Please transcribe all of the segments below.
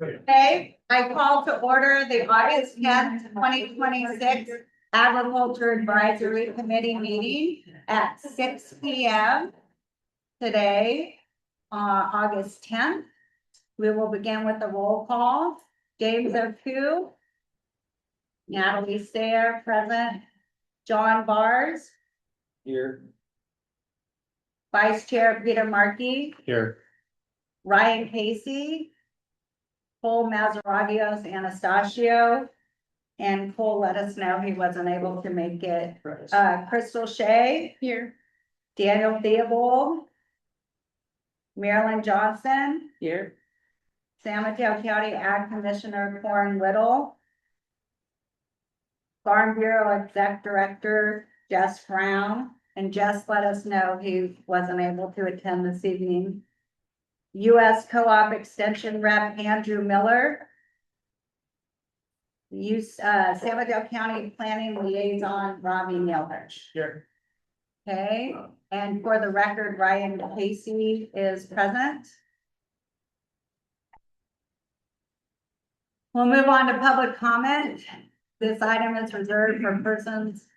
Okay, I call to order the August 10th, 2026 Agriculture Advisory Committee meeting at 6 p.m. today, August 10th. We will begin with the roll call. James O'Q, Natalie Stair, present. John Bars, Here. Vice Chair Peter Markey, Here. Ryan Casey, Cole Mazaragios Anastasio, and Cole let us know he wasn't able to make it. Crystal Shea. Here. Daniel Theobald. Marilyn Johnson. Here. San Mateo County Ag Commissioner Corin Whittle. Farm Bureau Exec Director Jess Brown. And Jess let us know he wasn't able to attend this evening. U.S. Co-op Extension Rep Andrew Miller. San Mateo County Planning Liaison Robbie Neilhurst. Here. Okay, and for the record, Ryan Casey is present. We'll move on to public comment. This item is reserved for persons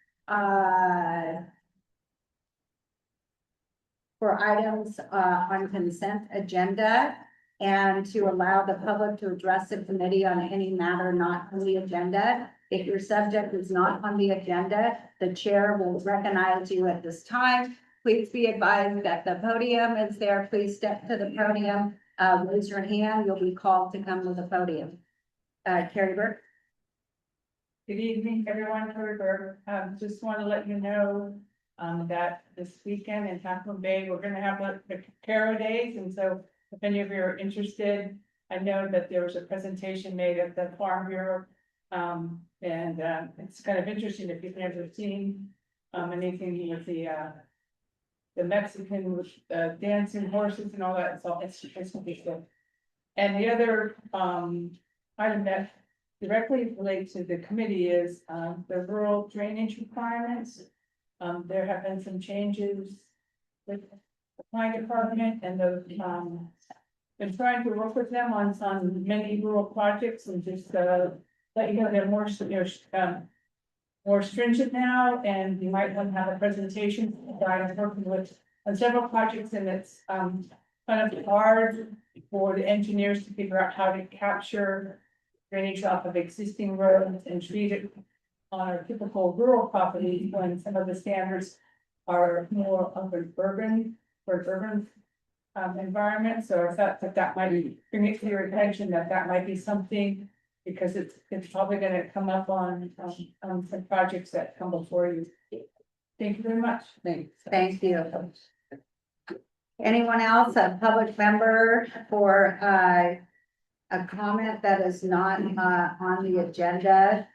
for items on consent agenda and to allow the public to address the committee on any matter not on the agenda. If your subject is not on the agenda, the chair will recognize you at this time. Please be advised that the podium is there. Please step to the podium, raise your hand. You'll be called to come to the podium. Carrie Burke. Good evening, everyone. Carrie Burke. Just want to let you know that this weekend in Half Bay, we're going to have the Caro Days. And so if any of you are interested, I know that there was a presentation made at the Farm Bureau. It's kind of interesting if you've never seen anything with the Mexican with dancing horses and all that. So it's gonna be good. And the other item that directly relates to the committee is the rural drainage requirements. There have been some changes with the planning department and the been trying to work with them on many rural projects and just let you know they're more more stringent now, and you might want to have a presentation. I'm working with on several projects, and it's kind of hard for the engineers to figure out how to capture drainage off of existing roads and treat it on our typical rural property when some of the standards are more of an urban environment. So I thought that might bring it to your attention that might be something, because it's probably going to come up on some projects that come before you. Thank you very much. Thank you. Anyone else, a public member for a comment that is not on the agenda?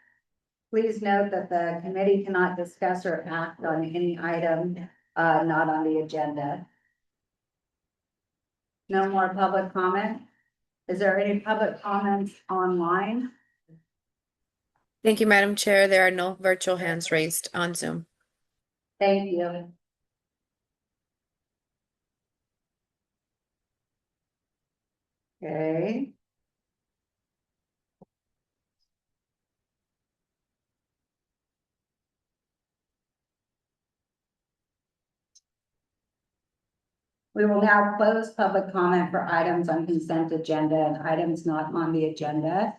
Please note that the committee cannot discuss or act on any item not on the agenda. No more public comment. Is there any public comments online? Thank you, Madam Chair. There are no virtual hands raised on Zoom. Thank you. Okay. We will now close public comment for items on consent agenda and items not on the agenda.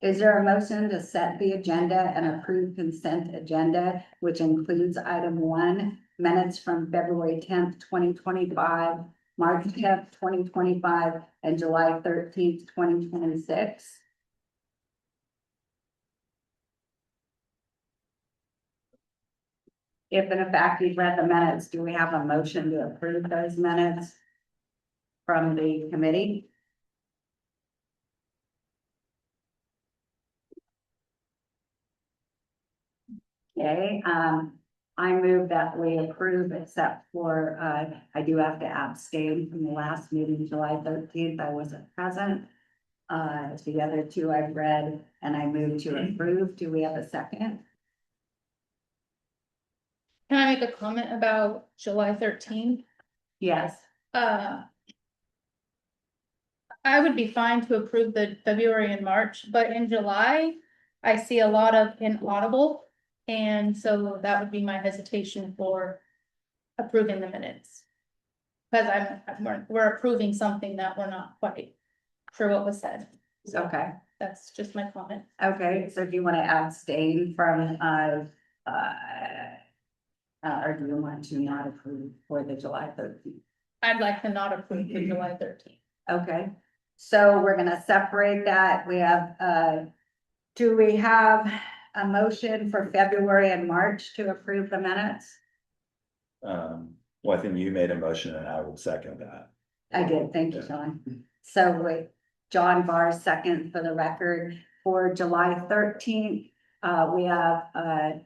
Is there a motion to set the agenda and approve consent agenda, which includes item 1, minutes from February 10th, 2025, March 10th, 2025, and July 13th, 2026? If in fact you've read the minutes, do we have a motion to approve those minutes from the committee? Okay, I move that we approve, except for I do have to abstain from the last meeting, July 13th. I wasn't present. The other two I've read, and I move to approve. Do we have a second? Can I make a comment about July 13th? Yes. I I would be fine to approve the February and March, but in July, I see a lot of inaudible. And so that would be my hesitation for approving the minutes. Because we're approving something that we're not quite sure what was said. So Okay, that's just my comment. okay, so do you want to abstain from, or do you want to not approve for the July 13th? I'd like to not approve the July 13th. Okay, so we're gonna separate that. We have, do we have a motion for February and March to approve the minutes? Well, I think you made a motion and I will second that. I did, thank you, John. So wait, John Barr, second for the record. For July 13th, we have, a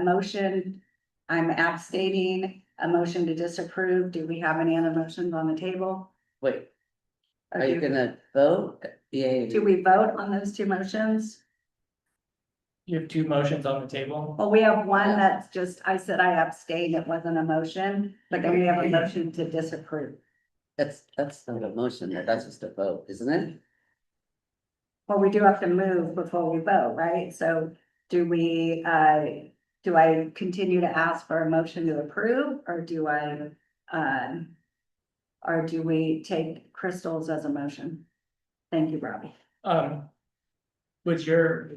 motion. I'm abstaining, a motion to disapprove. Do we have any other motions on the table? Wait, Or are you do- gonna vote? Yeah. Do we vote on those two motions? You have two motions on the table. Well, we have one that's just, I said I abstained, it wasn't a motion, but then we have a motion to disapprove. That's not a motion, that's just a vote, isn't it? Well, we do have to move before we vote, right? So do we, do I continue to ask for a motion to approve, or do we take Crystal's as a motion? Thank you, Robbie. Was you're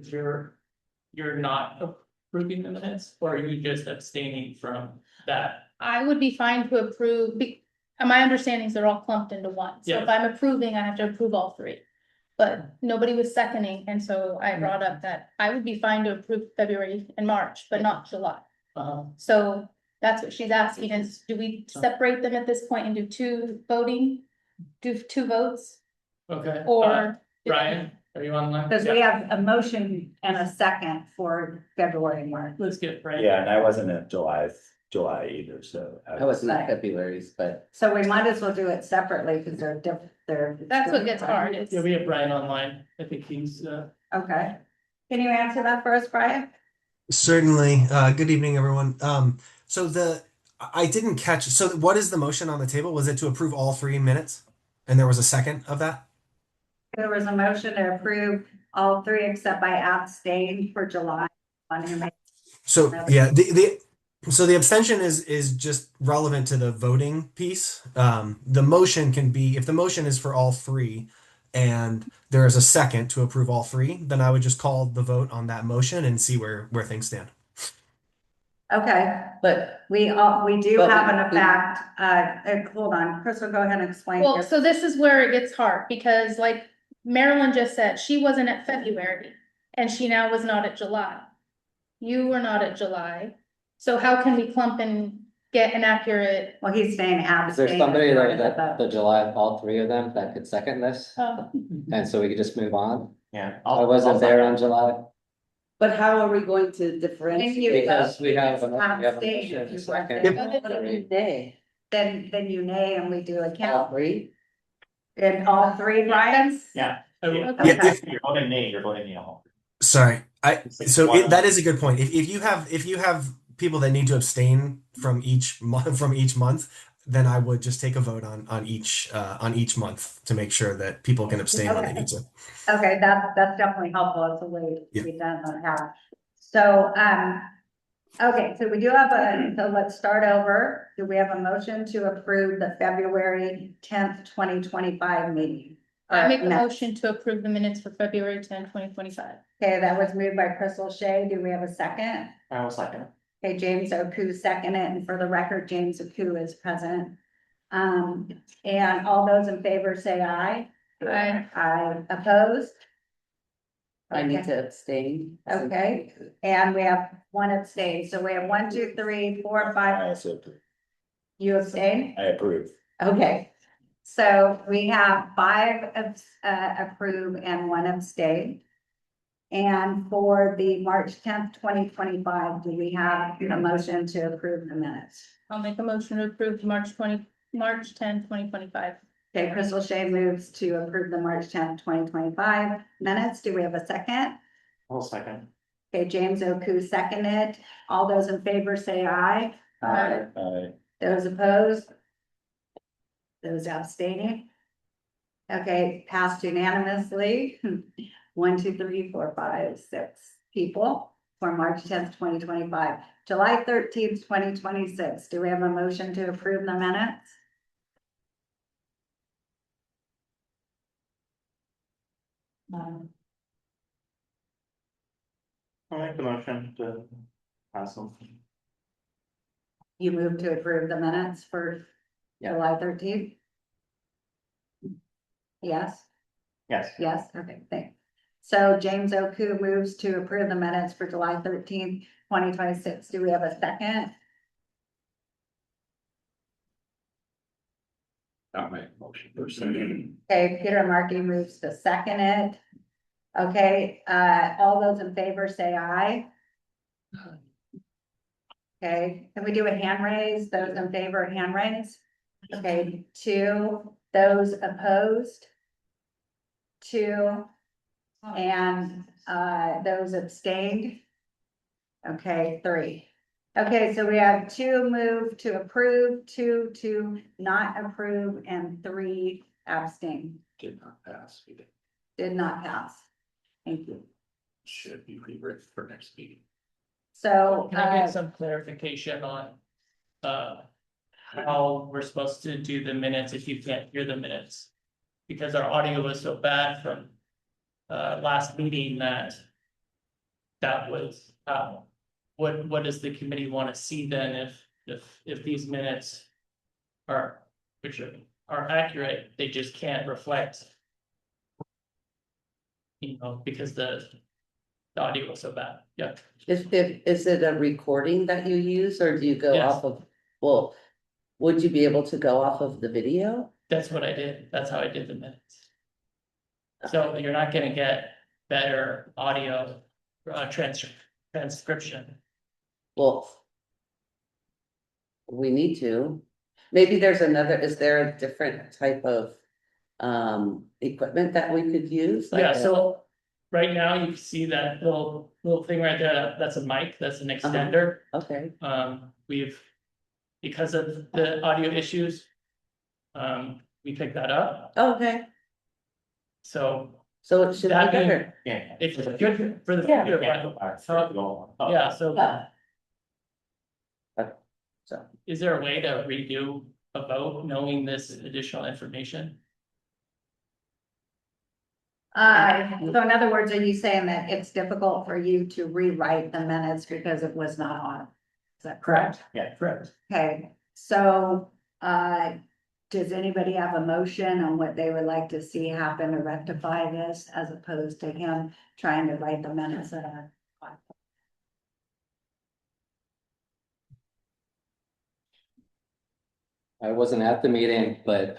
not approving the minutes, or are you just abstaining from that? I would be fine to approve, my understanding is they're all clumped into one, so if I'm approving, I have to approve all three. But nobody was seconding, and so I brought up that I would be fine to approve February and March, but not July. So that's what she's asking is, do we separate them at this point and do two votes? Okay. Or? Brian, are you online? Because we have a motion and a second for February and March. Let's get Brian. Yeah, and I wasn't in July either, so. I wasn't at February's, but So we might as well do it separately because they're different, That's what gets hard, it's. Yeah, we have Brian online. I think he's, Okay. Can you answer that for us, Brian? Certainly. Good evening, everyone. I didn't catch. So what is the motion on the table? Was it to approve all 3 minutes? And there was a second of that? There was a motion to approve all three except by abstain for July. So yeah, so the abstention is just relevant to the voting piece. The motion can be, if the motion is for all 3 and there is a second to approve all 3, then I would just call the vote on that motion and see where things stand. Okay, but we do But have we- an effect, hold on, Crystal, go ahead and explain. Well, this. so this is where it gets hard, because like Marilyn just said, she wasn't at February, and she now was not at July. You were not at July, so how can we clump and get an accurate? Well, he's saying Is abstain. there somebody during that, the that vote. the July, all 3 of them that could second this? Oh. And so we could just move on? yeah. I wasn't there on July, but how are we going to differentiate? because we have a Abstain motion, if a you second. want. Nay. Then you nay and we do a All count. 3? And all 3, Brian? Yeah. I will- Okay. Yeah, You're voting nay, you're voting no. Sorry. One- That is a good point. If you have people that need to abstain from each month, then I would just take a vote on each month to make sure that people can abstain when they need to. Okay, that's definitely helpful. It's a way to be done on how. So, okay, so we do have so let's start over. Do we have a motion to approve the February 10th, 2025 meeting? I make a Minutes. motion to approve the minutes for February 10, 2025. Okay, that was moved by Crystal Shea. Do we have a second? I will second. Okay, James Oku seconded, and for the record, James Oku is present. And all those in favor say aye. Aye. Aye, opposed? I need to abstain. Okay, and we have one abstain, so we have 1, 2, 3, 4, I 5. also approve. You abstain? I approve. Okay, so we have 5 approve and 1 abstain. And for the March 10th, 2025, do we have a motion to approve the minutes? I'll make a motion to approve March 10, 2025. Okay, Crystal Shea moves to approve the March 10th, 2025 minutes. Do we have a second? I'll second. Okay, James Oku seconded. All those in favor say aye. Aye. I Those opposed? Those abstaining? Okay, passed unanimously. 1, 2, 3, 4, 5, 6 people for March 10th, 2025. July 13th, 2026. Do we have a motion to approve the minutes? I'll make the motion to pass them. You move to approve the minutes for Yeah. July 13th? Yes? Yes. Yes, okay, thanks. So James Oku moves to approve the minutes for July 13th, 2026. Do we have a second? I'll make a motion for a second. Okay, Peter Markey moves to second it. Okay, all those in favor say aye. Okay, can we do a hand raise? Those in favor, hand raise? Okay, 2, those opposed? 2, and those abstained? Okay, 3. Okay, so we have 2 move to approve, 2 to not approve, and 3 abstain. Did not pass. We Did not pass. Thank you. should be rewritten for next meeting. So, Can I get some clarification on, how we're supposed to do the minutes if you can't hear the minutes? Because our audio was so bad from, last meeting that was, what does the committee want to see then if these minutes are, which are accurate, they just can't reflect, because the audio was so bad. Yeah. Is it a recording that you use, or do you go Yes. off of, well, would you be able to go off of the video? That's what I did. That's how I did the minutes. So you're not gonna get better audio, transcription. Well, we need to, maybe there's another, is there a different type of equipment that we could use? Like Yeah, a- so right now you see that little thing right there, that's a mic, that's an extender. Okay, We've, because of the audio issues, we picked that up, okay, so so it should be That being- better. Yeah. it's good for the Yeah. future, Yeah, but, alright, yeah, so So, is there a way to redo a vote knowing this additional information? so in other words, are you saying that it's difficult for you to rewrite the minutes because it was not on? Is that correct? Yeah. Correct. Okay, so, does anybody have a motion on what they would like to see happen to rectify this as opposed to him trying to write the minutes at a? I wasn't at the meeting, but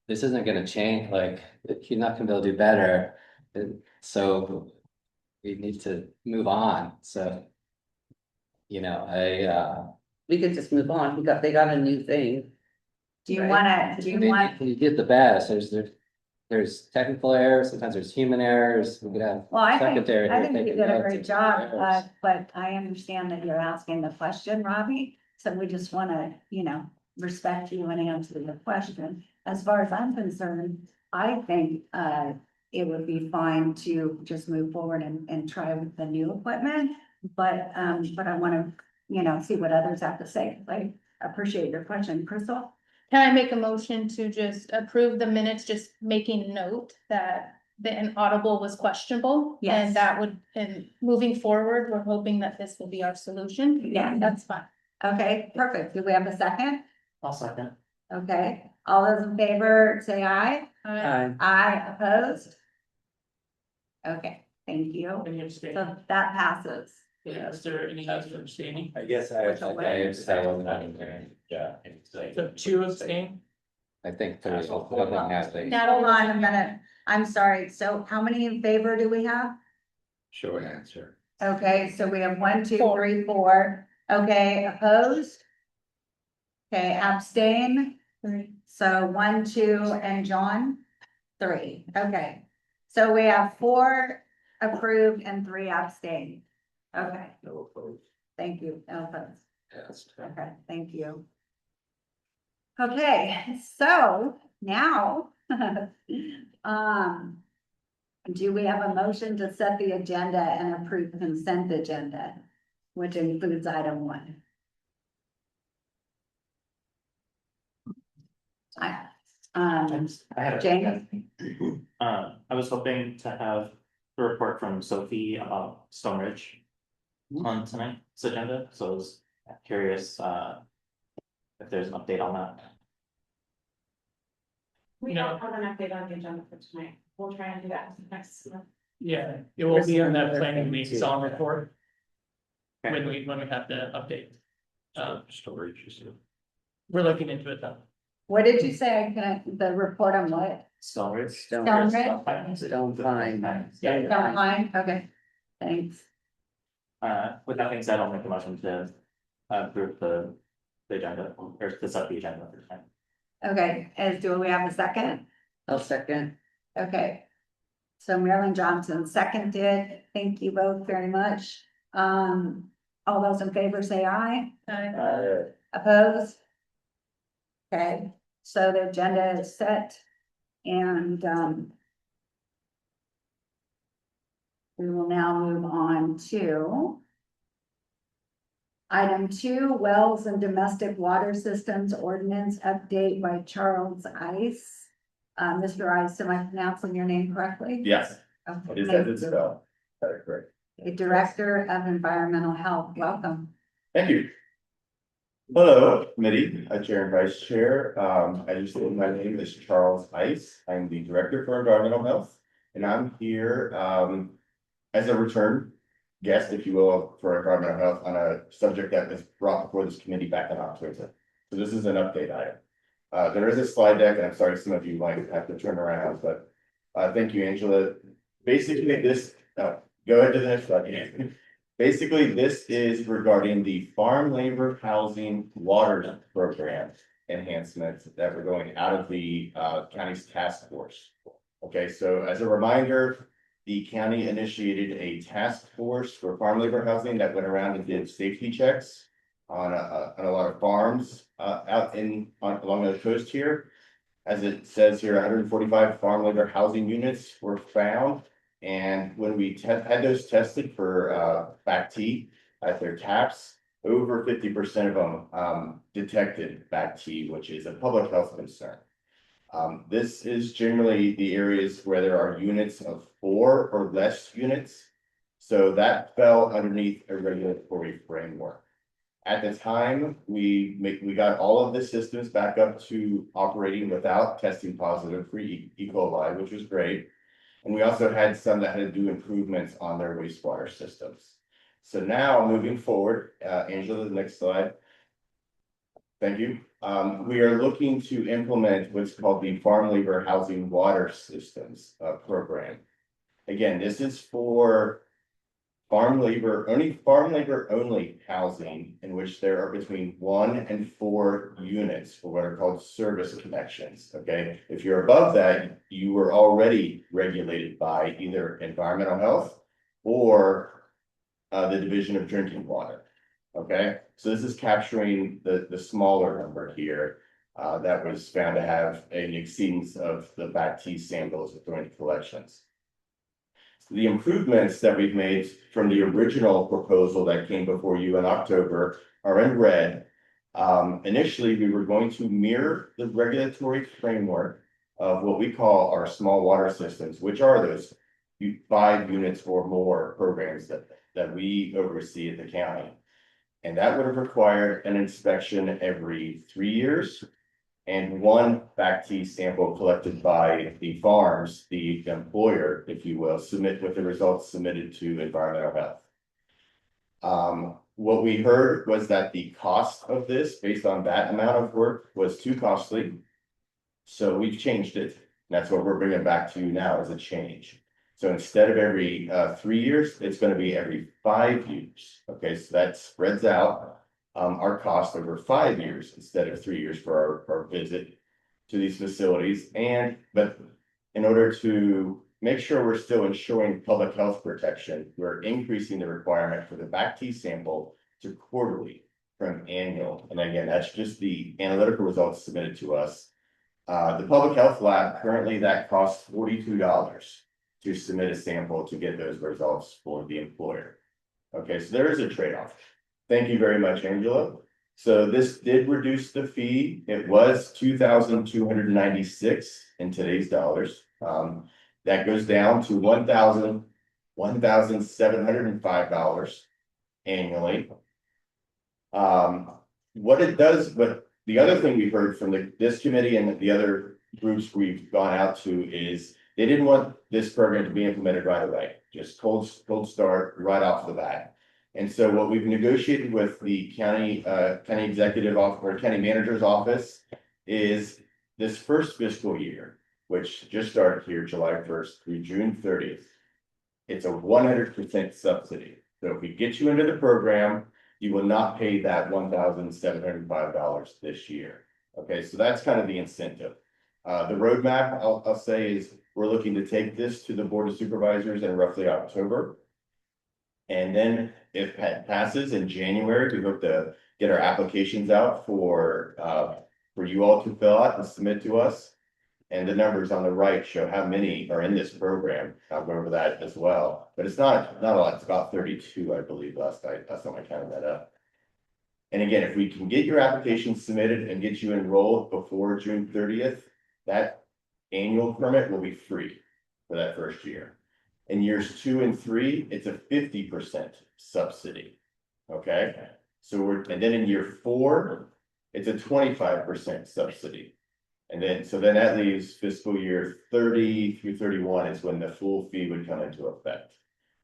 this isn't gonna change, like, you're not gonna be able to do better. And so we need to move on, so. we could just move on, they got a new thing. Do you Right. wanna, do you want? You did the best, there's technical errors, sometimes there's human errors, we could have. Well, I think secretary you taking did a notes great of job, errors. but I understand that you're asking the question, Robbie. So we just wanna, respect you and answer the question. As far as I'm concerned, I think, it would be fine to just move forward and try with the new equipment. But I wanna, see what others have to say. I appreciate your question, Crystal. Can I make a motion to just approve the minutes, just making note that the inaudible was questionable? Yes. And that would, and moving forward, we're hoping that this will be our solution. Yeah. That's fine. Okay, perfect. Do we have a second? I'll second. Okay, all those in favor, say aye. Aye, opposed? Okay, thank you. Any abstain? So that passes. Is there any other abstaining? I guess I. Which way? I wasn't on there. Yeah. So 2 abstain? I think three, nothing has to. Now, Hold on a minute. I'm sorry. So how many in favor do we have? Short answer. Okay, so we have 1, 2, 3, 4. Okay, opposed? Okay, abstain. So 1, 2, and John, 3. Okay. So we have 4 approved and 3 abstained. Okay, No opposed. thank you. No opposed. Passed. Okay, thank you. Okay, so now Do we have a motion to set the agenda and approve consent agenda, which includes item 1? I, I had a. James? I was hoping to have the report from Sophie about Stone Ridge on tonight's agenda, so I was curious, if there's an update on that. We No. don't have an update on the agenda for tonight. We'll try and do that next month. Yeah, it will be on that planning liaison report. Okay. When we have the update. Storage, you said. We're looking into it though. What did you say? The report on what? Stone Ridge. Stone Ridge? Stone Pine. Yeah. Don't mind, okay, thanks. With that being said, I'll make a motion to approve the agenda, or to set the agenda for tonight. Okay, do we have a second? I'll second. Okay. So Marilyn Johnson seconded. Thank you both very much. All those in favor say aye. Opposed? Okay, so the agenda is set and we will now move on to item 2, wells and domestic water systems ordinance update by Charles Ice. Mr. Ice, am I pronouncing your name correctly? Yes, Okay, it is thank as it's you. spelled. That is correct. The Director of Environmental Health, welcome. Thank you. Hello, committee, Chair and Vice Chair. I just said my name is Charles Ice. I'm the Director for Environmental Health, and I'm here as a return guest, if you will, for environmental health on a subject that was brought before this committee back in October. So this is an update item. There is a slide deck, and I'm sorry, some of you might have to turn around, but thank you, Angela. Basically, this, go ahead to the next slide. Basically, this is regarding the farm labor housing water program enhancements that were going out of the county's task force. Okay, so as a reminder, the county initiated a task force for farm labor housing that went around and did safety checks on a lot of farms out along the coast here. As it says here, 145 farm labor housing units were found. And when we had those tested for BACT at their taps, over 50% of them detected BACT, which is a public health concern. This is generally the areas where there are units of 4 or less units. So that fell underneath a regulatory framework. At the time, we got all of the systems back up to operating without testing positive for E. coli, which was great. And we also had some that had to do improvements on their wastewater systems. So now moving forward, Angela, the next slide. Thank you. We are looking to implement what's called the Farm Labor Housing Water Systems program. Again, this is for farm labor only housing in which there are between 1 and 4 units for what are called service connections. Okay, if you're above that, you were already regulated by either environmental health or the Division of Drinking Water. Okay, so this is capturing the smaller number here that was found to have an exceedance of the BACT samples during collections. The improvements that we've made from the original proposal that came before you in October are in red. Initially, we were going to mirror the regulatory framework of what we call our small water systems, which are those 5 units or more programs that we oversee at the county. And that would have required an inspection every 3 years. And 1 BACT sample collected by the farms, the employer, if you will, submit with the results submitted to environmental health. What we heard was that the cost of this, based on that amount of work, was too costly. So we've changed it. That's what we're bringing back to you now as a change. So instead of every 3 years, it's going to be every 5 years. Okay, so that spreads out our cost over 5 years instead of 3 years for our visit to these facilities. But in order to make sure we're still ensuring public health protection, we're increasing the requirement for the BACT sample to quarterly from annual. And again, that's just the analytical results submitted to us. The public health lab, currently that costs $42 to submit a sample to get those results for the employer. Okay, so there is a trade-off. Thank you very much, Angela. So this did reduce the fee. It was $2,296 in today's dollars. That goes down to $1,705 annually. What it does, but the other thing we've heard from this committee and the other groups we've gone out to is they didn't want this program to be implemented right away, just cold start right off the bat. And so what we've negotiated with the county executive office or county manager's office is this first fiscal year, which just started here July 1st through June 30th. It's a 100% subsidy. So if we get you into the program, you will not pay that $1,705 this year. Okay, so that's kind of the incentive. The roadmap, I'll say, is we're looking to take this to the Board of Supervisors in roughly October. And then if it passes in January, we hope to get our applications out for you all to fill out and submit to us. And the numbers on the right show how many are in this program. I'll go over that as well, but it's not a lot. It's about 32, I believe, last time I counted that up. And again, if we can get your application submitted and get you enrolled before June 30th, that annual permit will be free for that first year. In years 2 and 3, it's a 50% subsidy. Okay, so and then in year 4, it's a 25% subsidy. And then that leaves fiscal year 30 through 31 is when the full fee would come into effect.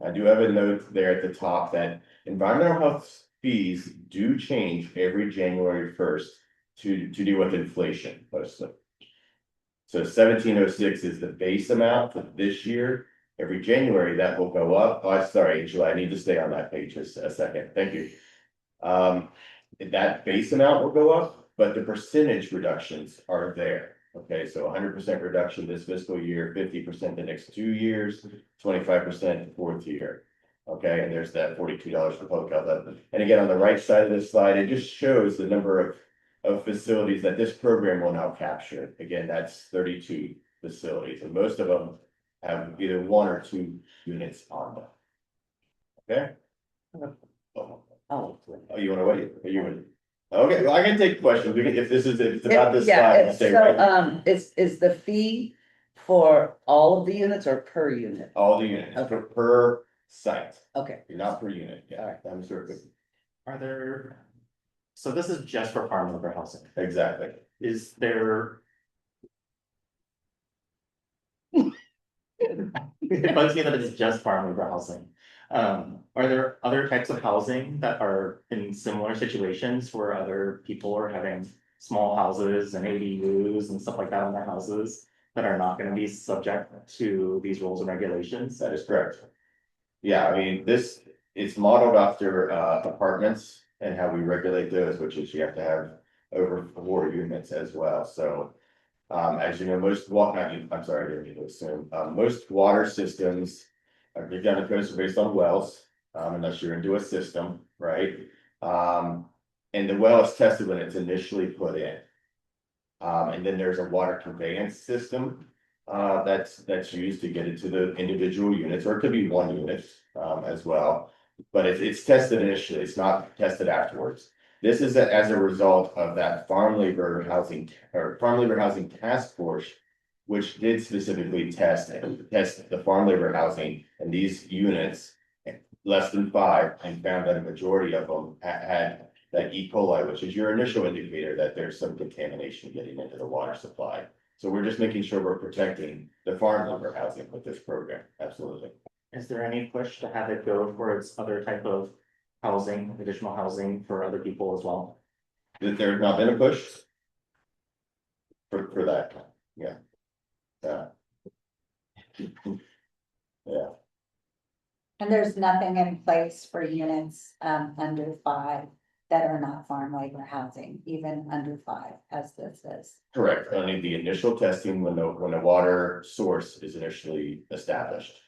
I do have a note there at the top that environmental health fees do change every January 1st to deal with inflation mostly. So 1706 is the base amount for this year. Every January that will go up. Oh, sorry, Angela, I need to stay on that page just a second. Thank you. That base amount will go up, but the percentage reductions are there. Okay, so 100% reduction this fiscal year, 50% the next 2 years, 25% the 4th year. Okay, and there's that $42 for public health. And again, on the right side of this slide, it just shows the number of facilities that this program will now capture. Again, that's 32 facilities, and most of them have either 1 or 2 units on them. Okay. Oh, you want to wait? Are you in? Okay, well, I can take questions. If it's about this slide, I'll stay right. Is the fee for all of the units or per unit? All the units, Okay. per site. Okay. You're not per unit. Yeah, All right. I'm sure. Are there, so this is just for farm labor housing. Exactly. Is there? It bugs me that it's just farm labor housing. Are there other types of housing that are in similar situations where other people are having small houses and ADUs and stuff like that in their houses that are not going to be subject to these rules and regulations? That is correct. Yeah, I mean, this is modeled after apartments and how we regulate those, which is you have to have over 4 units as well. So as you know, most water systems are down the coast are based on wells, unless you're into a system, right? And the well is tested when it's initially put in. And then there's a water conveyance system that's used to get it to the individual units, or it could be 1 unit as well. But it's tested initially, it's not tested afterwards. This is as a result of that farm labor housing task force, which did specifically test the farm labor housing and these units, less than 5, and found that a majority of them had that E. coli, which is your initial indicator that there's some contamination getting into the water supply. So we're just making sure we're protecting the farm labor housing with this program. Absolutely. Is there any push to have it go for its other type of housing, additional housing for other people as well? There's not been a push for that. Yeah. Yeah. And there's nothing in place for units under 5 that are not farm labor housing, even under 5, as this is. Correct. Only the initial testing when the water source is initially established.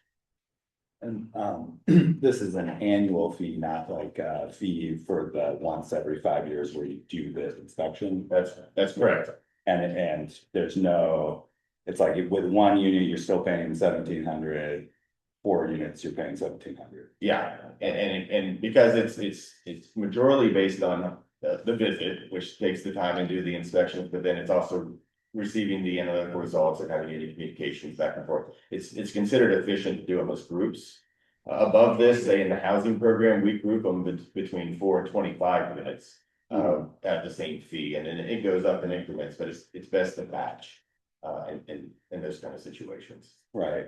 And this is an annual fee, not like a fee for the once every 5 years where you do the inspection. That's correct. And there's no, it's like with one unit, you're still paying 1,700. 4 units, you're paying 1,700. Yeah, and because it's majorly based on the visit, which takes the time and do the inspections, but then it's also receiving the analytical results and having any communications back and forth. It's considered efficient to do them as groups. Above this, say in the housing program, we group them between 4 and 25 units at the same fee, and then it goes up in increments, but it's best to batch in those kind of situations. Right.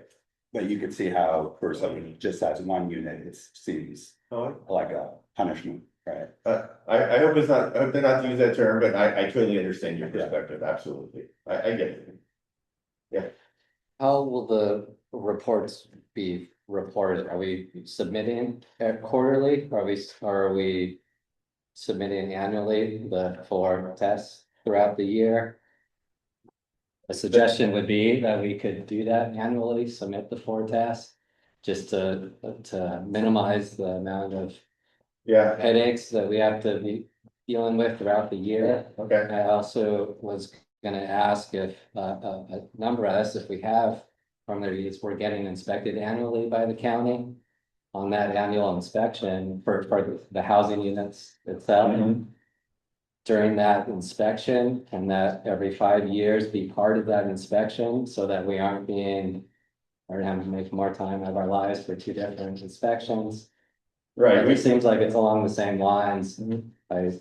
But you could see how for someone who just has one unit, it seems like a punishment, right? I hope it's not, I hope they're not to use that term, but I totally understand your perspective, absolutely. I get it. Yeah. How will the reports be reported? Are we submitting quarterly? Are we submitting annually the 4 tests throughout the year? A suggestion would be that we could do that annually, submit the 4 tests, just to minimize the amount of headaches that we have to be dealing with throughout the year. Okay. I also was gonna ask if a number of us, if we have from these, we're getting inspected annually by the county on that annual inspection for the housing units itself. During that inspection, and that every 5 years be part of that inspection so that we aren't being or having to make more time of our lives for 2 different inspections. Right. It seems like it's along the same lines. I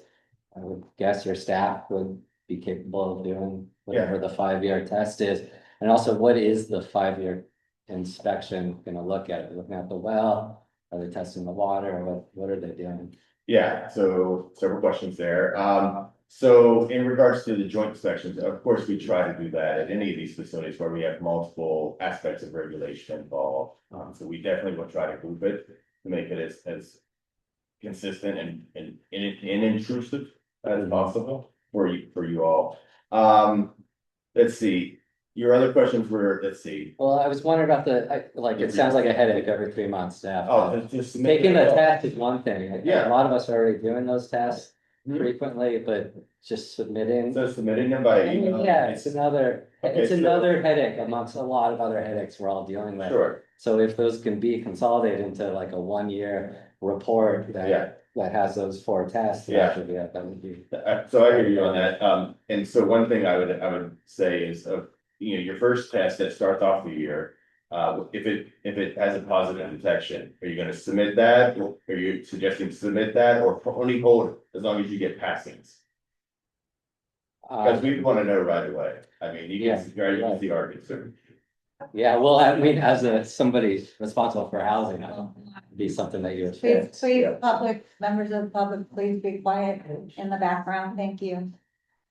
would guess your staff would be capable of doing whatever the 5-year test is. And also, what is the 5-year inspection gonna look at? Looking at the well, are they testing the water, what are they doing? Yeah, so several questions there. So in regards to the joint inspections, of course, we try to do that at any of these facilities where we have multiple aspects of regulation involved. So we definitely will try to group it to make it as consistent and intrusive as possible for you all. Let's see. Your other questions were, let's see. Well, I was wondering about it sounds like a headache every 3 months, staff. Oh, just Taking the test is one thing. Yeah. A lot of us are already doing those tests frequently, but just submitting. So submitting them by email. Yeah, it's another Okay, headache amongst a lot of other headaches we're all dealing with. Sure. So if those can be consolidated into like a 1-year report that has those 4 tests. Yeah. That would be. So I hear you on that. And so one thing I would say is your first test that starts off the year, if it has a positive detection, are you gonna submit that? Or are you suggesting submit that or only hold it as long as you get passings? Because we want to know right away. I mean, you can see the argument. Yeah, well, I mean, as somebody responsible for housing, it'd be something that you would. Please, members of the public, please be quiet in the background. Thank you.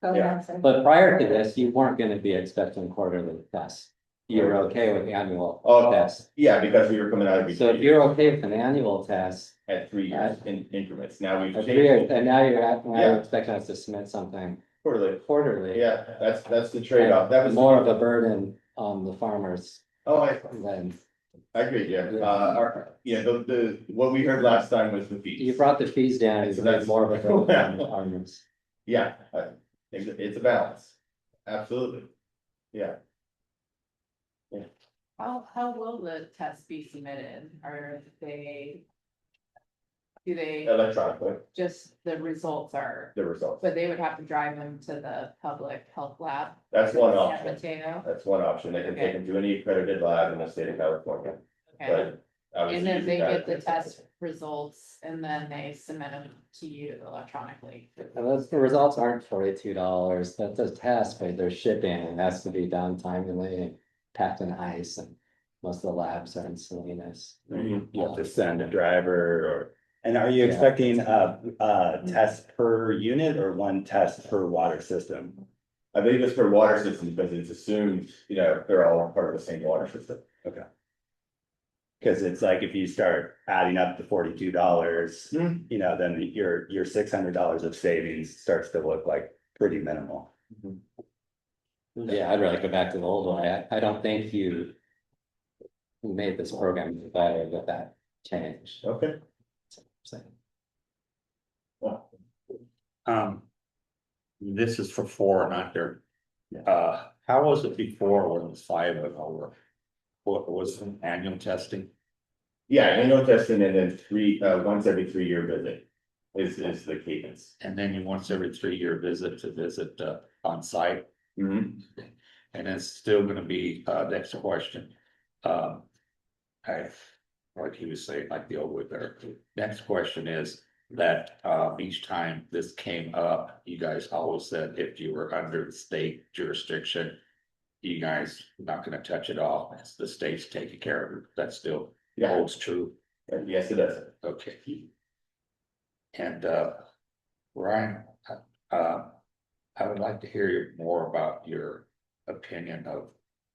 Go ahead, sir. But prior to this, you weren't gonna be expecting quarterly tests. You were okay with annual tests. Yeah, because we were coming out of. So if you're okay with an annual test. At 3 years in increments. Now we've. 3 years, and now you're expecting us to submit something quarterly. Yeah, that's the trade-off. That was more of a burden on the farmers. Oh, I agree, yeah. What we heard last time was the fees. You brought the fees down, so that's more of a burden on the farmers. Yeah, it's a balance. Absolutely. Yeah. How will the tests be submitted? Do they Electronically, just the results are, the results. but they would have to drive them to the public health lab? That's one in option. Mateo? That's one option. They can take them to any accredited lab in the state of California. Okay, But and then they get the test results and then they submit them to you electronically. And those results aren't $42. That's a test, but they're shipping and it has to be done timely, packed in ice, and most of the labs are in Salinas. You have to send a driver or. And are you expecting a test per unit or 1 test per water system? I believe it's per water system because it's assumed, they're all part of the same water system. Okay. Because it's like if you start adding up the $42, then your $600 of savings starts to look like pretty minimal. Yeah, I'd rather go back to the old one. I don't think you made this program better with that change. Okay. This is for 4 and under. How was it before when it was 5 and over? What was an annual testing? Yeah, annual testing and then once every 3-year visit is the cadence. And then you once every 3-year visit to visit on site. Mhm. And it's still gonna be, next question. I, like he was saying, like the old wood there. Next question is that, each time this came up, you guys always said if you were under the state jurisdiction, you guys not gonna touch it all, it's the state's taking care of it, that still Yeah. holds true. Yes, it does. Okay. And, Ryan, I would like to hear more about your opinion of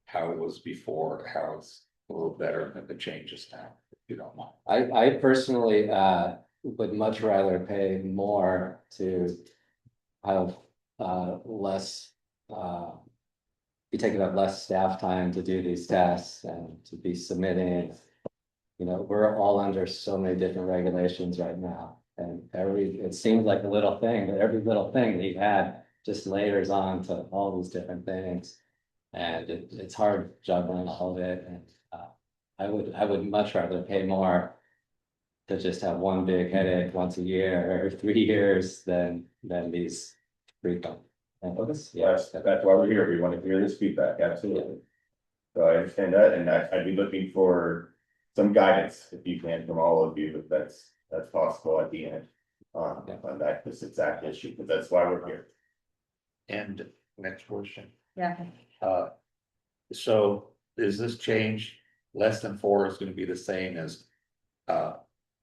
how it was before, how it's a little better than the changes now, if you don't mind. I personally, would much rather pay more to have, less, be taking up less staff time to do these tests and to be submitting. You know, we're all under so many different regulations right now, and it seems like a little thing, but every little thing that you add just layers on to all these different things. And it's hard juggling all of it, and, I would much rather pay more to just have one big headache once a year or 3 years than these frequent. And Yes, that's why we're here. We want to hear this feedback, absolutely. So I understand that, and I'd be looking for some guidance, if you can, from all of you, if that's possible at the end. On this exact issue, because that's why we're here. And next question. Yeah. So is this change, less than 4 is gonna be the same as,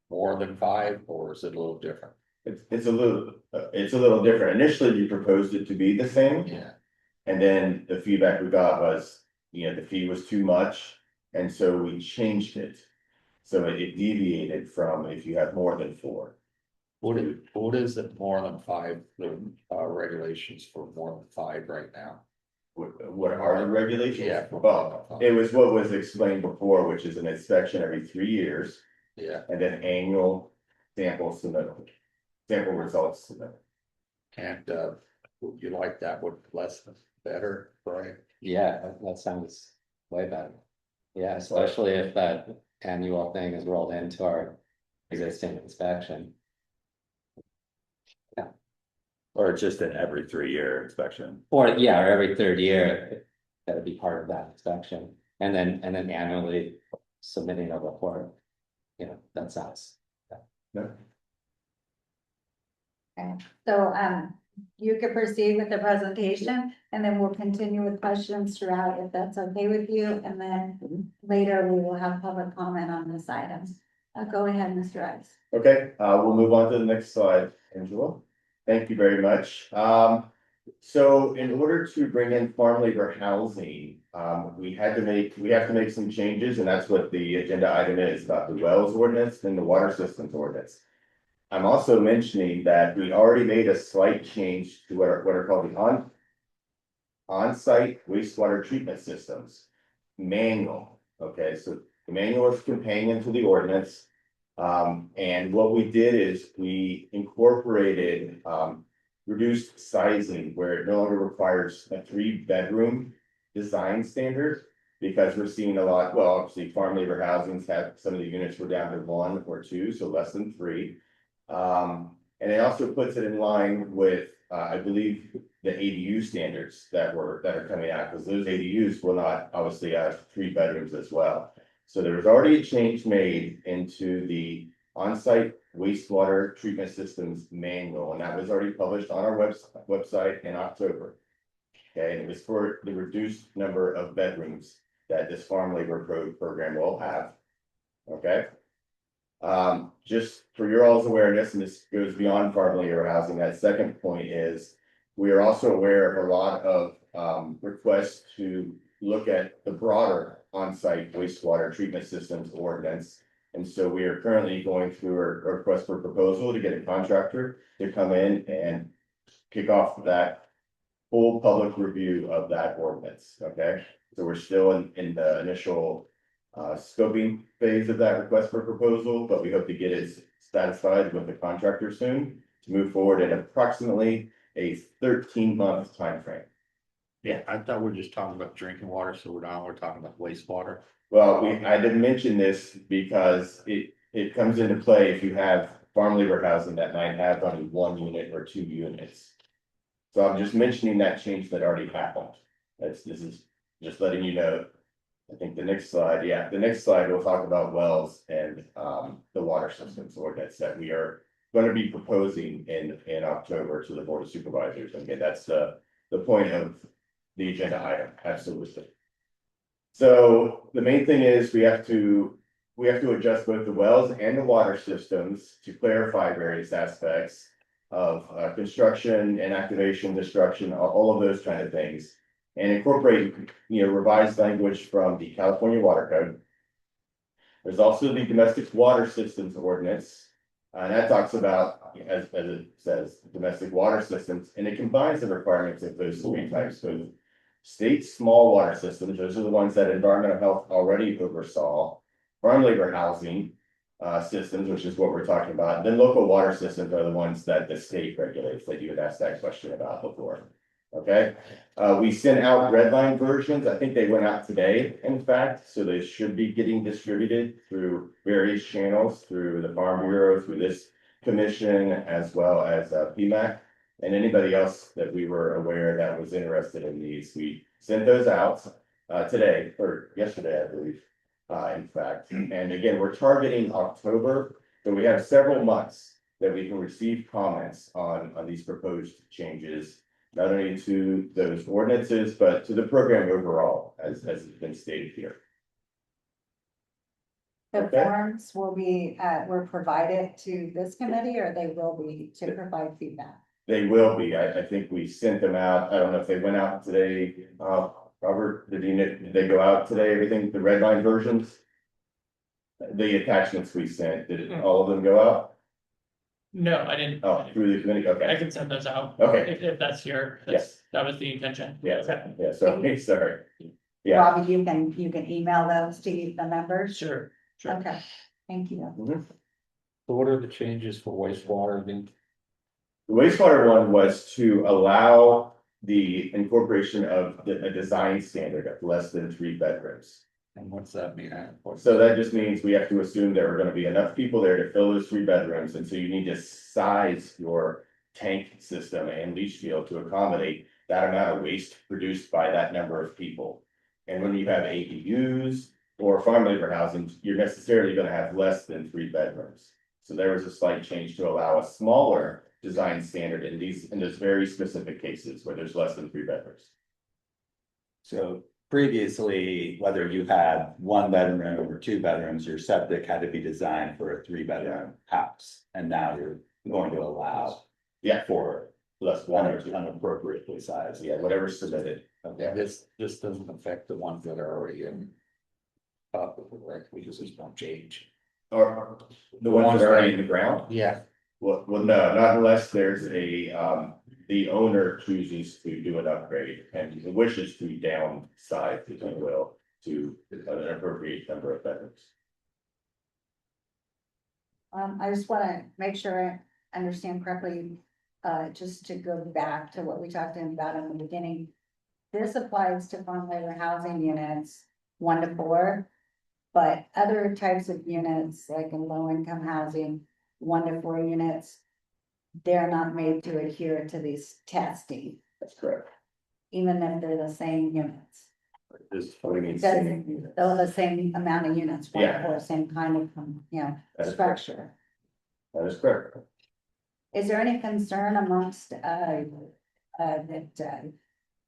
more than 5, or is it a little different? It's a little different. Initially, you proposed it to be the same. Yeah. And then the feedback we got was, the fee was too much, and so we changed it. So it deviated from if you have more than 4. What is it more than 5, the regulations for more than 5 right now? What are the regulations? Yeah. Well, it was what was explained before, which is an inspection every 3 years. Yeah. And then annual sample results submitted. And would you like that with less than better, Brian? Yeah, that sounds way better. Yeah, especially if that annual thing is rolled into our existing inspection. Yeah. Or just an every 3-year inspection. Or every 3rd year, that'd be part of that inspection, and then annually submitting a report. That sounds. Yeah. Okay, so, you can proceed with the presentation, and then we'll continue with questions throughout, if that's okay with you, and then later we will have public comment on this item. Go ahead, Mr. Rice. Okay, we'll move on to the next slide, Angela. Thank you very much. So in order to bring in farm labor housing, we have to make some changes, and that's what the agenda item is, about the wells ordinance and the water systems ordinance. I'm also mentioning that we already made a slight change to what are called the on-site wastewater treatment systems manual. Okay, so the manual is companion to the ordinance. And what we did is we incorporated reduced sizing where it no longer requires a 3-bedroom design standard, because we're seeing a lot, well, obviously farm labor housings have, some of the units were down to 1 or 2, so less than 3. And it also puts it in line with, I believe, the ADU standards that are coming out, because those ADUs will not obviously have 3 bedrooms as well. So there was already a change made into the on-site wastewater treatment systems manual, and that was already published on our website in October. Okay, and it was for the reduced number of bedrooms that this farm labor program will have. Okay. Just for your all's awareness, and this goes beyond farm labor housing, that second point is, we are also aware of a lot of requests to look at the broader on-site wastewater treatment systems ordinance. And so we are currently going through a request for proposal to get a contractor to come in and kick off that full public review of that ordinance. Okay, so we're still in the initial scoping phase of that request for proposal, but we hope to get it satisfied with the contractor soon to move forward in approximately a 13-month time frame. Yeah, I thought we were just talking about drinking water, so we're talking about wastewater. Well, I didn't mention this because it comes into play if you have farm labor housing that might have only 1 unit or 2 units. So I'm just mentioning that change that already happened. This is just letting you know. I think the next slide, yeah, the next slide, we'll talk about wells and the water systems ordinance that we are going to be proposing in October to the Board of Supervisors. Okay, that's the point of the agenda item, absolutely. So the main thing is we have to adjust both the wells and the water systems to clarify various aspects of construction and activation, destruction, all of those kind of things. And incorporate, revised language from the California Water Code. There's also the Domestic Water Systems Ordinance. And that talks about, as it says, domestic water systems, and it combines the requirements of those three types. So state small water systems, those are the ones that environmental health already oversaw. Farm labor housing systems, which is what we're talking about. And then local water systems are the ones that the state regulates, that you had asked that question about before. Okay, we sent out red line versions. I think they went out today, in fact, so they should be getting distributed through various channels, through the Farm Bureau, through this commission, as well as PMAC, and anybody else that we were aware that was interested in these. We sent those out today, or yesterday, I believe, in fact. And again, we're targeting October, so we have several months that we can receive comments on these proposed changes, not only to those ordinances, but to the program overall, as has been stated here. The Okay. forms were provided to this committee, or they will be to provide feedback? They will be. I think we sent them out. I don't know if they went out today. Robert, did they go out today? Everything, the red line versions? The attachments we sent, did all of them go out? No, I didn't. Oh, through the committee, I okay. can send those out. Okay. If that's Yes. that was the intention. Yes, Okay. yeah, so, okay, sorry. Yeah. Robbie, you can email those to the members? Sure, sure. Okay, thank you. Mhm. So what are the changes for wastewater then? The wastewater one was to allow the incorporation of a design standard of less than 3 bedrooms. And what's that mean? So that just means we have to assume there are gonna be enough people there to fill those 3 bedrooms, and so you need to size your tank system and leach field to accommodate that amount of waste produced by that number of people. And when you have ADUs or farm labor housing, you're necessarily gonna have less than 3 bedrooms. So there was a slight change to allow a smaller design standard in those very specific cases where there's less than 3 bedrooms. So previously, whether you had 1 bedroom or 2 bedrooms, your septic had to be designed for a 3-bedroom house. And now you're going to allow Yeah, for less one or two. unappropriately sized. Yeah, whatever's submitted. Yeah, this doesn't affect the ones that are already in. Right, we just don't change. Or the ones that are already in the ground? Yeah. Well, no, not unless there's the owner chooses to do an upgrade and wishes to downsize, if you will, to an appropriate number of bedrooms. I just wanna make sure I understand correctly, just to go back to what we talked about in the beginning. This applies to farm labor housing units 1 to 4, but other types of units, like in low income housing, 1 to 4 units, they're not made to adhere to these testing, That's correct. even if they're the same units. This, what do you mean? Does- same units? They're the same amount of units, 1 Yeah. to 4, same kind of, That is correct. structure. That is correct. Is there any concern amongst,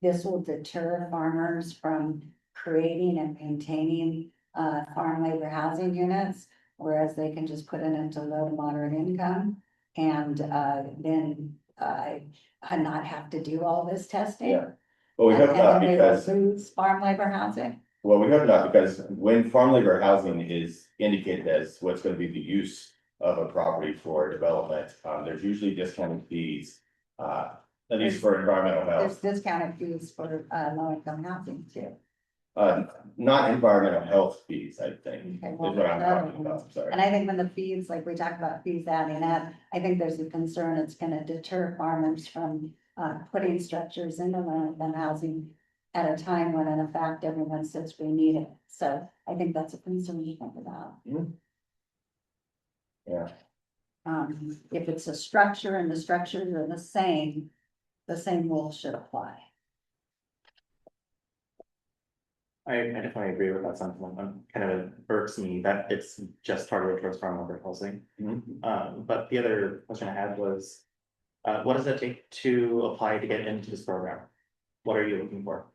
this will deter farmers from creating and maintaining, farm labor housing units? Whereas they can just put it into low to moderate income and, then, not have to do all this testing? Yeah. Well, we hope And not then they will because, lose farm labor housing? well, we hope not because when farm labor housing is indicated as what's gonna be the use of a property for development, there's usually discounted fees, at least for environmental There's health. discounted fees for, low income housing too. Not environmental health fees, I think, Okay, is well, what I'm talking about, I'm sorry. And I think when the fees, like we talked about fees adding up, I think there's a concern it's gonna deter farmers from putting structures into low income housing at a time when in fact everyone says we need it. So I think that's a concern to think about. Yeah. If it's a structure and the structures are the same rules should apply. I definitely agree with that sentiment. Kind of irks me that it's just targeted towards farm worker housing. But the other question I had was, what does it take to apply to get into this program? What are you looking for?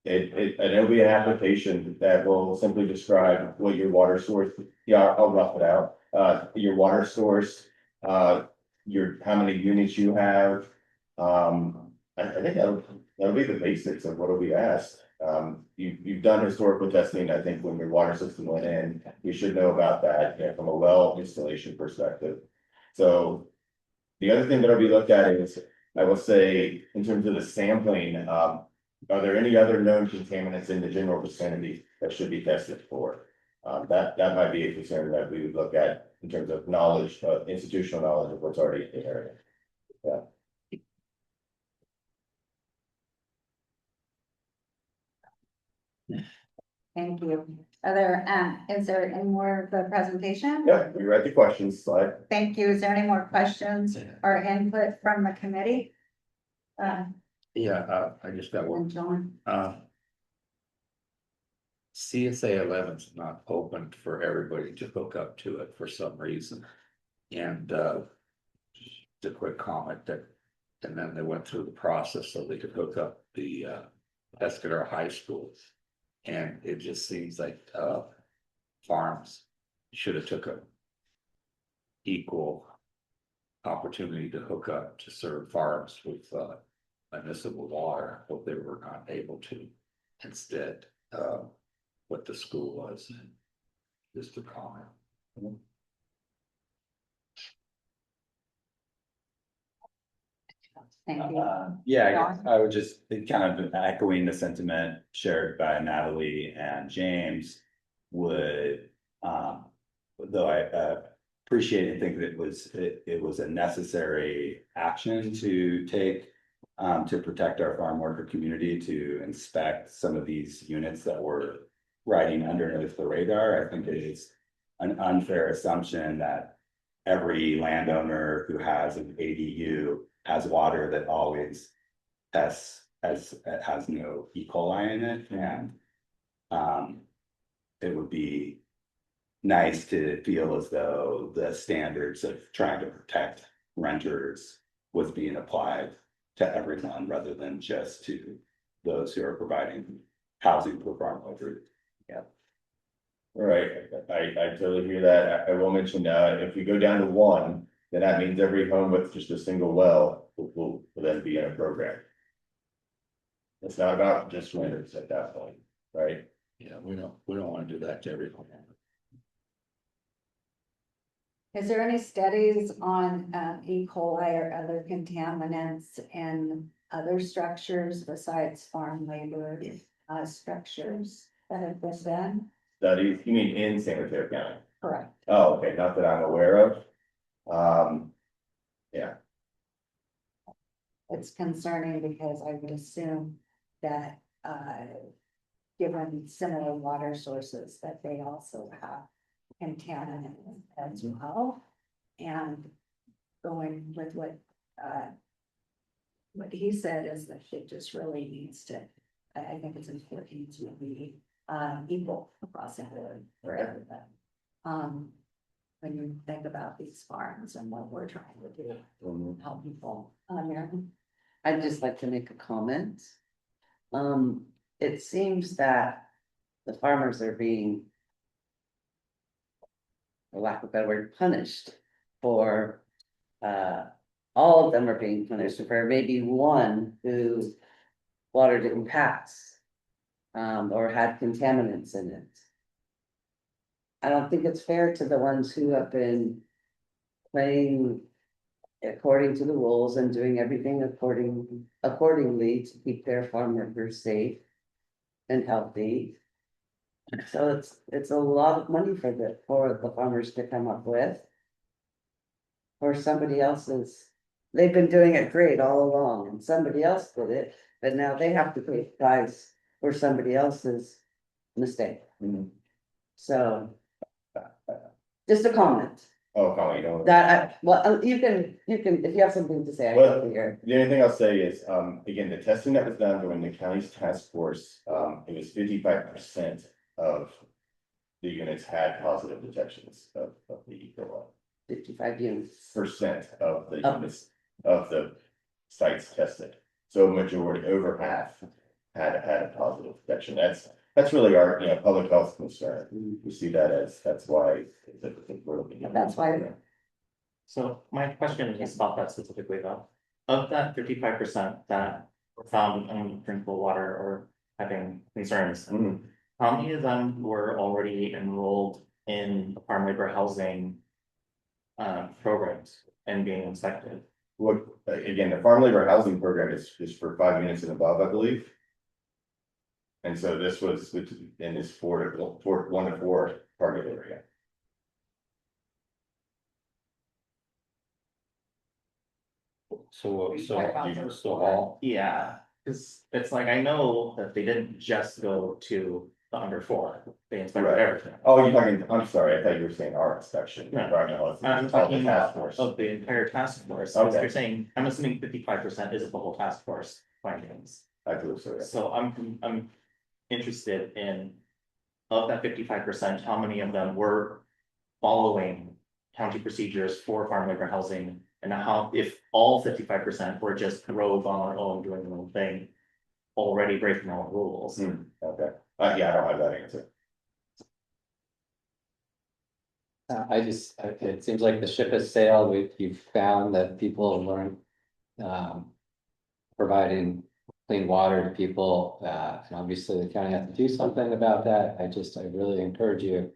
It'll be an application that will simply describe what your water source, yeah, I'll rough it out. Your water source, how many units you have. I think that'll be the basics of what will be asked. You've done historical testing, I think, when your water system went in, you should know about that, from a well installation perspective. So the other thing that'll be looked at is, I will say, in terms of the sampling, are there any other known contaminants in the general vicinity that should be tested for? That might be a concern that we would look at in terms of knowledge, institutional knowledge of what's already in the area. Yeah. Thank you. Is there any more of the presentation? Yeah, we read the questions slide. Thank you. Is there any more questions or input from the committee? Yeah, I just got one. John? CSA 11's not open for everybody to hook up to it for some reason. And just a quick comment that, and then they went through the process so they could hook up the Escadar High School. And it just seems like farms should have took a equal opportunity to hook up to serve farms with municipal water, but they were not able to. Instead, what the school was, just a comment. Thank you. Yeah, I guess I would just be kind of echoing the sentiment shared by Natalie and James would, though I appreciate and think that it was a necessary action to take to protect our farm worker community, to inspect some of these units that were riding underneath the radar. I think it is an unfair assumption that every landowner who has an ADU has water that always has no E. coli in it, and it would be nice to feel as though the standards of trying to protect renters was being applied to everyone rather than just to those who are providing housing for farm workers. Yeah. All right, I totally hear that. I will mention, if we go down to 1, then that means every home with just a single well will then be in a program. It's not about just renters at that point, right? Yeah, we don't want to do that to everyone. Is there any studies on E. coli or other contaminants in other structures besides farm labor structures that have been done? Studies, you mean in San Mateo County? Correct. Oh, okay, not that I'm aware of. Yeah. It's concerning because I would assume that given similar water sources, that they also have contaminants as well. And going with what he said is that it just really needs to, I think it's important to be equal across the board for everyone. When you think about these farms and what we're trying to do, help people. Mary? I'd just like to make a comment. It seems that the farmers are being, for lack of a better word, punished for, all of them are being punished for maybe one whose water didn't pass, or had contaminants in it. I don't think it's fair to the ones who have been playing according to the rules and doing everything accordingly to keep their farm workers safe and healthy. So it's a lot of money for the farmers to come up with. Or somebody else's, they've been doing it great all along and somebody else did it, but now they have to pay the price for somebody else's mistake. Mhm. So. Just a comment Oh, Colleen, you don't. that you can, if you have something to say, I Well, can hear. The only thing I'll say is, again, the testing that was done during the county's task force, it was 55% of the units had positive detections of the E. coli. 55 units. Percent of the Oh. units of the sites tested. So majority, over half had a positive detection. That's really our, public health concern. We see that that's why. We're looking at. That's why. So my question is about that specifically though. Of that 55% that were found undrinkable water or having concerns, Mhm. how many of them were already enrolled in the farm labor housing programs and being inspected? What, again, the farm labor housing program is for 5 units and above, I believe. And so this was in this 1 to 4 target area. So all, yeah, cause it's like, I know that they didn't just go to the under 4, they inspected Right. everything. Oh, you're talking, I'm sorry, I thought you were saying our inspection. No. Environmental, it's I'm all the talking task force. of the entire task force, so Okay. you're saying, I'm assuming 55% is the whole task force findings. I believe so, yeah. So I'm interested in, of that 55%, how many of them were following county procedures for farm labor housing? And how, if all 55% were just rogue on their own, doing their own thing, already breaking all the rules? Okay, yeah, I don't have that answer. It seems like the ship has sailed. You've found that people weren't providing clean water to people, and obviously the county has to do something about that. I really encourage you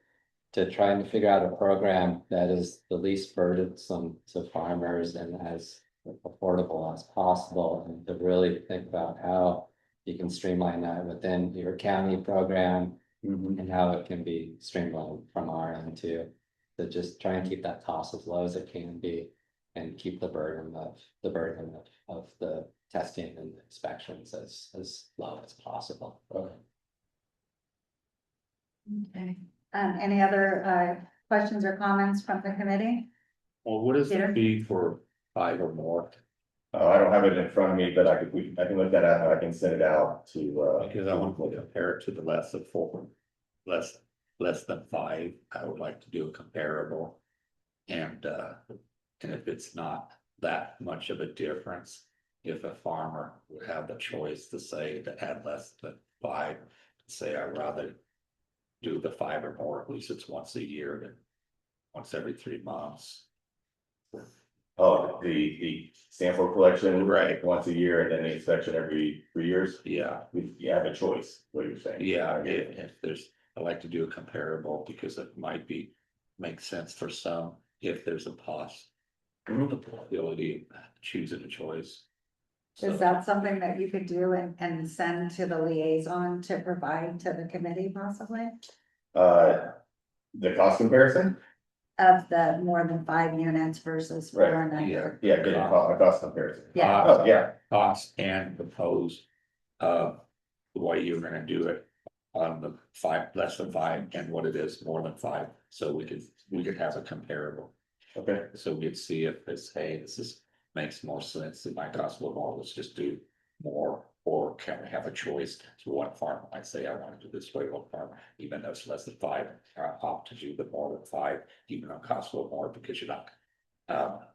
to try and figure out a program that is the least burdensome to farmers and as affordable as possible, and to really think about how you can streamline that within your county program and how it can be streamlined from our end too. To just try and keep that cost as low as it can be and keep the burden of the testing and inspections as low as possible. Okay, any other questions or comments from the committee? Well, what is the Peter? fee for 5 or more? I don't have it in front of me, but I can look that up, I can send it out to. Because I want to compare it to the less of 4, less than 5, I would like to do a comparable. And if it's not that much of a difference, if a farmer would have the choice to say to add less than 5, say I'd rather do the 5 or more, at least it's once a year than once every 3 months. Oh, the sample collection. Right. Once a year and then the inspection every 3 years. Yeah. You have a choice, what you're saying. Yeah, if there's, I like to do a comparable because it might make sense for some, if there's a possibility of choosing a choice. Is that something that you could do and send to the liaison to provide to the committee possibly? The cost comparison? Of the more than 5 units versus 4 and under? Yeah, get a cost comparison. Yeah. Oh, yeah. Cost and propose the way you're gonna do it on the 5, less than 5, and what it is more than 5, so we could have a comparable. Okay. So we'd see if this, hey, this makes more sense, it might cost a little more, let's just do more. Or can we have a choice? So one farm might say, I want to do this way, one farm, even though it's less than 5, opt to do the more than 5, even though it costs a little more because you're not.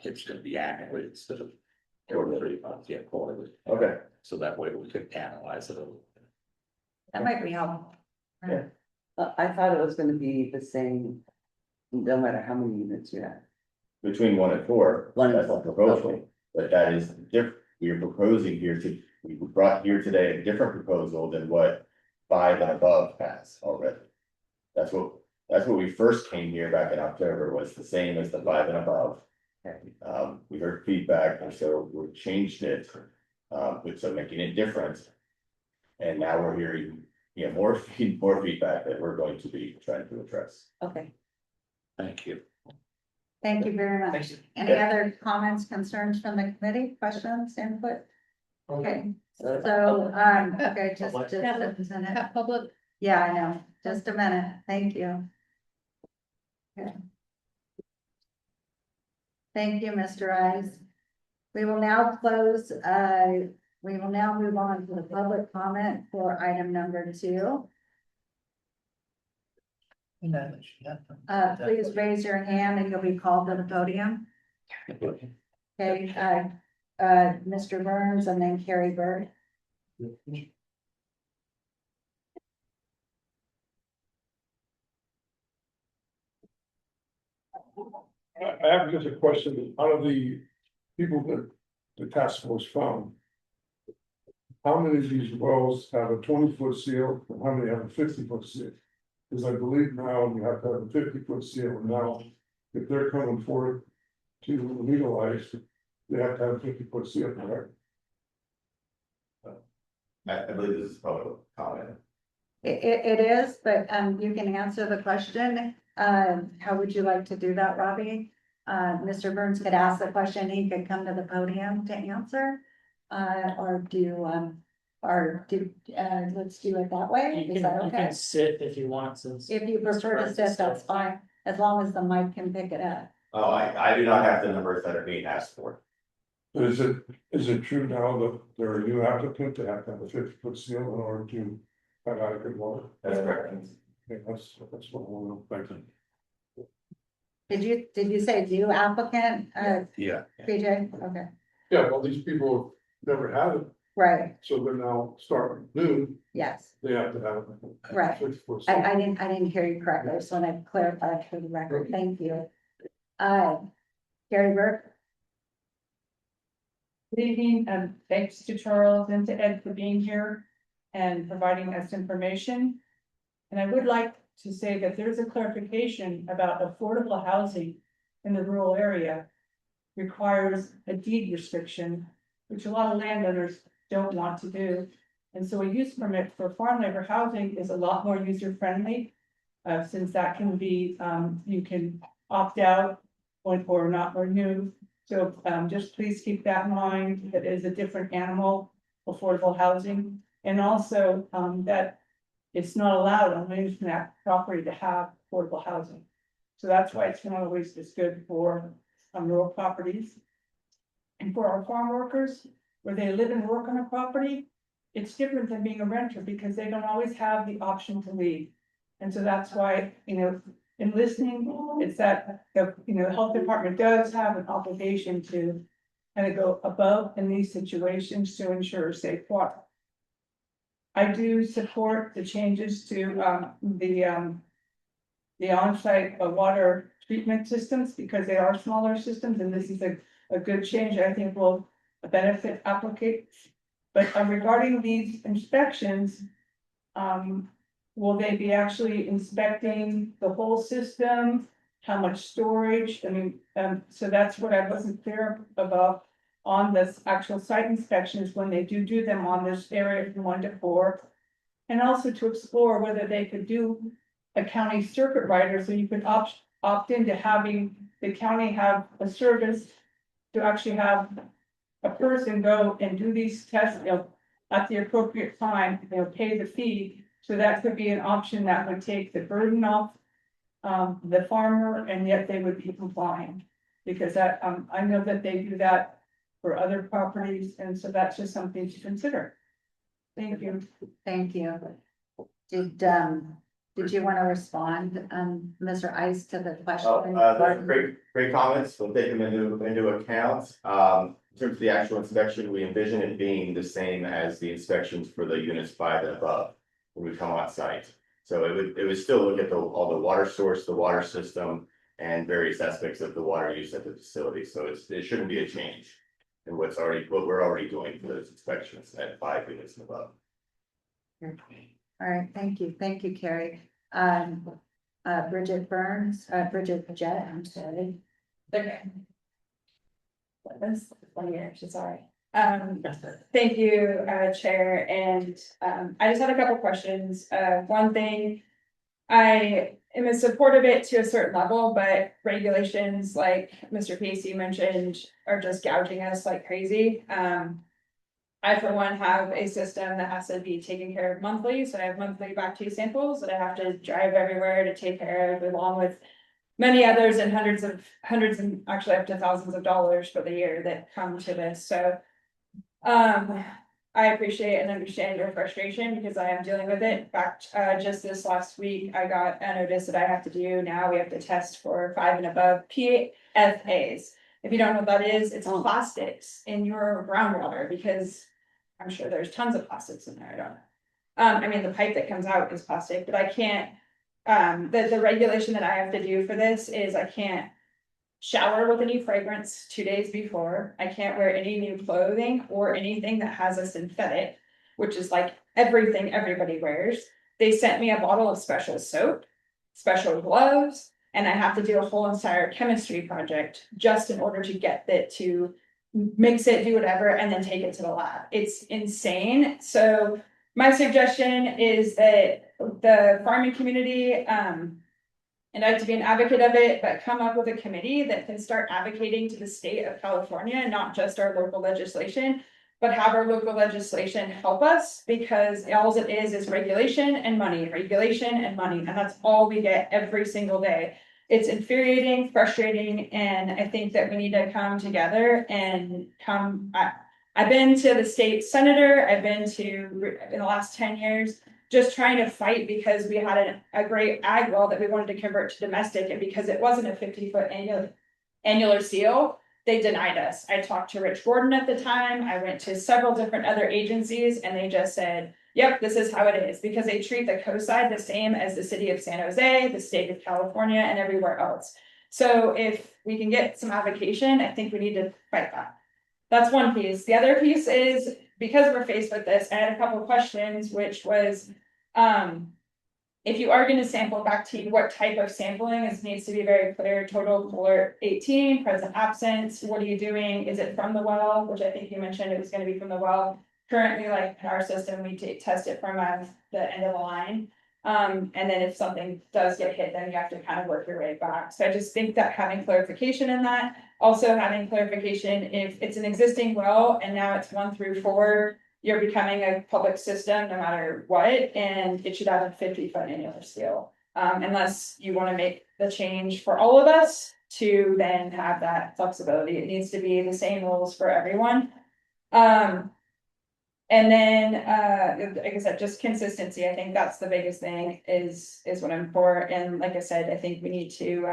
It's gonna be annually instead of every 3 months, yeah, quarterly. Okay. So that way we could analyze it a little bit. That might be helpful. Yeah. I thought it was gonna be the same, no matter how many units you have. Between 1 and 4. 1 and That's the 4, proposal, okay. but that is different, we are proposing here we brought here today a different proposal than what 5 and above has already. That's what we first came here back in October, was the same as the 5 and above. We heard feedback, and so we changed it, so making it different. And now we're hearing, more feedback that we're going to be trying to address. Okay. Thank you. Thank you very much. Thank you. Any other comments, concerns from the committee, questions, input? Okay, So, so, okay, just a minute. Public, Yeah, I know, just a minute, thank you. Okay. Thank you, Mr. Ives. We will now close, we will now move on to the public comment for item number 2. Please raise your hand and you'll be called to the podium. Okay, Mr. Burns and then Carrie Bird. I have just a question, out of the people that the task force found. How many of these wells have a 20-foot seal and how many have a 50-foot seal? Because I believe now you have to have a 50-foot seal, and now if they're coming forward to legalize, they have to have a 50-foot seal, correct? I believe this is public comment. It is, but, you can answer the question. How would you like to do that, Robbie? Mr. Burns could ask the question, he could come to the podium to answer. Or let's do it that way. Is that okay? Sit if you want, since. If you prefer to sit, that's fine, as long as the mic can pick it up. Oh, I do not have the numbers that are being asked for. Is it true now that there are new applicants that have to have a 50-foot seal in order to have adequate water? That's correct. Okay, that's what I want to know. Thank you. Did you say new applicant, Yeah. PJ? Okay, Yeah, well, these people never had it, right, so they're now starting new, yes, they have to have. Right. 50-foot seal. I didn't hear you correctly, I just want to clarify for the record, thank you. Gary Burke? Good evening, and thanks to Charles and to Ed for being here and providing us information. And I would like to say that there's a clarification about affordable housing in the rural area requires a deed restriction, which a lot of landowners don't want to do. And so a use permit for farm labor housing is a lot more user friendly. Since that can be, you can opt out or not renew. So just please keep that in mind, that is a different animal, affordable housing. And also that it's not allowed on management act property to have affordable housing. So that's why it's not always as good for rural properties. And for our farm workers, where they live and work on a property, it's different than being a renter because they don't always have the option to leave. And so that's why, in listening, it's that the health department does have an obligation to kind of go above in these situations to ensure safe water. I do support the changes to the on-site water treatment systems because they are smaller systems, and this is a good change I think will benefit applicants. But regarding these inspections, will they be actually inspecting the whole system? How much storage? I mean, so that's what I wasn't clear about on this actual site inspections when they do them on this area from 1 to 4. And also to explore whether they could do a county circuit rider, so you could opt into having the county have a service to actually have a person go and do these tests, at the appropriate time, pay the fee. So that could be an option that would take the burden off the farmer, and yet they would be compliant. Because that, I know that they do that for other properties, and so that's just something to consider. Thank you. Thank you. Did you want to respond, Mr. Ice, to the question? Great comments, we'll take them into account. In terms of the actual inspection, we envision it being the same as the inspections for the units 5 and above when we come on site. So it would still look at all the water source, the water system, and various aspects of the water use at the facility. So it shouldn't be a change in what we're already doing for those inspections at 5 units and above. All right, thank you, Carrie. Bridget Burns, Bridget Jett, I'm sorry. Okay. That's 1 year, sorry. Thank you, Chair, and I just had a couple questions. One thing, I am in support of it to a certain level, but regulations like Mr. Casey mentioned are just gouging us like crazy. I, for one, have a system that has to be taken care of monthly, so I have monthly back to samples that I have to drive everywhere to take care of, along with many others and hundreds and actually up to thousands of dollars for the year that come to this, so. I appreciate and understand your frustration because I am dealing with it. In fact, just this last week, I got a notice that I have to do, now we have to test for 5 and above PFAs. If you don't know what that is, it's plastics in your groundwater, because I'm sure there's tons of plastics in there, I don't know. I mean, the pipe that comes out is plastic, but I can't, the regulation that I have to do for this is I can't shower with any fragrance 2 days before. I can't wear any new clothing or anything that has a synthetic, which is like everything everybody wears. They sent me a bottle of special soap, special gloves, and I have to do a whole entire chemistry project just in order to get it to mix it, do whatever, and then take it to the lab. It's insane. So my suggestion is that the farming community, and I'd like to be an advocate of it, but come up with a committee that can start advocating to the state of California, not just our local legislation, but have our local legislation help us, because all it is regulation and money, and that's all we get every single day. It's infuriating, frustrating, and I think that we need to come together and I've been to the state senator, I've been to, in the last 10 years, just trying to fight because we had a great ag well that we wanted to convert to domestic, and because it wasn't a 50-foot annular seal, they denied us. I talked to Rich Gordon at the time, I went to several different other agencies, and they just said, yep, this is how it is, because they treat the coastside the same as the city of San Jose, the state of California, and everywhere else. So if we can get some avocation, I think we need to fight that. That's one piece. The other piece is, because we're faced with this, I had a couple of questions, which was, if you are gonna sample back to what type of sampling needs to be very clear, total color 18, present absence, what are you doing? Is it from the well? Which I think you mentioned it was gonna be from the well. Currently, like in our system, we test it from the end of the line. And then if something does get hit, then you have to kind of work your way back. So I just think that having clarification in that, also having clarification if it's an existing well and now it's 1 through 4, you're becoming a public system no matter what, and it should have a 50-foot annular scale. Unless you want to make the change for all of us to then have that flexibility, it needs to be the same rules for everyone. And then, like I said, just consistency, I think that's the biggest thing is what I'm for, and like I said, I think we need to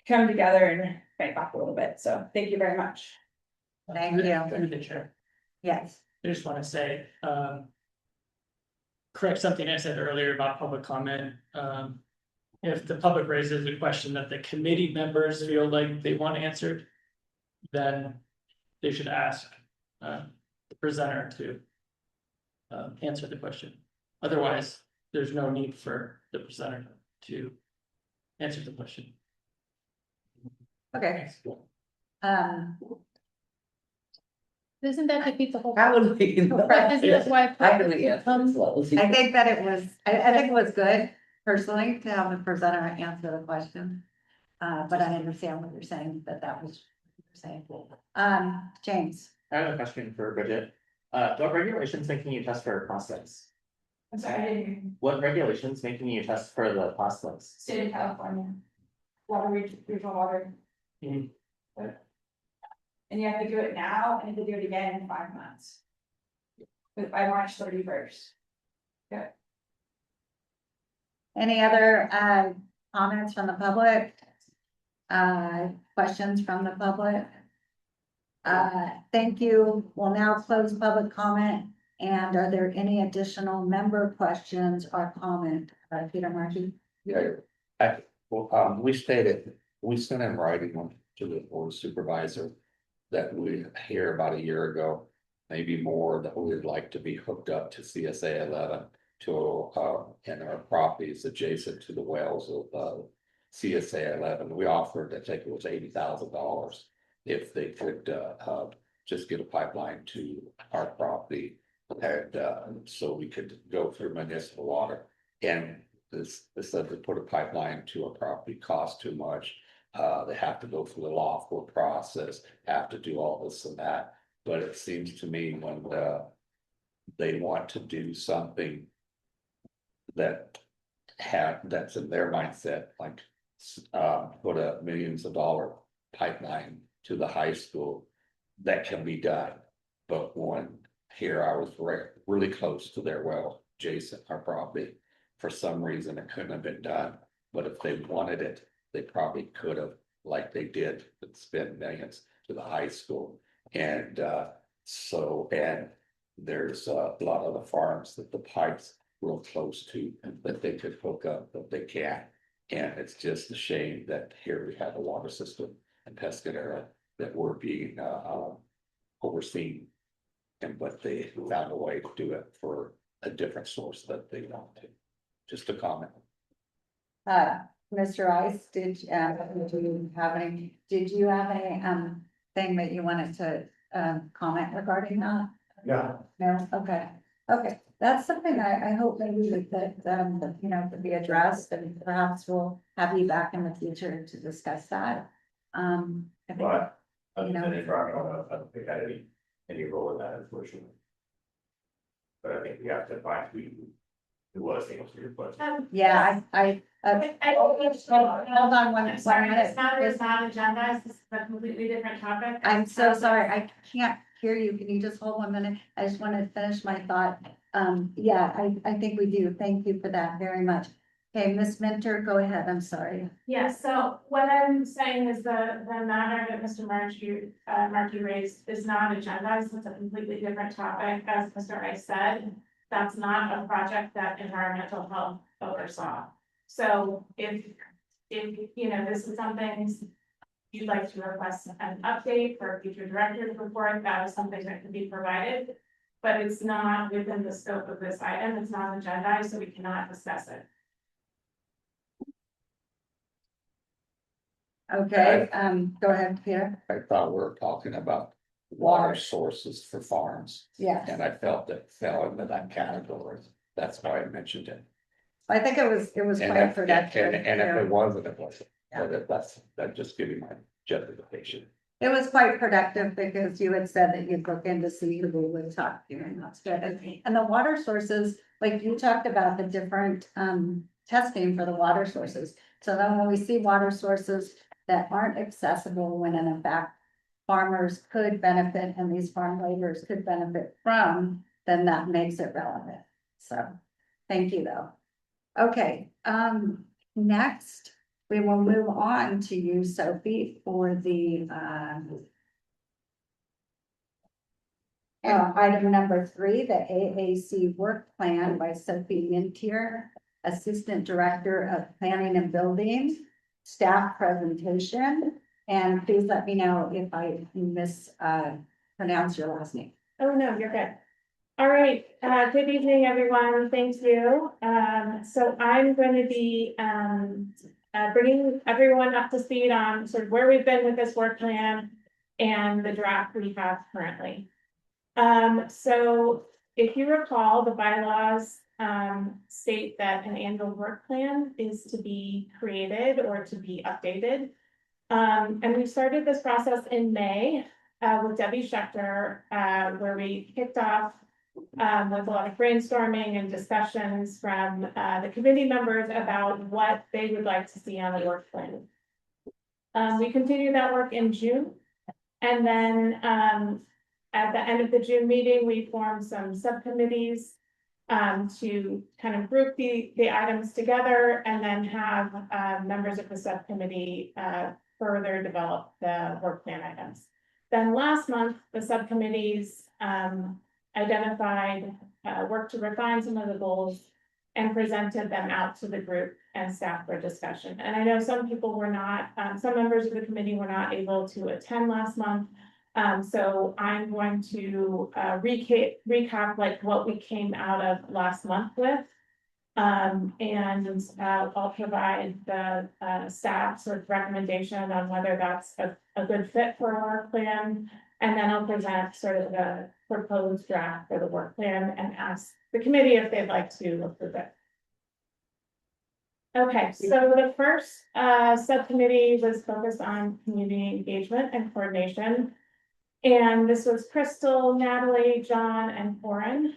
come together and fight back a little bit, so thank you very much. Thank you. Through the chair. Yes. I just want to say, correct something I said earlier about public comment. If the public raises a question that the committee members feel like they want answered, then they should ask the presenter to answer the question. Otherwise, there's no need for the presenter to answer the question. Okay. Doesn't that defeat the whole? How would we know? Isn't that why? How can we? I think that it was, I think it was good personally to have the presenter answer the question. But I understand what you're saying, that was what you're saying. James. I have a question for Bridget. What regulations making you test for plastics? I'm sorry, What regulations making you test for the plastics? state of California. Water, regional water. Mhm. And you have to do it now and to do it again in 5 months. By March 31st. Good. Any other comments from the public? Questions from the public? Thank you. We'll now close public comment. And are there any additional member questions or comment? Peter Markey? Yeah, we sent in writing to the board supervisor that we hear about a year ago, maybe more, that we would like to be hooked up to CSA 11 to and our properties adjacent to the wells of CSA 11. We offered, I think it was $80,000 if they could just get a pipeline to our property, and so we could go through municipal water. And this said to put a pipeline to a property costs too much. They have to go through the lawful process, have to do all this and that. But it seems to me when, they want to do something that that's in their mindset, like, put a millions of dollar pipeline to the high school, that can be done. But when here I was really close to their well, Jason, our property, for some reason it couldn't have been done. But if they wanted it, they probably could have, like they did, spend millions to the high school. And and there's a lot of the farms that the pipes real close to that they could hook up, but they can't. And it's just a shame that here we have a water system in Pescadero that we're being overseen. And but they found a way to do it for a different source that they want to. Just a comment. Mr. Rice, did you have any thing that you wanted to comment regarding that? No. No, okay, okay, that's something I hope maybe that you know, could be addressed, and perhaps we'll have you back in the future to discuss that. I think, But you know, I don't think I had any role in that, unfortunately. But I think we have to find who was able to request. yeah, hold on one minute. This matter is not agenda, this is a completely different topic. I'm so sorry, I can't hear you. Can you just hold 1 minute? I just want to finish my thought. Yeah, I think we do. Thank you for that very much. Okay, Ms. Minter, go ahead. I'm sorry. Yes, so what I'm saying is the matter that Mr. Markey raised is not agenda, so it's a completely different topic, as Mr. Rice said. That's not a project that environmental health oversaw. So if you know, this is something you'd like to request an update for a future director's report, that is something that can be provided. But it's not within the scope of this item, it's not agendized, so we cannot discuss it. Okay, go ahead, Peter. I thought we were talking about water sources for farms. Yeah, And I felt that fell into that category. That's why I mentioned it. I think it was And quite if- productive. and if it wasn't, it wasn't. Yeah. But that just give you my justification. It was quite productive because you had said that you'd look into see who we would talk to, and that's good. And the water sources, like you talked about the different testing for the water sources. So then when we see water sources that aren't accessible, when in fact farmers could benefit and these farm laborers could benefit from, then that makes it relevant. So thank you though. Okay, next. We will move on to you, Sophie, for the item number 3, the AAC work plan by Sophie Mintier, Assistant Director of Planning and Building, staff presentation. And please let me know if I mispronounce your last name. Oh, no, you're good. All right, good evening, everyone. Thank you. So I'm going to be bringing everyone up to speed on sort of where we've been with this work plan and the draft we have currently. So if you recall, the bylaws state that an annual work plan is to be created or to be updated. And we started this process in May with Debbie Schechter, where we kicked off with a lot of brainstorming and discussions from the committee members about what they would like to see on the work plan. We continued that work in June. And then at the end of the June meeting, we formed some subcommittees to kind of group the items together and then have members of the subcommittee further develop the work plan items. Then last month, the subcommittees identified work to refine some of the goals and presented them out to the group and staff for discussion. And I know some people were not, some members of the committee were not able to attend last month. So I'm going to recap like what we came out of last month with. And I'll provide the staff sort of recommendation on whether that's a good fit for our plan. And then I'll present sort of the proposed draft for the work plan and ask the committee if they'd like to approve it. Okay, so the first subcommittee was focused on community engagement and coordination. And this was Crystal, Natalie, John, and Corin.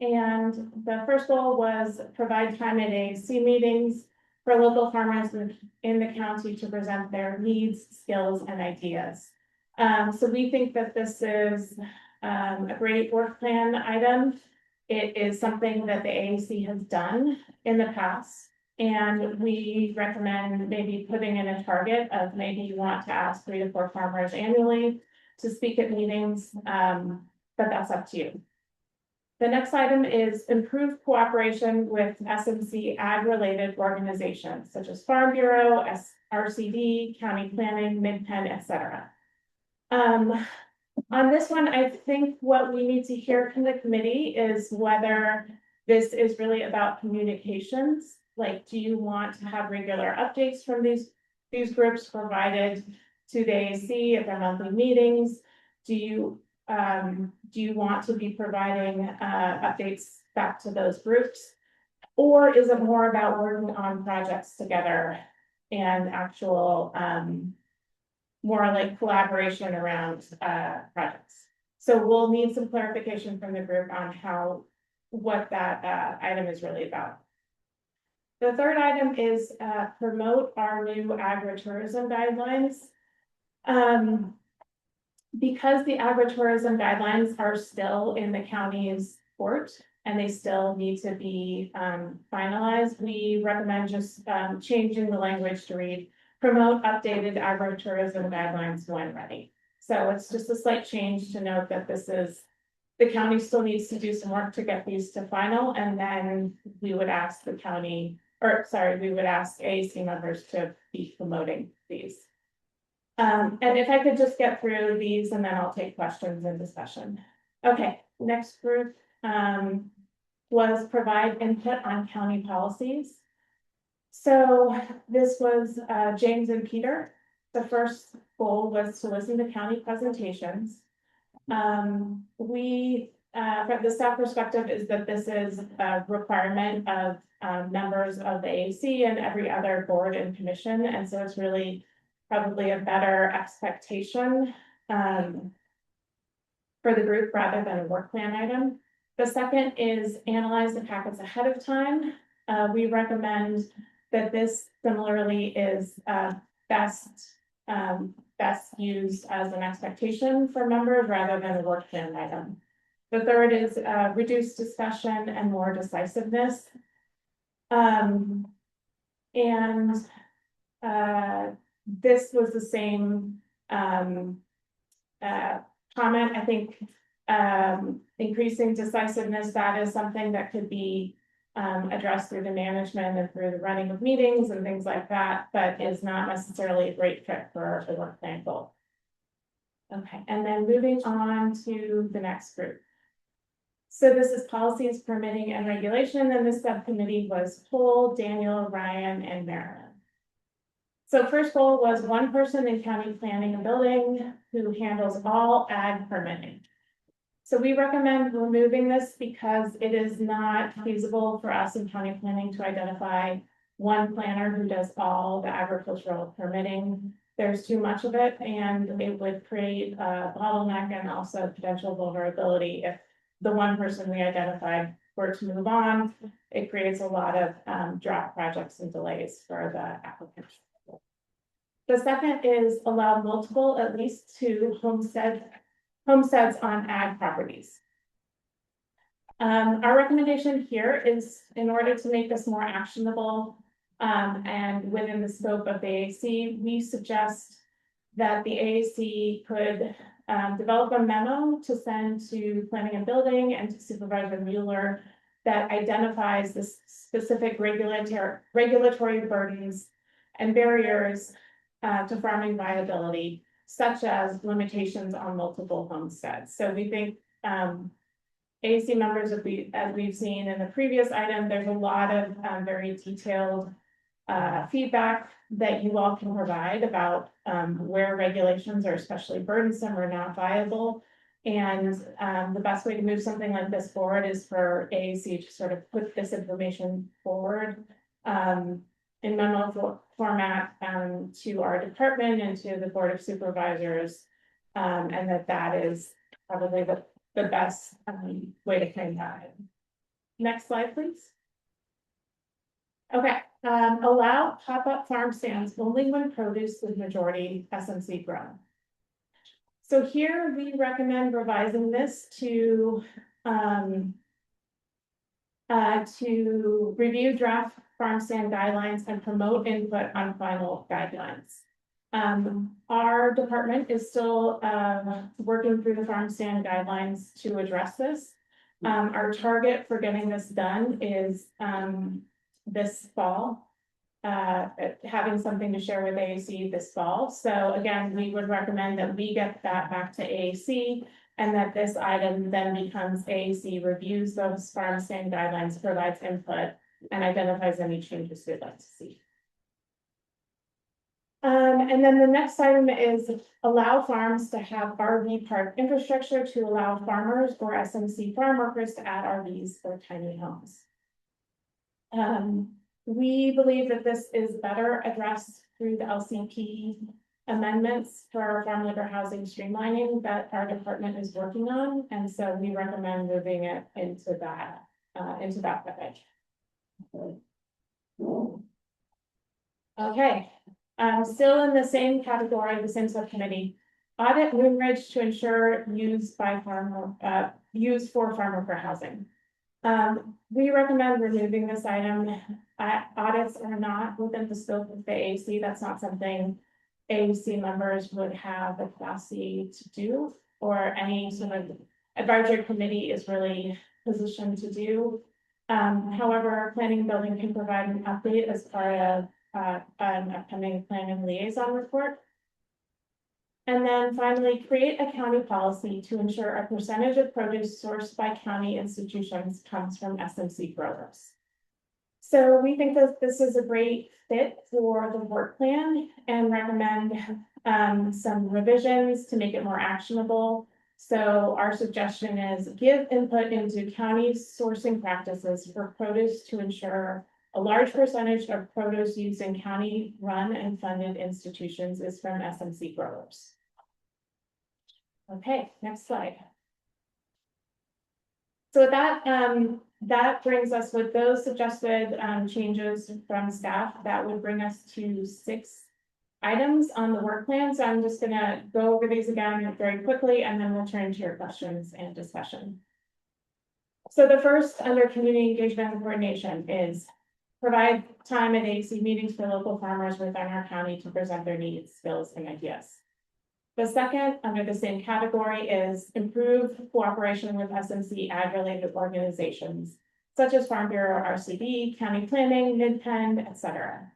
And the first goal was provide time at AAC meetings for local farmers in the county to present their needs, skills, and ideas. So we think that this is a great work plan item. It is something that the AAC has done in the past. And we recommend maybe putting in a target of maybe you want to ask 3 to 4 farmers annually to speak at meetings, but that's up to you. The next item is improved cooperation with SMC ag-related organizations such as Farm Bureau, RCD, County Planning, Mid-Penn, etc. On this one, I think what we need to hear from the committee is whether this is really about communications. Like, do you want to have regular updates from these groups provided to the AAC at their monthly meetings? Do you want to be providing updates back to those groups? Or is it more about working on projects together and actual more like collaboration around projects? So we'll need some clarification from the group on what that item is really about. The third item is promote our new agritourism guidelines. Because the agritourism guidelines are still in the county's court and they still need to be finalized, we recommend just changing the language to read promote updated agritourism guidelines when ready. So it's just a slight change to note that the county still needs to do some work to get these to final, and then we would ask we would ask AAC members to be promoting these. And if I could just get through these and then I'll take questions and discussion. Okay, next group was provide input on county policies. So this was James and Peter. The first goal was to listen to county presentations. From the staff perspective is that this is a requirement of members of the AAC and every other board and commission. And so it's really probably a better expectation for the group rather than a work plan item. The second is analyze the packets ahead of time. We recommend that this similarly is best used as an expectation for members rather than a work plan item. The third is reduced discussion and more decisiveness. This was the same comment. I think increasing decisiveness, that is something that could be addressed through the management and through the running of meetings and things like that, but is not necessarily a great fit for a work plan goal. Okay, and then moving on to the next group. So this is policies, permitting, and regulation, and this subcommittee was Cole, Daniel, Ryan, and Marilyn. So first goal was one person in county planning and building who handles all ag permitting. So we recommend removing this because it is not feasible for us in county planning to identify one planner who does all the agricultural permitting. There's too much of it, and it would create a bottleneck and also potential vulnerability if the one person we identified were to move on. It creates a lot of drop projects and delays for the applicants. The second is allow multiple, at least 2 homesteads on ag properties. Our recommendation here is, in order to make this more actionable and within the scope of the AAC, we suggest that the AAC could develop a memo to send to planning and building and to Supervisor Mueller that identifies the specific regulatory burdens and barriers to farming viability, such as limitations on multiple homesteads. So we think AAC members, as we've seen in the previous item, there's a lot of very detailed feedback that you all can provide about where regulations are especially burdensome or not viable. And the best way to move something like this forward is for AAC to sort of put this information forward in memo format to our department and to the Board of Supervisors And that is probably the best way to frame that. Next slide, please. Okay, allow pop-up farm stands only when produce is majority SMC grown. So here we recommend revising this to review draft farm stand guidelines and promote input on final guidelines. Our department is still working through the farm stand guidelines to address this. Our target for getting this done is this fall. Having something to share with AAC this fall. So again, we would recommend that we get that back to AAC and that this item then becomes AAC reviews those farm stand guidelines, provides input, and identifies any changes they'd like to see. And then the next item is allow farms to have RV park infrastructure to allow farmers or SMC farm workers to add RVs or tiny homes. We believe that this is better addressed through the LCP amendments for our farm labor housing streamlining that our department is working on, and so we recommend moving it into that package. Okay, still in the same category, the same subcommittee, audit Moonridge to ensure use for farm worker housing. We recommend removing this item. Audits are not within the scope of the AAC. That's not something AAC members would have the capacity to do, or any sort of advisory committee is really positioned to do. However, planning and building can provide an update as part of an upcoming planning liaison report. And then finally, create a county policy to ensure a percentage of produce sourced by county institutions comes from SMC growers. So we think that this is a great fit for the work plan and recommend some revisions to make it more actionable. So our suggestion is give input into county sourcing practices for produce to ensure a large percentage of produce used in county run and funded institutions is from SMC growers. Okay, next slide. So that brings us, with those suggested changes from staff, that would bring us to 6 items on the work plan. So I'm just gonna go over these again very quickly, and then we'll turn to your questions and discussion. So the first, under community engagement and coordination, is provide time at AAC meetings for local farmers within our county to present their needs, skills, and ideas. The second, under the same category, is improve cooperation with SMC ag-related organizations, such as Farm Bureau, RCD, county planning, Mid-Penn, etc.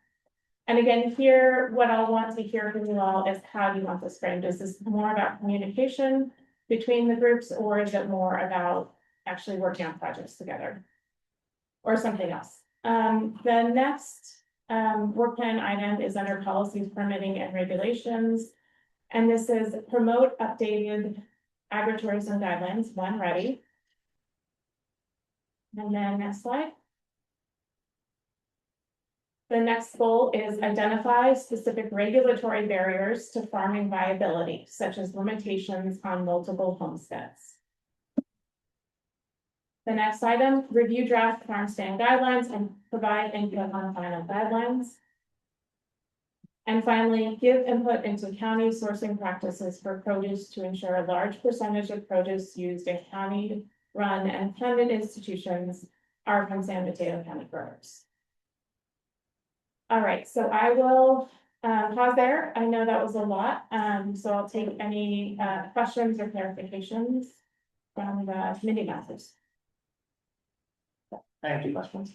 And again, here, what I'll want to hear from you all is how do you want this framed? Is this more about communication between the groups, or is it more about actually working on projects together? Or something else? The next work plan item is under policies, permitting, and regulations. And this is promote updated agritourism guidelines, when ready. And then next slide. The next goal is identify specific regulatory barriers to farming viability, such as limitations on multiple homesteads. The next item, review draft farm stand guidelines and provide input on final guidelines. And finally, give input into county sourcing practices for produce to ensure a large percentage of produce used in county-run and funded institutions are from San Mateo County growers. All right, so I will pause there. I know that was a lot, so I'll take any questions or clarifications from the committee members. I have 2 questions.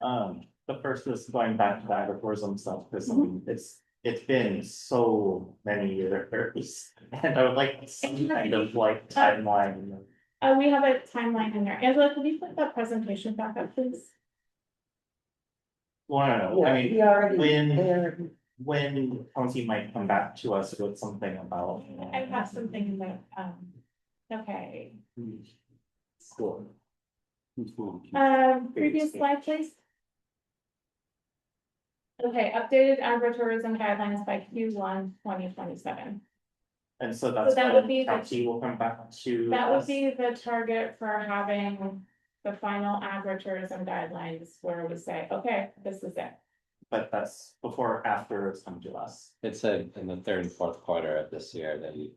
The first is going back to the agritourism stuff, because it's been so many years, and I would like some kind of like timeline. We have a timeline in there. Angela, can you put that presentation back up, please? Well, I don't know. I mean, when county might come back to us with something about. I have something in there. Okay. School. Previous slide, please. Okay, updated agritourism guidelines by Q1 2027. And so that's that when would be the- county will come back to. That would us. be the target for having the final agritourism guidelines where we say, okay, this is it. But that's before, or after it's come to us. It said in the third and fourth quarter of this year that you.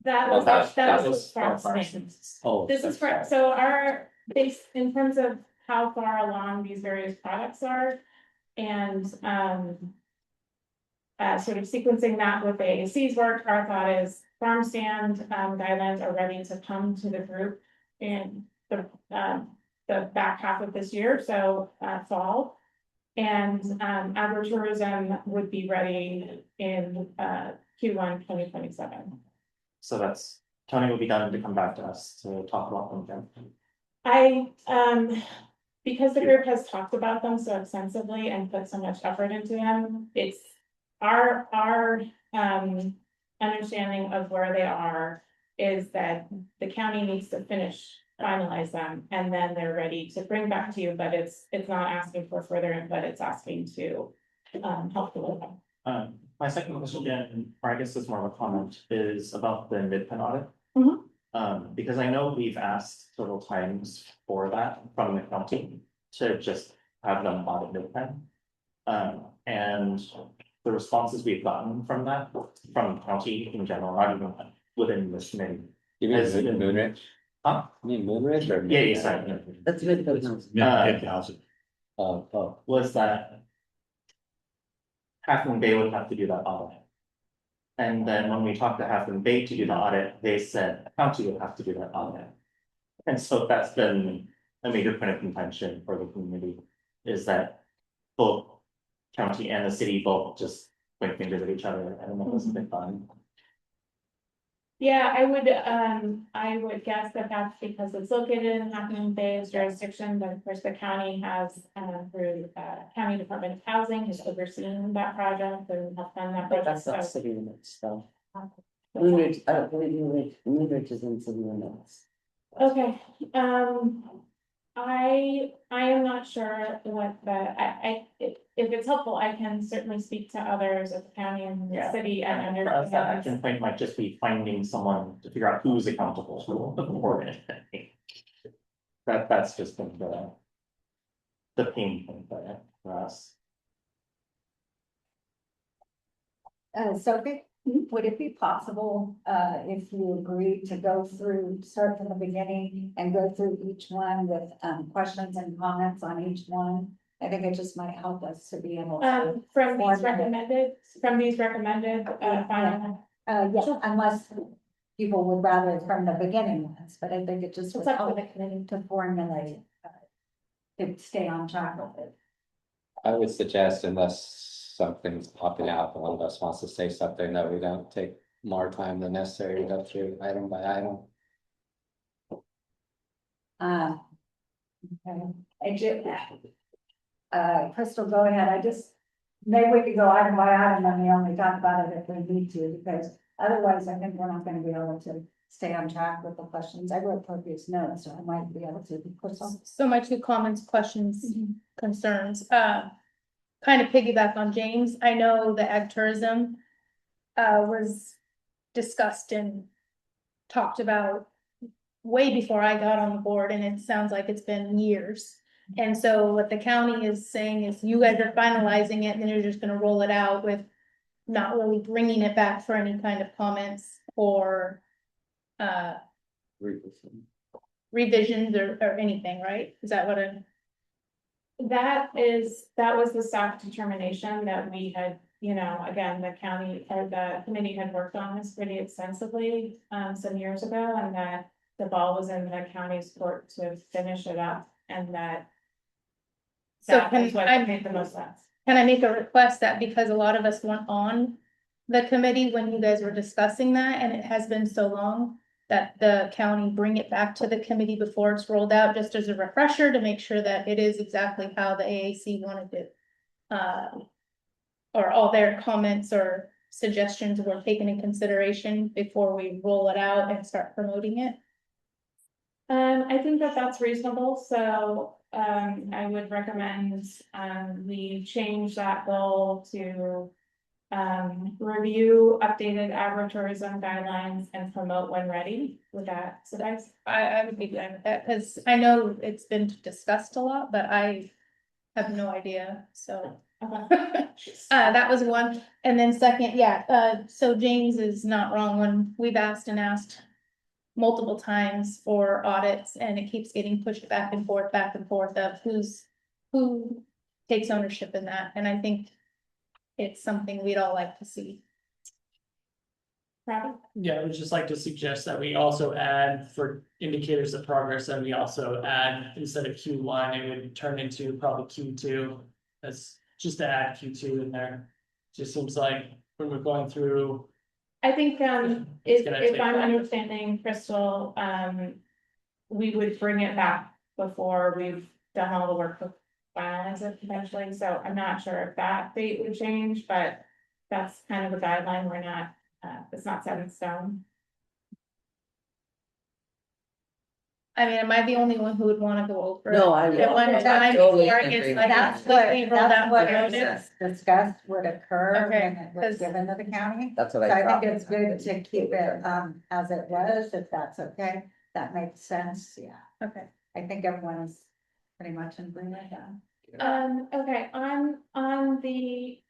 That Oh, was, that was for farming. Oh. This is for, so our base, in terms of how far along these various products are. And, sort of sequencing that with the AAC's work, our thought is farm stand, guidelines are ready to come to the group in the back half of this year, so, fall. And, agritourism would be ready in, Q1 2027. So that's, Tony will be done to come back to us to talk about them again. Because the group has talked about them so extensively and put so much effort into them, it's our understanding of where they are is that the county needs to finalize them, and then they're ready to bring back to you, but it's not asking for further input, it's asking to help with them. My second question, or I guess it's more of a comment, is about the midpen audit. Because I know we've asked several times for that from the county to just have them audit midpen. And the responses we've gotten from that, from the county in general, not even within this committee. You mean has been- Moonridge? Huh? You mean Moonridge or? Yeah, sorry. That's good. Was that Half Moon Bay would have to do that audit. And then when we talked to Half Moon Bay to do the audit, they said the county would have to do that audit. And so that's been a major point of contention for the community, is that both county and the city both just point fingers at each other, and it wasn't been fun. Yeah, I would guess that that's because it's located in Half Moon Bay's jurisdiction, but of course the county has, through, County Department of Housing has overseen that project and have done that But project, that's so. not city limits, though. Moonridge, I don't believe Moonridge is in city limits. Okay, I am not sure what if it's helpful, I can certainly speak to others at the county and the Yeah. city and For us, that understand. action point might just be finding someone to figure out who's accountable for it. That's just been the pain point for us. Sophie, would it be possible, if you agree to go through, start from the beginning and go through each one with, questions and comments on each one? I think it just might help us to be able to. From these recommended, final. Yeah, unless people would rather from the beginning ones, but I think it just would It's up to help the committee. to formulate, to stay on track with it. I would suggest unless something's popping out, one of us wants to say something, that we don't take more time than necessary to go through item by item. Crystal, go ahead. I just, maybe we could go item by item and we only talk about it if we need to, because otherwise I think we're not gonna be able to stay on track with the questions. I wrote copious notes, so I might be able to. Crystal? So my two comments, questions, concerns, kind of piggyback on James. I know the ag tourism was discussed and talked about way before I got on the board, and it sounds like it's been years. And so what the county is saying is you guys are finalizing it and then you're just gonna roll it out with not really bringing it back for any kind of comments or revisions or anything, right? Is that what I'm? That was the staff determination that we had, again, the county or the committee had worked on this pretty extensively, some years ago, and that the ball was in the county's court to finish it up, and that. So That is what made the most sense. Can I make a request that because a lot of us weren't on the committee when you guys were discussing that, and it has been so long, that the county bring it back to the committee before it's rolled out, just as a refresher to make sure that it is exactly how the AAC wanted it. Or all their comments or suggestions were taken in consideration before we roll it out and start promoting it. I think that that's reasonable, so, I would recommend, we change that goal to, review updated agritourism guidelines and promote when ready. Would that suffice? I would be down with that, because I know it's been discussed a lot, but I have no idea, so. That was one, and then second, so James is not wrong when we've asked and asked multiple times for audits, and it keeps getting pushed back and forth of who takes ownership in that, and I think it's something we'd all like to see. Robbie? Yeah, I would just like to suggest that we also add for indicators of progress, and we also add, instead of Q1, it would turn into probably Q2. That's just to add Q2 in there. Just seems like when we're going through. I think, It's gonna if take I'm longer. understanding Crystal, we would bring it back before we've done all the work to finalize it potentially, so I'm not sure if that date would change, but that's kind of the guideline, we're not, it's not set in stone. I mean, am I the only one who would wanna go over? No, I it at will. one I'm time totally before in it gets agreement. like That's completely rolled out what and was voted? discussed would occur Okay, when it was 'cause- given to the county. That's So what I I thought. think it's good to keep it, as it was, if that's okay. That makes sense, yeah. Okay. I think everyone's pretty much in agreement then. Okay, on the,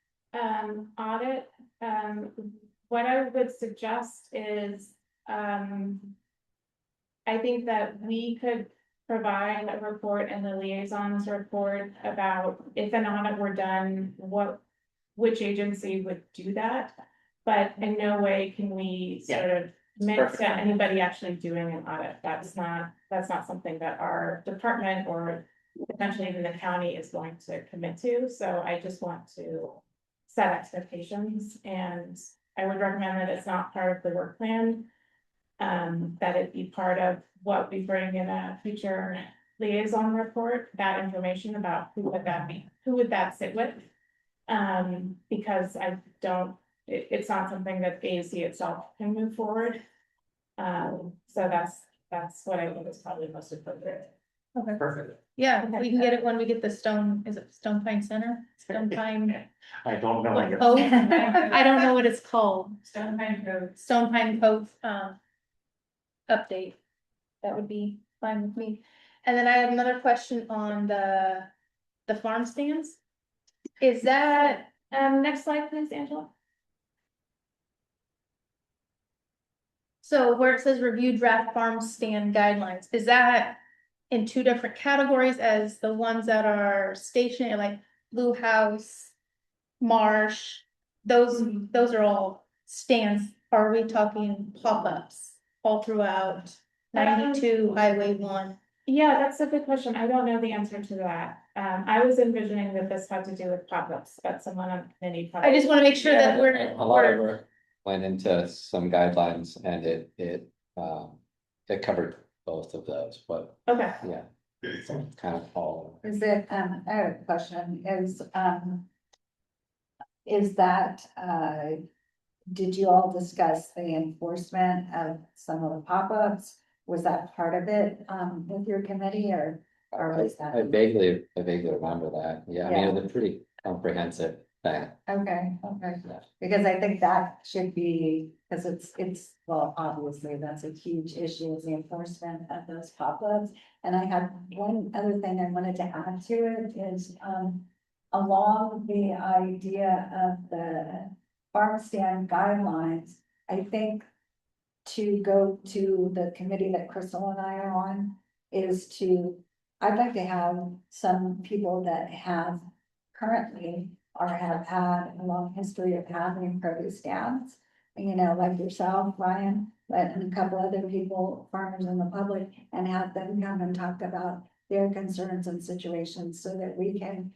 audit, what I would suggest is, I think that we could provide a report in the liaisons report about if an audit were done, which agency would do that. But in no way can we sort of commit to anybody actually doing an audit. That's not something that our department or potentially even the county is going to commit to. So I just want to set expectations, and I would recommend that it's not part of the work plan. That it be part of what we bring in a future liaison report, that information about who would that be, who would that sit with? Because it's not something that AAC itself can move forward. So that's what I think is probably most appropriate. Okay. Perfect. Yeah, we can get it when we get the is it Stone Pine Center? Stone Pine. I don't know. What cove? I don't know what it's called. Stone Pine Cove. Stone Pine Cove, update. That would be fine with me. And then I have another question on the farm stands. Is that, Next slide, please, Angela. so where it says review draft farm stand guidelines, is that in two different categories as the ones that are stationary, like Blue House, Marsh? Those are all stands. Are we talking pop-ups all throughout 92 Highway 1? Yeah, that's a good question. I don't know the answer to that. I was envisioning that this had to do with pop-ups, but someone on the committee probably. I just want to make sure that we're. A lot of work went into some guidelines and it covered both of those, but Okay. yeah. It's kind of all. Is it, I have a question, is that, did you all discuss the enforcement of some of the pop-ups? Was that part of it, with your committee or was that? I vaguely remember that. Yeah, I mean, it was a pretty comprehensive thing. Okay, because I think that should be, because it's, well, obviously, that's a huge issue, is the enforcement of those pop-ups. And I had one other thing I wanted to add to it is, along the idea of the farm stand guidelines, I think to go to the committee that Crystal and I are on I'd like to have some people that have currently or have had a long history of having produce stands. You know, like yourself, Ryan, and a couple other people, farmers in the public, and have them come and talk about their concerns and situations so that we can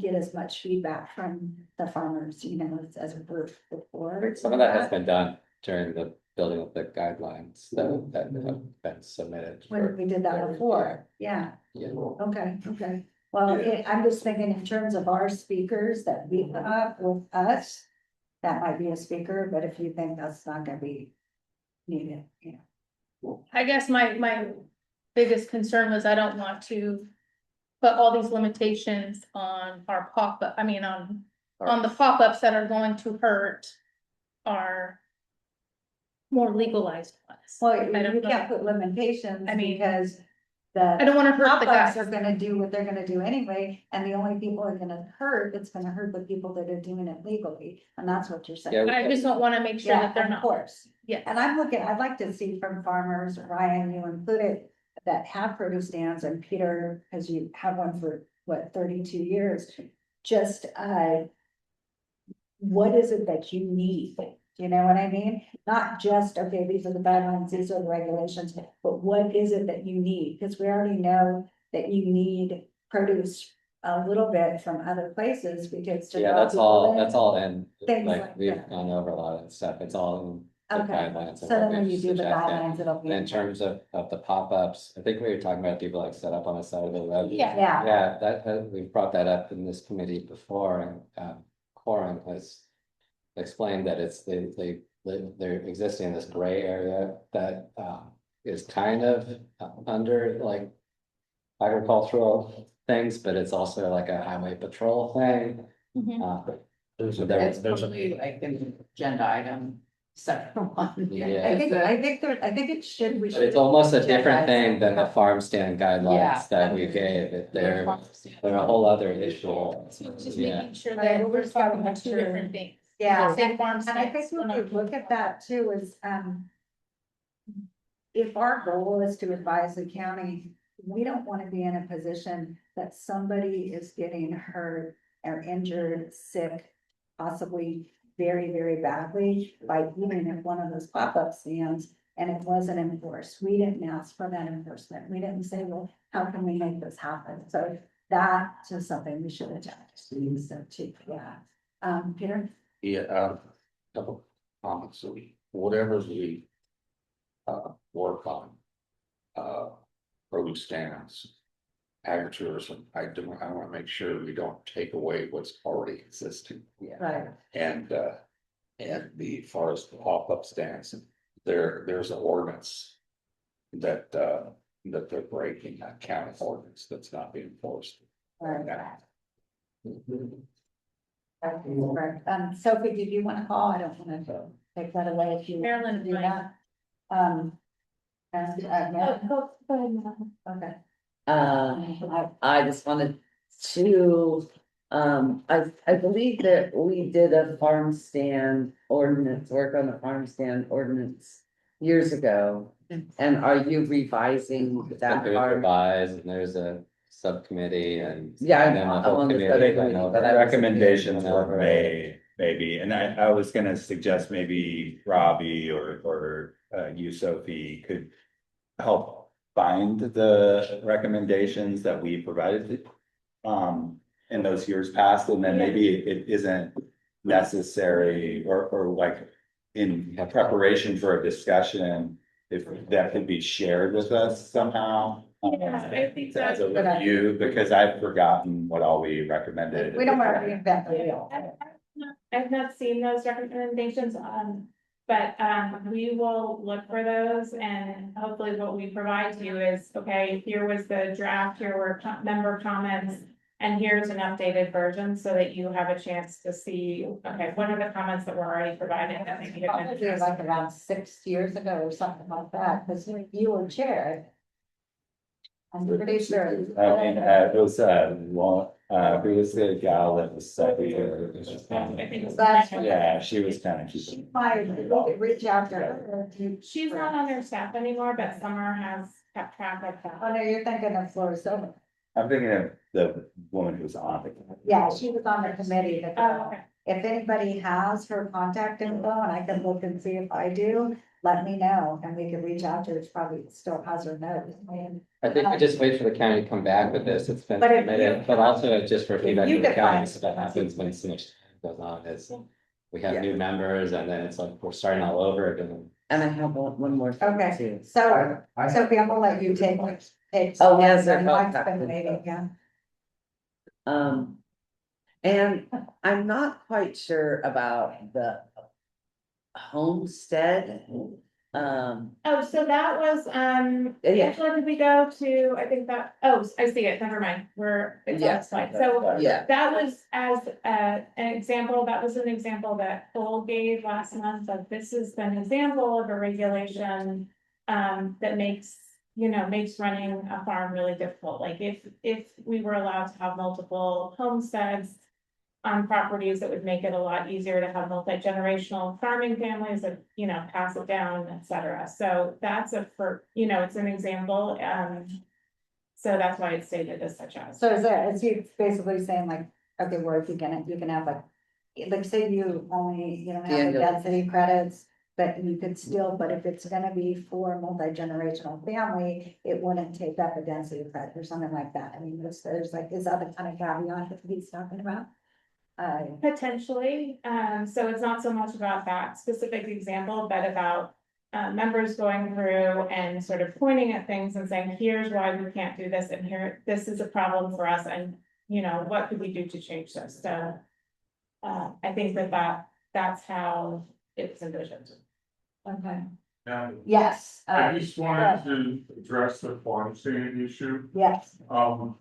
get as much feedback from the farmers, you know, as a group before. Some of that has been done during the building of the guidelines that have been submitted. When we did that before, yeah. Yeah. Okay. Well, I'm just thinking in terms of our speakers that we put up with us, that might be a speaker, but if you think that's not gonna be needed, you know. I guess my biggest concern was I don't want to put all these limitations on our on on the pop-ups that are going to hurt are more legalized ones. Well, I don't you know. can't put limitations I mean, because I the don't wanna hurt the pop-ups guys. are gonna do what they're gonna do anyway, and the only people are gonna hurt, it's gonna hurt the people that are doing it legally, and that's what you're saying. I just don't wanna make sure Yeah, that they're of not. course. Yeah. And I'm looking, I'd like to see from farmers, Ryan, you included, that have produce stands, and Peter, because you have one for, what, 32 years, just, what is it that you need? Do you know what I mean? Not just, okay, these are the guidelines, these are the regulations, but what is it that you need? Because we already know that you need produce a little bit from other places because. to Yeah, draw that's people all, in, that's all in, things like, like we've that. gone over a lot of stuff, it's all in the Okay, guidelines. so and what then when we've you do the suggested. guidelines, it'll be. In terms of the pop-ups, I think we were talking about people like set up on the side of the road. Yeah. Yeah. Yeah, we've brought that up in this committee before, and Corin has explained that it's they're existing in this gray area that is kind of under like agricultural things, but it's also like a highway patrol thing. Mhm. There's a, There's- there's a, like an agenda item, separate one. Yeah. I think it should, we But should. it's almost a different agendize thing it. than the farm stand Yeah. guidelines that we gave. They're a whole other issue. Just Yeah. making sure Right, that we're we're just gotta talking about make two sure. different things. Yeah, Same farm and I stands, think when we're we not- look at that too is, if our goal is to advise the county, we don't want to be in a position that somebody is getting hurt or injured, sick, possibly very, very badly by even if one of those pop-up stands and it wasn't enforced. We didn't ask for that enforcement. We didn't say, well, how can we make this happen? So that's just something we should address. So too, yeah. Peter? yeah, couple comments, so whatever we work on, produce stands, agritourism, I wanna make sure we don't take away what's already existing. Right. And the forest pop-up stands, there's an ordinance that they're breaking, that county ordinance that's not being enforced. Right. Sophie, did you want to call? I don't want to take that away if you. Marilyn, do that. And, Marilyn? Go ahead, Marilyn. Okay. I just wanted to, I believe that we did a farm stand ordinance, work on a farm stand ordinance years ago. And are you revising that There's part? revised, and there's a subcommittee and. Yeah, and then the I'm whole on the committee subcommittee, went over but it. I wasn't- Recommendations went were over it. made, maybe, and I was gonna suggest maybe Robbie or you, Sophie, could help find the recommendations that we provided in those years past, and then maybe it isn't necessary or like in preparation for a discussion, if that could be shared with us somehow. Yeah, I think As a that's- review, because I've forgotten what all we recommended. We don't want to reinvent the wheel. I've not seen those recommendations, but, we will look for those, and hopefully what we provide to you is, okay, here was the draft, here were member comments, and here's an updated version, so that you have a chance to see, okay, what are the comments that were already provided that maybe have been Probably like around 6 years ago or something like that, because you were chair. I'm pretty sure. I mean, it was, who was the gal that was secretary? I think That's- Yeah, she was kind of She keeping. might reach out to her. she's not on their staff anymore, but Summer has kept track of that. Oh, no, you're thinking of Florida Silver. I'm thinking of the woman who's on the. Yeah, she was on the committee. But, Oh, okay. if anybody has her contact info, and I can look and see if I do, let me know, and we can reach out to her. She probably still has her notes. I think we just wait for the county to come back with this, it's been But if submitted, you- but also just for feedback you from the could county, find- so that happens when so much goes on, is. We have Yeah. new members, and then it's like, we're starting all over again. And I have one more thing Okay, too. so, Sophie, I'm gonna let you take. Oh, yes, they're Mike's both been waiting, yeah. And I'm not quite sure about the homestead Oh, so that was, Yeah. Angela, did we go to, I think that, oh, I see it, never mind, it's on Yeah. the slide, so. Yeah. That was as, an example, that was an example that Cole gave last month, of this is an example of a regulation. That makes, makes running a farm really difficult, like if we were allowed to have multiple homesteads. On properties, that would make it a lot easier to have multi-generational farming families that, pass it down, et cetera. So that's it's an example, so that's why it's stated as such as. So is he basically saying like, okay, where if you can have like say you don't have the density credits, but you could still, but if it's gonna be for multi-generational family, it wouldn't take up a density credit or something like that. I mean, there's like, is that the kind of caveat that he's talking about? Potentially, so it's not so much about that specific example, but about. Members going through and sort of pointing at things and saying, here's why we can't do this, and here, this is a problem for us, and what could we do to change this, so. I think that's how it's envisioned. Okay. Now, Yes. I just wanted to address the farm stand issue. Yes.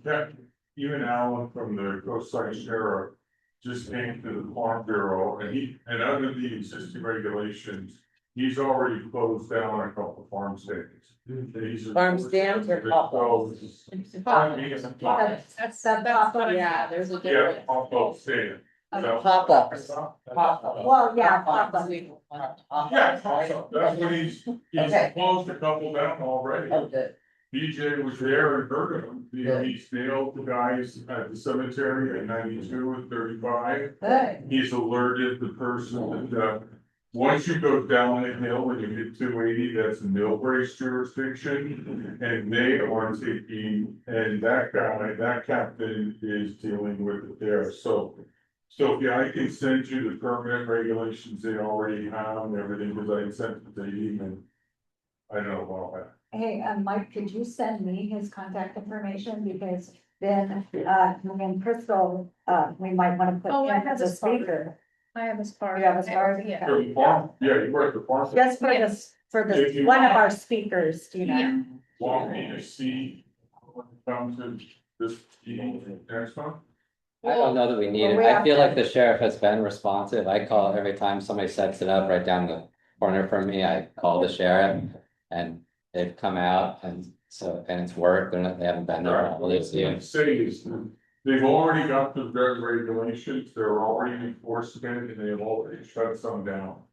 That you and Alan from the Coastside Sheriff just came to the Farm Bureau, and under the existing regulations, he's already closed down a couple farm stands. Farm stands or pop-ups? That's pop-up. Yeah, there's a Yeah, difference. pop-up stand. So- Pop-ups. Well, yeah, pop-up. Yeah, that's what he's Okay. closed a couple down already. Oh, good. BJ was there and heard him, he's nailed the guys at the cemetery at 92 and 35. Good. He's alerted the person that, once you go down the hill and you hit 280, that's a mill brace jurisdiction. And they are taking, and that captain is dealing with it there, so. Yeah, I can send you the permanent regulations they already have and everything, because I sent it to you and. I don't know about that. Hey, Mike, could you send me his contact information, because then, when Crystal, we might wanna put Oh, I him have as a his card. speaker. I have his card. You have his card? Yeah. For the farm, yeah, you were at the farm. Just for this, If you one of want. our speakers, Yeah. Want me to see when it comes to this meeting next month? I don't know that we need Well, it. we I have feel to- like the sheriff has been responsive. I call every time somebody sets it up right down the corner from me, I call the sheriff. And they've come out and it's worked, they haven't been there. Right, what I was gonna say is, they've already got the regulations, they're already enforcing it, and they've already shut some down.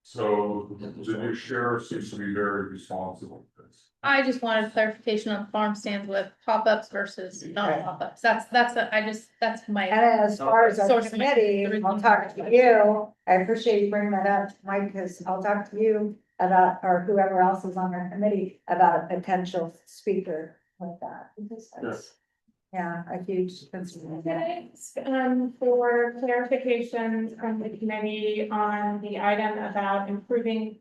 So the new sheriff seems to be very responsible for this. I just wanted clarification on farm stands with pop-ups versus non-pop-ups. That's my. And as far as our Source of committee, my- I'll talk to you, I appreciate you bringing that up, Mike, because I'll talk to you about, or whoever else is on our committee, about a potential speaker with that. Because that's, yeah, a huge concern. Thanks, for clarification from the committee on the item about improving,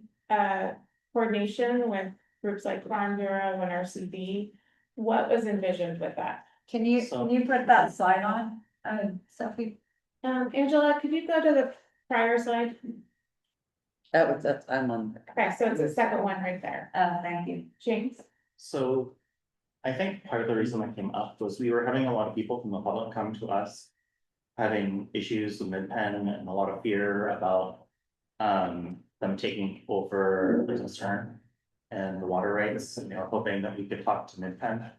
coordination with groups like Farm Bureau and RCB. What was envisioned with that? Can you put that slide on, Sophie? Angela, could you go to the prior slide? I'm on. Okay, so it's the second one right there. Thank you. James? So I think part of the reason that came up was we were having a lot of people from the public come to us. Having issues with Mid-Penn and a lot of fear about them taking over the concern. And the water rights, and they were hoping that we could talk to Mid-Penn.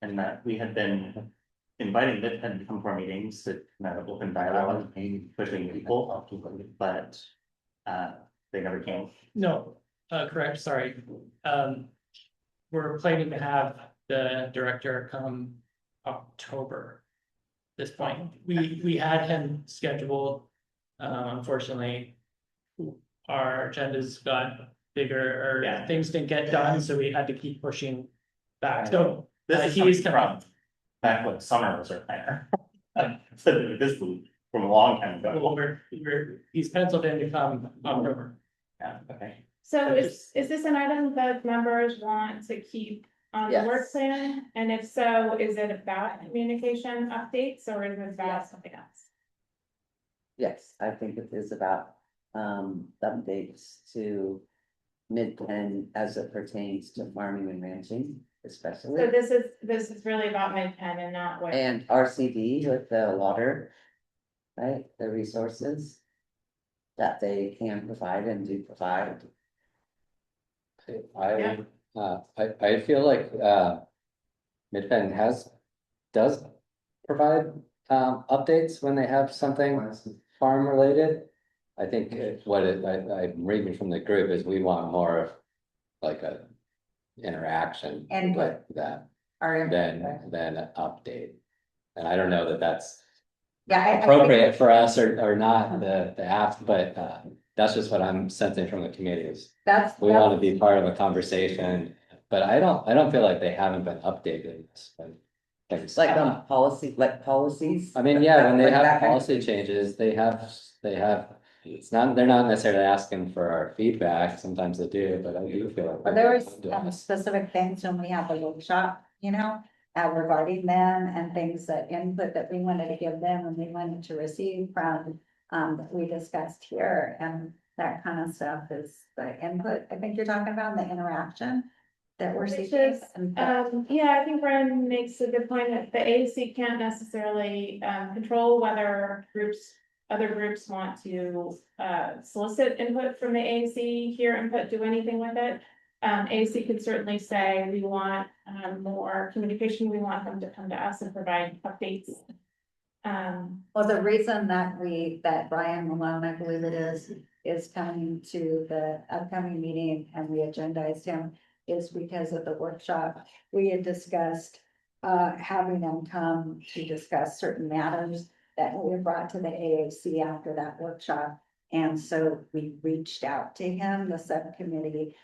And that we had been inviting Mid-Penn to come to our meetings to kind of open dialogue, pushing people, but they never came. No, correct, sorry. We're planning to have the director come October. This point, we had him scheduled, unfortunately. Our agendas got bigger, or things didn't get done, so we had to keep pushing back, so. This is coming from back when summer was our planner. So this is from a long time ago. Well, he's penciled in to come October. Yeah, okay. So is this an item that members want to keep on the work plan? And if so, is it about communication updates or is it about something else? Yes, I think it is about updates to Mid-Penn as it pertains to farming and ranching, So especially. this is really about Mid-Penn and not what. And RCD with the water, right, the resources that they can provide and do provide. I feel like, Mid-Penn does provide, updates when they have something farm related. I think I'm reading from the group is we want more of like a interaction Input. with that Our than input. an update. And I don't know that that's Yeah, I think- appropriate for us or not, the app, but, that's just what I'm sensing from the committee is we want to be part of a conversation, but I don't feel like they haven't been updated. It's like on policy, like policies. I mean, yeah, when they Like that have kind of policy thing. changes, they have, they're not necessarily asking for our feedback, sometimes they do, but I do feel like. But there was specific things when we had the workshop, regarding them and things that input that we wanted to give them and we wanted to receive from. That we discussed here and that kind of stuff is the input, I think you're talking about, the interaction. That we're Which seeking. is, yeah, I think Brian makes a good point that the AAC can't necessarily control whether other groups want to solicit input from the AAC, hear input, do anything with it. AAC could certainly say, we want more communication, we want them to come to us and provide updates. Well, the reason that Brian Malone, I believe it is coming to the upcoming meeting and we agendized him is because of the workshop. We had discussed having them come to discuss certain matters that we brought to the AAC after that workshop. And so we reached out to him, the subcommittee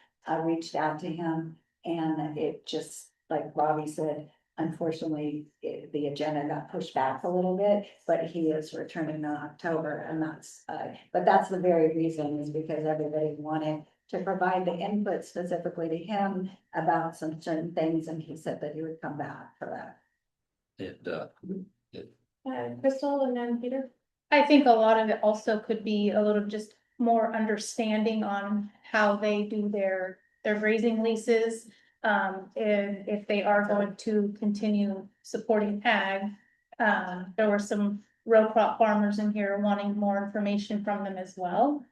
reached out to him, and it just, like Robbie said, unfortunately, the agenda got pushed back a little bit, but he is returning in October, and but that's the very reason is because everybody wanted to provide the input specifically to him about some certain things, and he said that he would come back for that. Crystal and then Peter. I think a lot of it also could be a little just more understanding on how they do their grazing leases. If they are going to continue supporting ag, there were some row crop farmers in here wanting more information from them as well.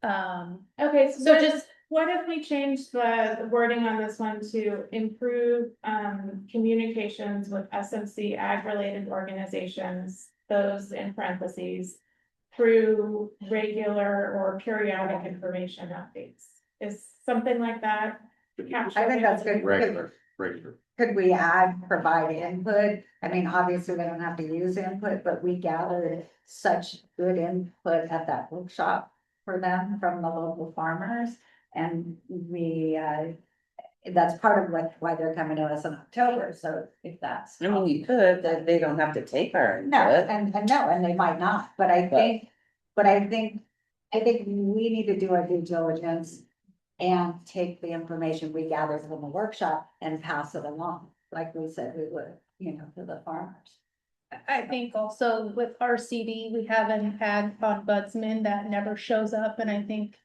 Okay, so just what if we change the wording on this one to improve communications with SMC ag related organizations, those in parentheses, through regular or periodic information updates? Is something like that? I think that's good. Regular. Could we add, provide input? I mean, obviously, we don't have to use input, but we gathered such good input at that workshop for them from the local farmers. And that's part of why they're coming to us in October, so if that's. I mean, you could, that they don't have to take our No, input. and they might not, but I think we need to do our due diligence. And take the information we gathered from the workshop and pass it along, like we said we would, to the farmers. I think also with RCD, we have an ag ombudsman that never shows up, and I think,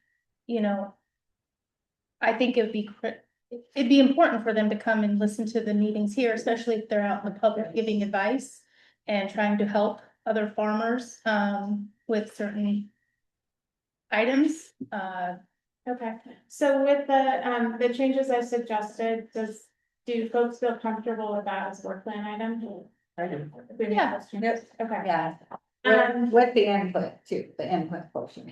it'd be important for them to come and listen to the meetings here, especially if they're out in the public giving advice and trying to help other farmers, with certain items, Okay, so with the changes I suggested, do folks feel comfortable with that as work plan item? Yeah. Okay. Yeah. With the input too, the input portion.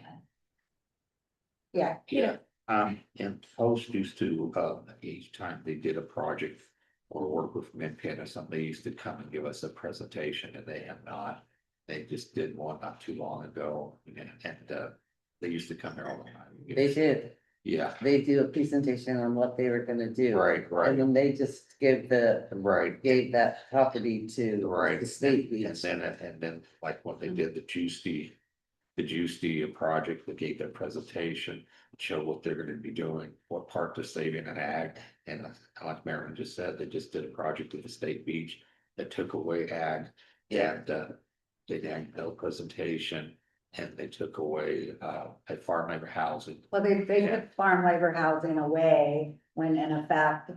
Yeah. Yeah, and Post used to, each time they did a project or work with Minpin or something, they used to come and give us a presentation and they have not. They just did one not too long ago and they used to come here all the time. They did. Yeah. They do a presentation on what they were gonna do. Right. And then they just gave that property to Right. the state. And then like when they did the Juicy project, they gave their presentation, showed what they're gonna be doing, what part they're saving in ag. And like Marilyn just said, they just did a project at the state beach that took away ag. And they had no presentation. and they took away, a farm labor housing. Well, they took farm labor housing away when in effect,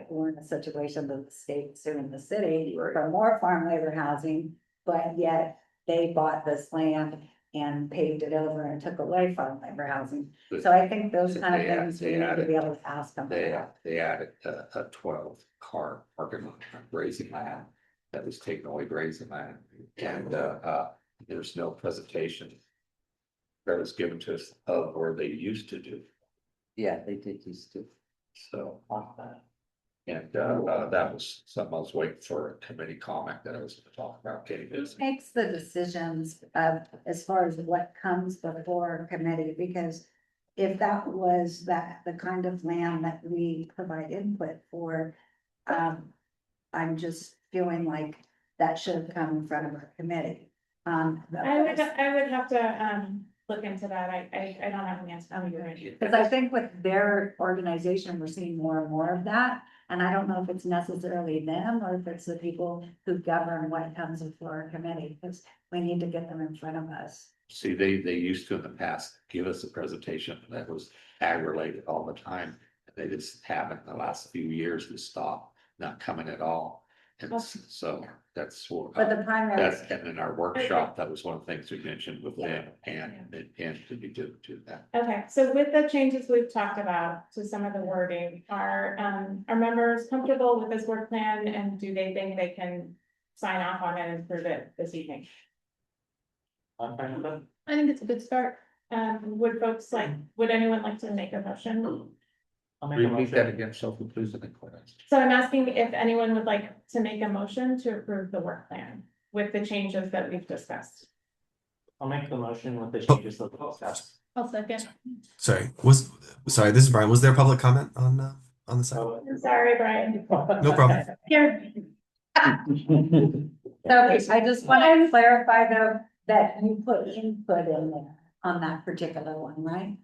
we're in a situation that the state's suing the city for more farm labor housing, but yet they bought this land and paved it over and took away farm labor housing. So I think those kind of things we need to be able to ask them about. They added a 12-car parking lot on grazing land that was taken away grazing land, and there's no presentation that was given to us of where they used to do. Yeah, they did used to. So, and that was something I was waiting for a committee comment that I was gonna talk about getting this. Makes the decisions of, as far as what comes before committee, because if that was the kind of land that we provide input for, I'm just feeling like that should have come in front of our committee. I would have to, look into that. I don't have an answer. I'm ready. Because I think with their organization, we're seeing more and more of that. And I don't know if it's necessarily them or if it's the people who govern what comes before our committee, because we need to get them in front of us. See, they used to in the past give us a presentation that was ag-related all the time. They just haven't in the last few years to stop, not coming at all. And so that's what. But the primary. And in our workshop, that was one of the things we mentioned with them and to be to that. Okay, so with the changes we've talked about to some of the wording, are members comfortable with this work plan, and do they think they can sign off on it and approve it this evening? I'm fine with that. I think it's a good start. Would anyone like to make a motion? I'll make a Repeat that motion. again, Sophie, please, and clarify. So I'm asking if anyone would like to make a motion to approve the work plan with the changes that we've discussed. I'll make the motion with the changes that we discussed. I'll second. Sorry, this is Brian. Was there public comment on the side? Oh, I'm sorry, Brian. No problem. Here, So I just want to clarify though, that you put input in there on that particular one, right?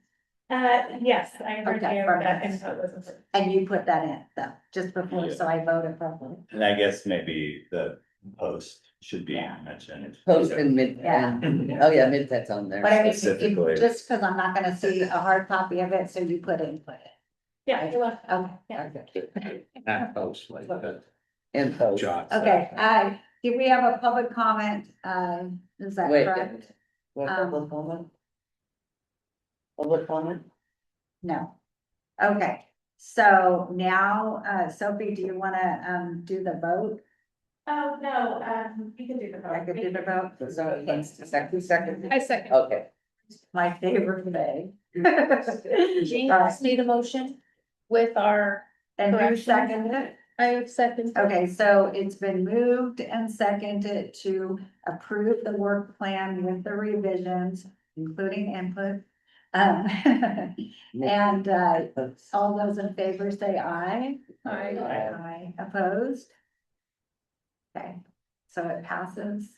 yes, I heard Okay, you, perfect. that info was important. And you put that in, though, just before, so I voted properly. And I guess maybe the post should be mentioned. Post and mid, Yeah. oh yeah, midset's on there. But I mean, Specifically. just because I'm not gonna see a hard copy of it, so you put input in. Yeah, you left. Okay, Yeah. okay. Not post like that. And post. John. Okay, do we have a public comment? Is that Wait. correct? What, public comment? Public comment? No. Okay, so now, Sophie, do you wanna, do the vote? Oh, no, you can do the vote. I could do the vote? So, second. I second. Okay. My favorite day. James made a motion with our, And who corrections. seconded it? I have second. Okay, so it's been moved and seconded to approve the work plan with the revisions, including input. And all those in favor say aye. Aye. Aye, opposed? Okay, so it passes.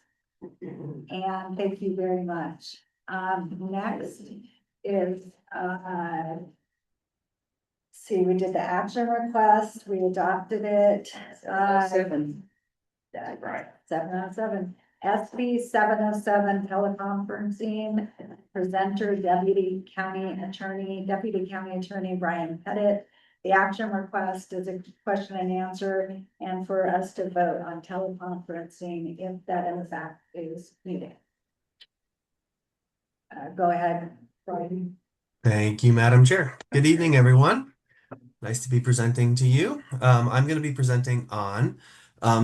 And thank you very much. Next is, see, we did the action request, we adopted it. 707. Right. 707, SB 707 teleconferencing, presenter Deputy County Attorney Brian Pettit. The action request is a question and answer, and for us to vote on teleconferencing if that in fact is needed. Go ahead, Brian. Thank you, Madam Chair. Good evening, everyone. Nice to be presenting to you. I'm going to be presenting on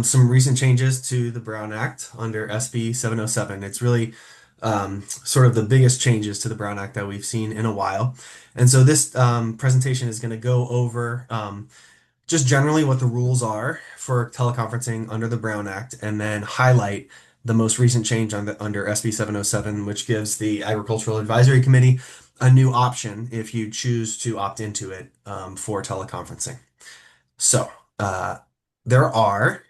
some recent changes to the Brown Act under SB 707. It's really sort of the biggest changes to the Brown Act that we've seen in a while. And so this presentation is going to go over just generally what the rules are for teleconferencing under the Brown Act, and then highlight the most recent change under SB 707, which gives the Agricultural Advisory Committee a new option if you choose to opt into it for teleconferencing. So there are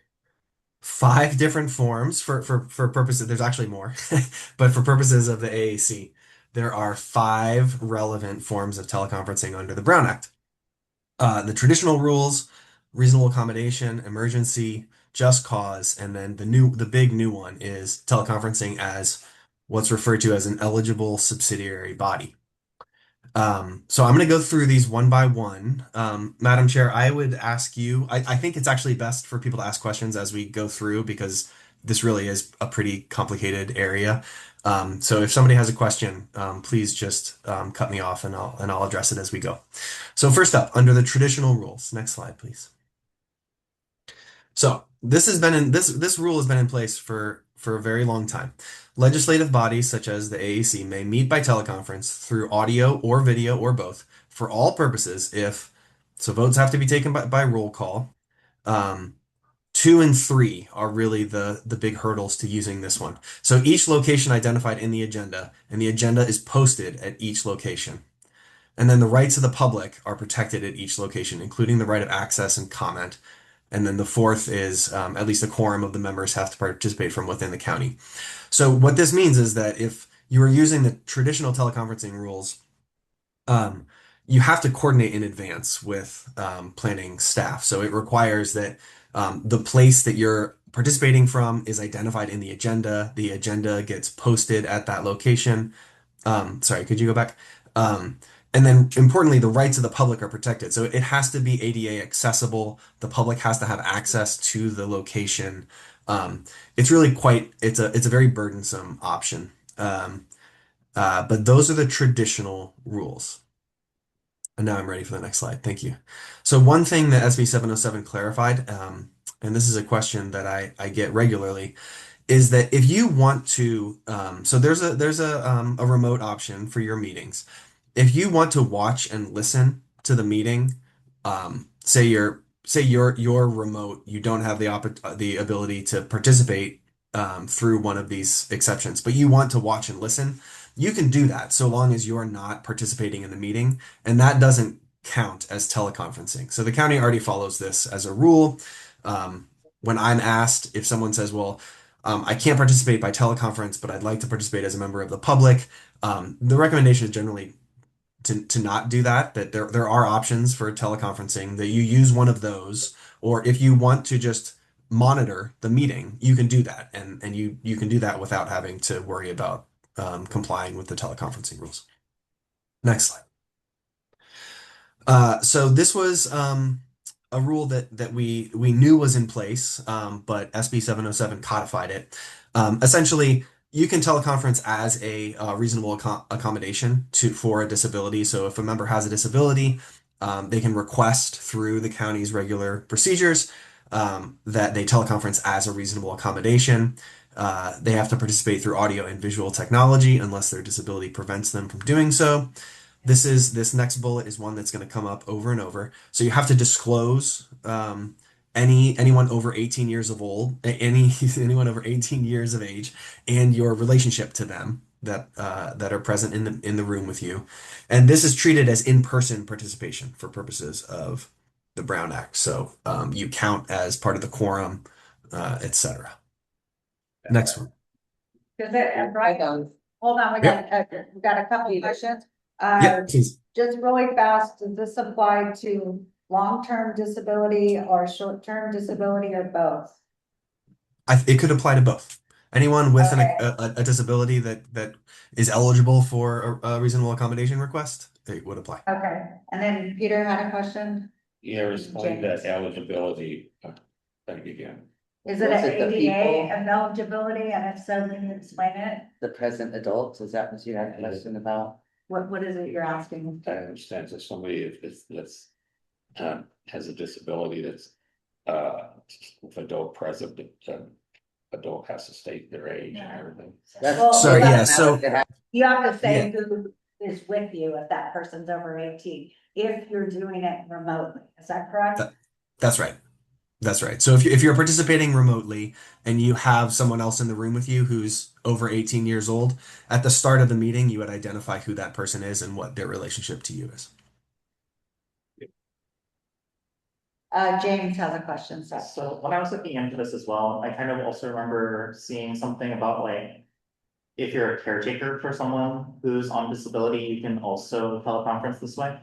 5 different forms for purposes, there's actually more, but for purposes of the AAC, there are 5 relevant forms of teleconferencing under the Brown Act. The traditional rules, reasonable accommodation, emergency, just cause, and then the big new one is teleconferencing as what's referred to as an eligible subsidiary body. So I'm going to go through these one by one. Madam Chair, I would ask you, I think it's actually best for people to ask questions as we go through because this really is a pretty complicated area. So if somebody has a question, please just cut me off and I'll address it as we go. So first up, under the traditional rules, next slide, please. So this rule has been in place for a very long time. Legislative bodies such as the AAC may meet by teleconference through audio or video or both for all purposes if so votes have to be taken by roll call. 2 and 3 are really the big hurdles to using this one. So each location identified in the agenda, and the agenda is posted at each location. And then the rights of the public are protected at each location, including the right of access and comment. And then the fourth is at least a quorum of the members have to participate from within the county. So what this means is that if you are using the traditional teleconferencing rules, you have to coordinate in advance with planning staff. So it requires that the place that you're participating from is identified in the agenda. The agenda gets posted at that location. Sorry, could you go back? And then importantly, the rights of the public are protected. So it has to be ADA accessible. The public has to have access to the location. It's really it's a very burdensome option. But those are the traditional rules. And now I'm ready for the next slide. Thank you. So one thing that SB 707 clarified, and this is a question that I get regularly, is that if you want to, so there's a remote option for your meetings. If you want to watch and listen to the meeting, say you're remote, you don't have the ability to participate through one of these exceptions, but you want to watch and listen, you can do that so long as you're not participating in the meeting, and that doesn't count as teleconferencing. So the county already follows this as a rule. When I'm asked if someone says, well, I can't participate by teleconference, but I'd like to participate as a member of the public, the recommendation is generally to not do that, that there are options for teleconferencing, that you use one of those, or if you want to just monitor the meeting, you can do that. And you can do that without having to worry about complying with the teleconferencing rules. Next slide. So this was a rule that we knew was in place, but SB 707 codified it. Essentially, you can teleconference as a reasonable accommodation for a disability. So if a member has a disability, they can request through the county's regular procedures that they teleconference as a reasonable accommodation. They have to participate through audio and visual technology unless their disability prevents them from doing so. This next bullet is one that's going to come up over and over. So you have to disclose anyone over 18 years of old, anyone over 18 years of age, and your relationship to them that are present in the room with you. And this is treated as in-person participation for purposes of the Brown Act. So you count as part of the quorum, etc. Next one. Right, hold on, we got a couple of questions. Yeah, please. Just really fast, does this apply to long-term disability or short-term disability or both? It could apply to both. Anyone with a disability that is eligible for a reasonable accommodation request, it would apply. Okay, and then Peter had a question. Yeah, explain that eligibility thing again. Is it Was an it the ADA people? of eligibility, and if so, can you explain it? The present adults, is that what you had a question about? What is it you're asking? I understand that somebody that's has a disability that's with adult present, adult has to state their age and everything. Sorry, yeah, so You have to say who is with you if that person's over 18, if you're doing it remotely, is that correct? that's right. That's right. So if you're participating remotely and you have someone else in the room with you who's over 18 years old, at the start of the meeting, you would identify who that person is and what their relationship to you is. James has a question, so. So when I was looking into this as well, I kind of also remember seeing something about like, if you're a caretaker for someone who's on disability, you can also teleconference this way.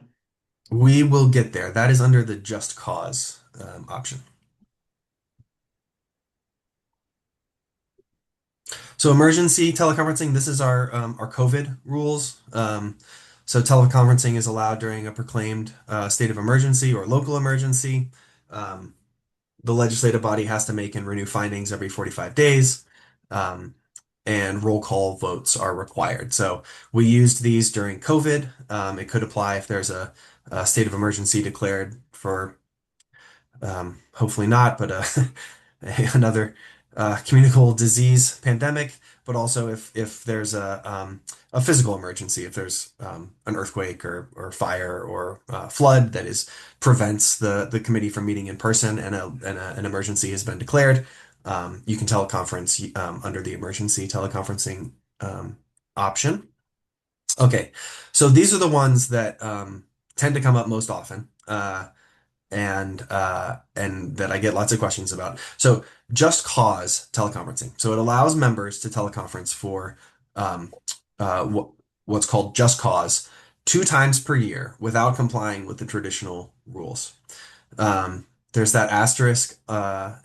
We will get there. That is under the just cause option. So emergency teleconferencing, this is our COVID rules. So teleconferencing is allowed during a proclaimed state of emergency or local emergency. Um, the legislative body has to make and renew findings every 45 days. And roll call votes are required. So we used these during COVID. It could apply if there's a state of emergency declared for hopefully not, but another communicable disease pandemic, but also if there's a physical emergency, if there's an earthquake or fire or flood that is prevents the committee from meeting in person an emergency has been declared, you can teleconference under the emergency teleconferencing option. Okay, so these are the ones that tend to come up most often. And that I get lots of questions about. So just cause teleconferencing. So it allows members to teleconference for um, what's called just cause 2 times per year without complying with the traditional rules. There's that asterisk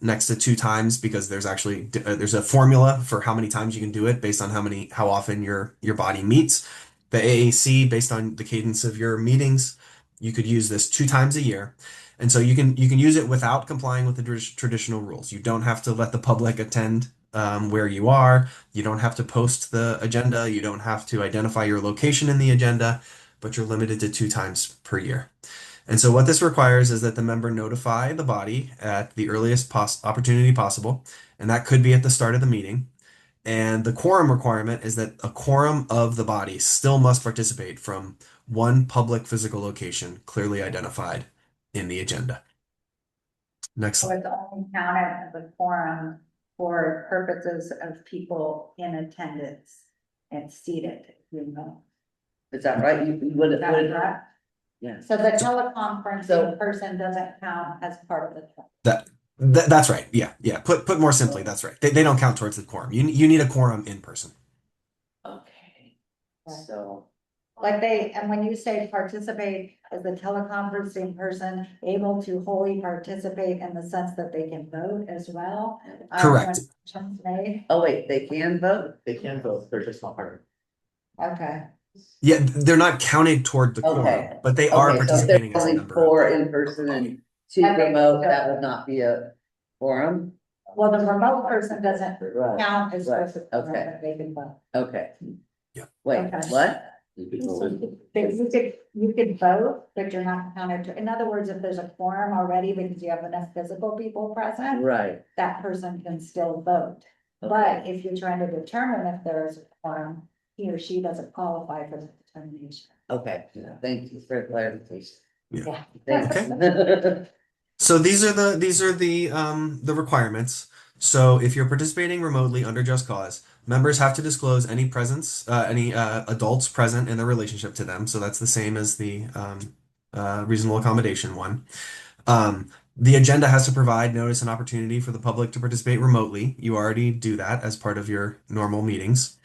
next to 2 times because there's actually there's a formula for how many times you can do it based on how often your body meets. The AAC, based on the cadence of your meetings, you could use this 2 times a year. And so you can use it without complying with the traditional rules. You don't have to let the public attend where you are. You don't have to post the agenda. You don't have to identify your location in the agenda, but you're limited to 2 times per year. And so what this requires is that the member notify the body at the earliest opportunity possible, and that could be at the start of the meeting. And the quorum requirement is that a quorum of the body still must participate from one public physical location clearly identified in the agenda. Next So slide. it's only counted as a quorum for purposes of people in attendance and seated, you know. Is that right? You would, Is that correct? yeah. So the teleconferencing person doesn't count as part of the. That's right. Yeah. Put more simply, that's right. They don't count towards the quorum. You need a quorum in person. Okay. So, And when you say participate, is the teleconferencing person able to wholly participate in the sense that they can vote as well? Correct. When made? oh wait, they can vote? They can vote, they're just not part Okay. Yeah, they're not counted toward the quorum, Okay. but they are Okay, so if participating there's as a only member. 4 in person and 2 Okay, remote, so- that would not be a quorum? Well, the remote person doesn't Right. count as. Right. person, Okay. but they can vote. Okay. Yeah. Wait, Okay. what? You could vote, but you're not counted to, in other words, if there's a quorum already because you have enough physical people present, Right. that person can still vote. But if you're trying to determine if there is a quorum, he or she doesn't qualify for the determination. Okay, thank you for clarification. Yeah. Thanks. So these are the requirements. So if you're participating remotely under just cause, members have to disclose any adults present in their relationship to them. So that's the same as the reasonable accommodation one. The agenda has to provide notice and opportunity for the public to participate remotely. You already do that as part of your normal meetings.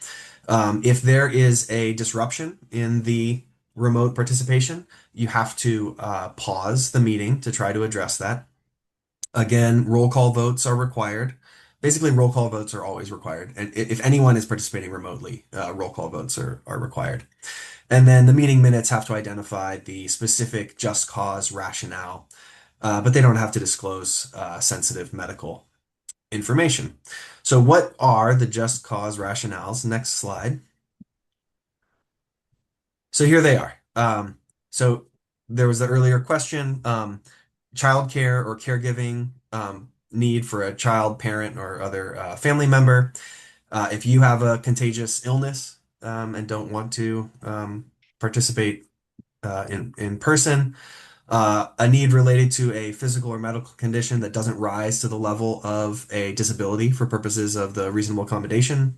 If there is a disruption in the remote participation, you have to pause the meeting to try to address that. Again, roll call votes are required. Basically, roll call votes are always required. And if anyone is participating remotely, roll call votes are required. And then the meeting minutes have to identify the specific just cause rationale, but they don't have to disclose sensitive medical information. So what are the just cause rationales? Next slide. So here they are. So there was the earlier question, childcare or caregiving need for a child, parent, or other family member. If you have a contagious illness and don't want to participate in person, a need related to a physical or medical condition that doesn't rise to the level of a disability for purposes of the reasonable accommodation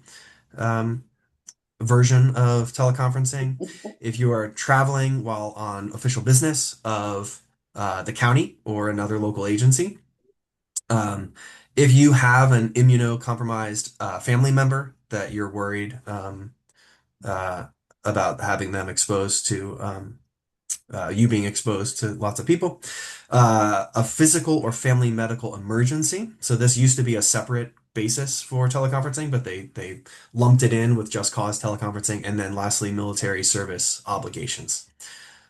version of teleconferencing. If you are traveling while on official business of the county or another local agency. If you have an immunocompromised family member that you're worried about having them exposed to you being exposed to lots of people, a physical or family medical emergency. So this used to be a separate basis for teleconferencing, but they lumped it in with just cause teleconferencing, and then lastly, military service obligations.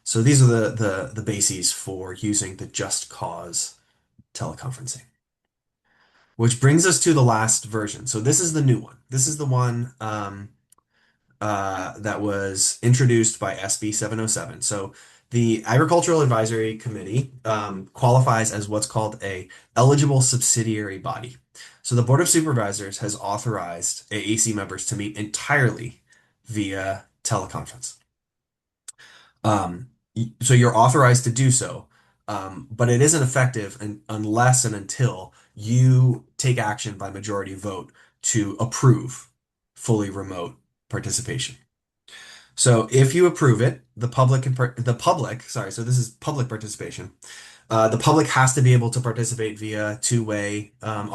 So these are the bases for using the just cause teleconferencing. Which brings us to the last version. So this is the new one. This is the one that was introduced by SB 707. So the Agricultural Advisory Committee qualifies as what's called a eligible subsidiary body. So the Board of Supervisors has authorized AAC members to meet entirely via teleconference. So you're authorized to do so, but it isn't effective unless and until you take action by majority vote to approve fully remote participation. So if you approve it, the public, sorry, so this is public participation. The public has to be able to participate via two-way an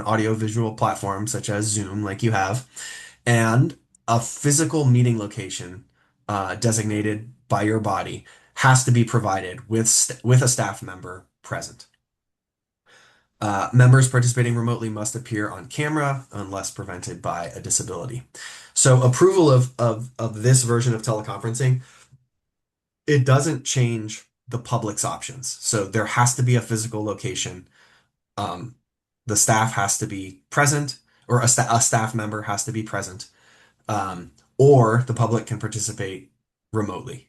audio-visual platform such as Zoom, like you have, and a physical meeting location designated by your body has to be provided with a staff member present. Members participating remotely must appear on camera unless prevented by a disability. So approval of this version of teleconferencing, it doesn't change the public's options. So there has to be a physical location. The staff has to be present, or a staff member has to be present, or the public can participate remotely.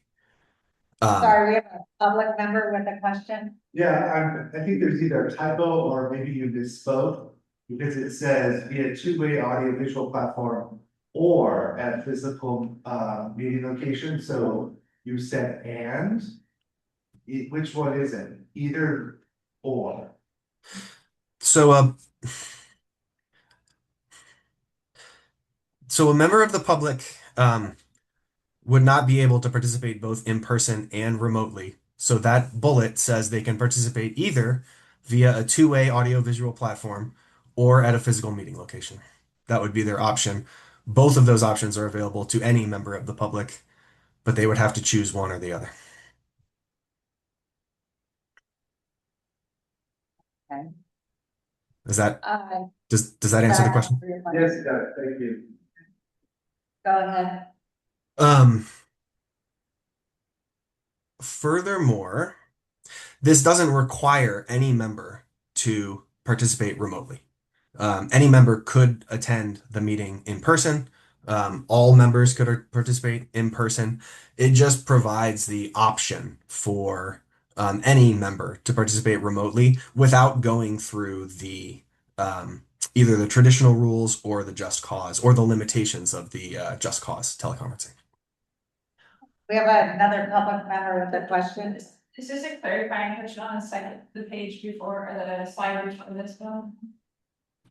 Sorry, we have a public member with a question. Yeah, I think there's either a typo or maybe you misspoke, because it says via two-way audio visual platform or at physical meeting location, so you said and? Which one is it? Either or? So so a member of the public would not be able to participate both in person and remotely. So that bullet says they can participate either via a two-way audio-visual platform or at a physical meeting location. That would be their option. Both of those options are available to any member of the public, but they would have to choose one or the other. Okay. Does that does that answer the question? Yes, it does. Thank you. Go ahead. Furthermore, this doesn't require any member to participate remotely. Any member could attend the meeting in person. All members could participate in person. It just provides the option for any member to participate remotely without going through the either the traditional rules or the just cause or the limitations of the just cause teleconferencing. We have another public member with a question. This is a clarifying question on the page before, or the slide before this one.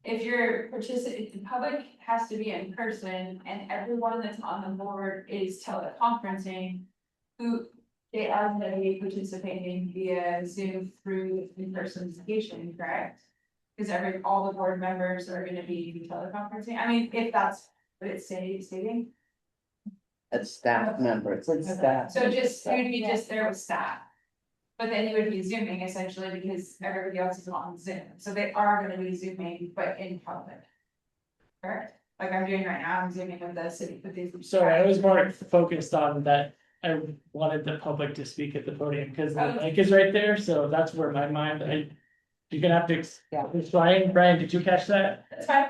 If you're if the public has to be in person and everyone that's on the board is teleconferencing, they are going to be participating via Zoom through in-person communication, correct? Because all the board members are going to be teleconferencing. I mean, if that's what it's stating. A staff member, it's like staff. So you'd be just there with staff. But then you would be zooming essentially because everybody else is on Zoom. So they are gonna be zooming, but in public. Correct? Like I'm doing right now, I'm zooming with the city, with these. Sorry, I was more focused on that. I wanted the public to speak at the podium because the mic is right there, so that's where my mind, you're gonna have to explain. Brian, did you catch that? That's fine.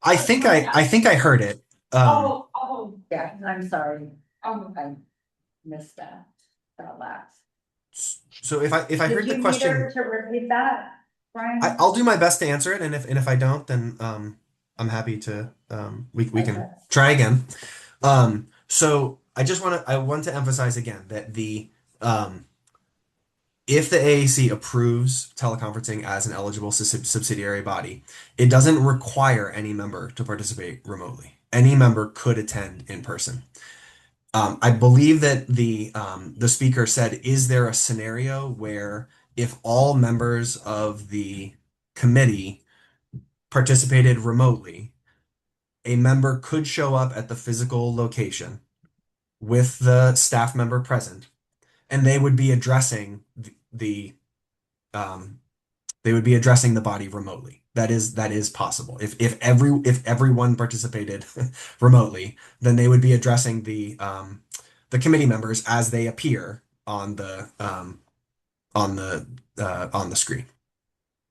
I think I heard it. Yeah, I'm sorry. I missed that last. So if I heard the question, Did you need her to repeat that, Brian? I'll do my best to answer it, and if I don't, then I'm happy to we can try again. So I want to emphasize again that if the AAC approves teleconferencing as an eligible subsidiary body, it doesn't require any member to participate remotely. Any member could attend in person. I believe that the speaker said, is there a scenario where if all members of the committee participated remotely, a member could show up at the physical location with the staff member present, and they would be addressing the body remotely. that is possible. If everyone participated remotely, then they would be addressing the committee members as they appear on the screen.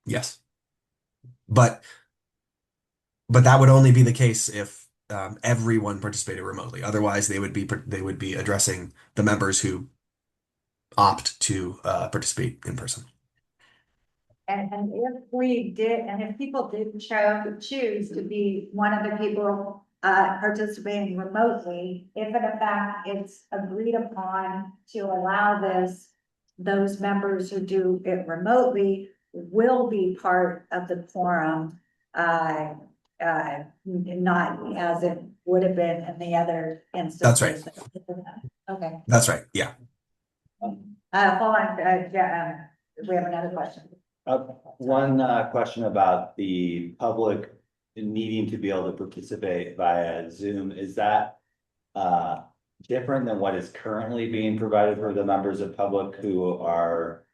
Yes. But that would only be the case if everyone participated remotely. Otherwise, they would be addressing the members who opt to participate in person. And if we did, and if people did choose to be one of the people participating remotely, if in fact it's agreed upon to allow this, those members who do it remotely will be part of the quorum, not as it would have been in the other That's right. instances. Okay. That's right. Yeah. Hold on, yeah, we have another question. One question about the public needing to be able to participate via Zoom. Is that different than what is currently being provided for the members of public who are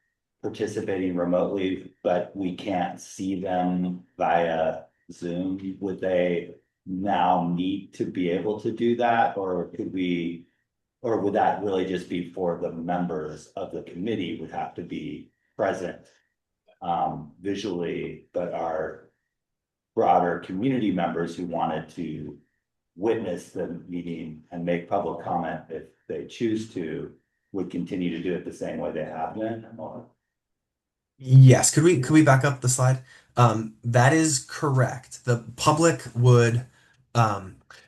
participating remotely, but we can't see them via Zoom? Would they now need to be able to do that, or or would that really just be for the members of the committee would have to be present visually, but our broader community members who wanted to witness the meeting and make public comment if they choose to would continue to do it the same way they have been? Yes. Could we back up the slide? That is correct. The public would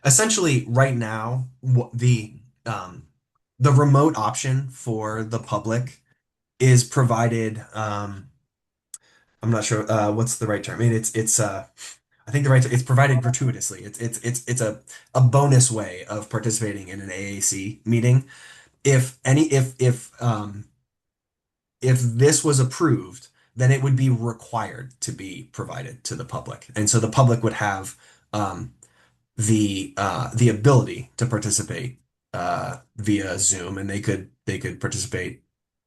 essentially right now the remote option for the public is provided. I'm not sure what's the right term. I mean, it's I think it's provided gratuitously. It's a bonus way of participating in an AAC meeting. If this was approved, then it would be required to be provided to the public, and so the public would have the ability to participate via Zoom, and they could participate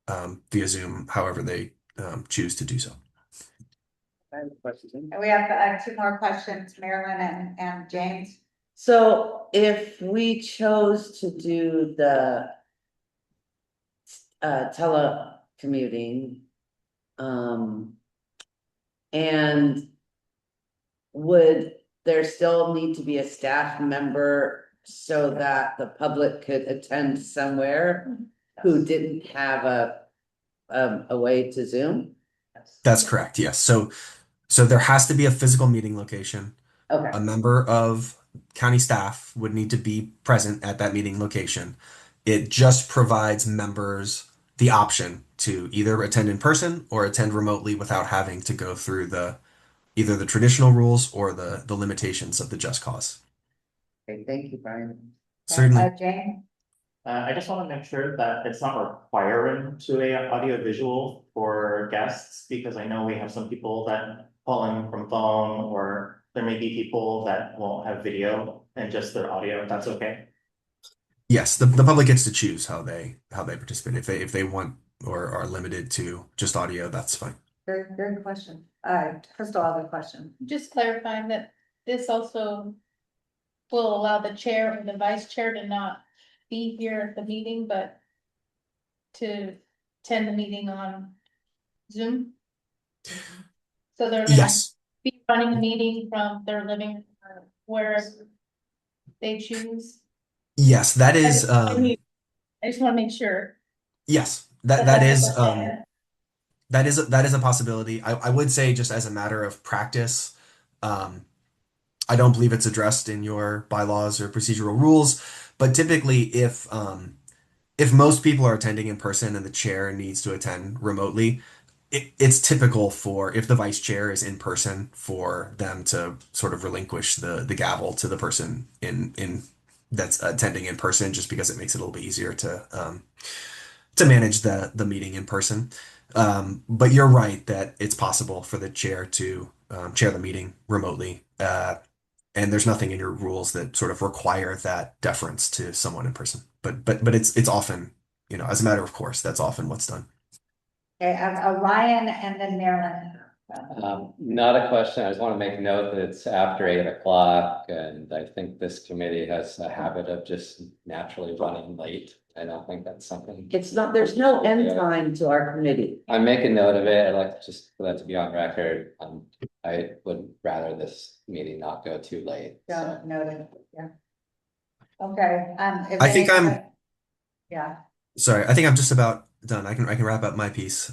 via Zoom however they choose to do so. I have a question. We have two more questions, Marilyn and James. So if we chose to do the telecommuting, and would there still need to be a staff member so that the public could attend somewhere who didn't have a way to Zoom? That's correct. Yes. So there has to be a physical meeting location. Okay. A member of county staff would need to be present at that meeting location. It just provides members the option to either attend in person or attend remotely without having to go through either the traditional rules or the limitations of the just cause. Okay, thank you, Brian. Certainly. James? I just want to make sure that it's not requiring to a audio visual for guests, because I know we have some people that call in from phone, or there may be people that won't have video and just their audio, if that's okay. Yes, the public gets to choose how they participate. If they want or are limited to just audio, that's fine. Very question. Crystal, I have a question. Just clarifying that this also will allow the chair or the vice chair to not be here at the meeting, but to attend the meeting on Zoom. So they're gonna Yes. be running the meeting from their living room or wherever they choose. Yes, that is I just want to make sure. yes, that is that is a possibility. I would say, just as a matter of practice, I don't believe it's addressed in your bylaws or procedural rules, but typically if most people are attending in person and the chair needs to attend remotely, it's typical for, if the vice chair is in person, for them to sort of relinquish the gavel to the person in that's attending in person, just because it makes it a little bit easier to manage the meeting in person. But you're right that it's possible for the chair to chair the meeting remotely. And there's nothing in your rules that sort of require that deference to someone in person. But it's often, as a matter of course, that's often what's done. Okay, Ryan and then Marilyn. Not a question. I just want to make note that it's after 8 o'clock, and I think this committee has a habit of just naturally running late. I don't think that's something. It's not, there's no end time to our committee. I'm making note of it. I'd like just for that to be on record. I would rather this meeting not go too late. Don't noted, yeah. Okay, if I think any- Yeah, Sorry, I think I'm just about done. I can wrap up my piece.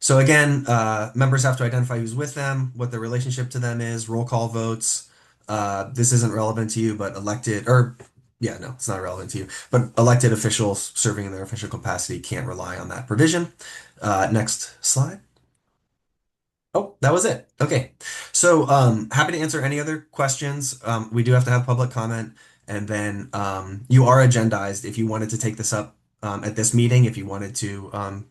So again, members have to identify who's with them, what the relationship to them is, roll call votes. This isn't relevant to you, but yeah, no, it's not relevant to you. But elected officials serving in their official capacity can't rely on that provision. Next slide. Oh, that was it. Okay. So happy to answer any other questions. We do have to have public comment, and then you are agendized if you wanted to take this up at this meeting, if you wanted to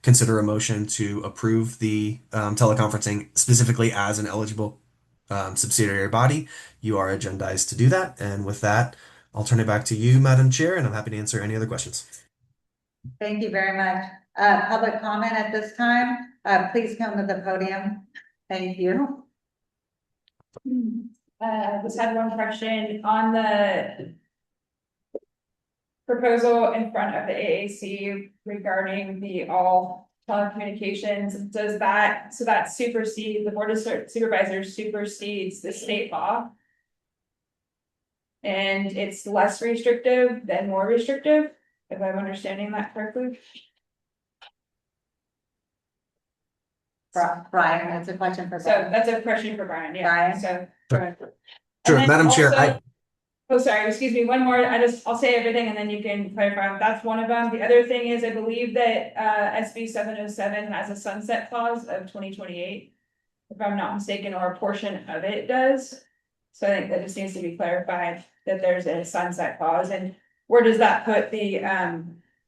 consider a motion to approve the teleconferencing specifically as an eligible subsidiary body, you are agendized to do that. And with that, I'll turn it back to you, Madam Chair, and I'm happy to answer any other questions. thank you very much. Public comment at this time, please come to the podium. Thank you. Just had one question on the proposal in front of the AAC regarding the all telecommunications. Does that, so that supersede, the board of supervisors supersedes the state law? And it's less restrictive than more restrictive, if I'm understanding that correctly? Brian, that's a question for So Brian. that's a question for Brian, yeah, Brian? so. Sure, Madam Chair, Oh, sorry, excuse me, one more, I'll say everything and then you can clarify, that's one of them. The other thing is, I believe that SB 707 has a sunset clause of 2028. If I'm not mistaken, or a portion of it does. So I think that just needs to be clarified that there's a sunset clause, and where does that put the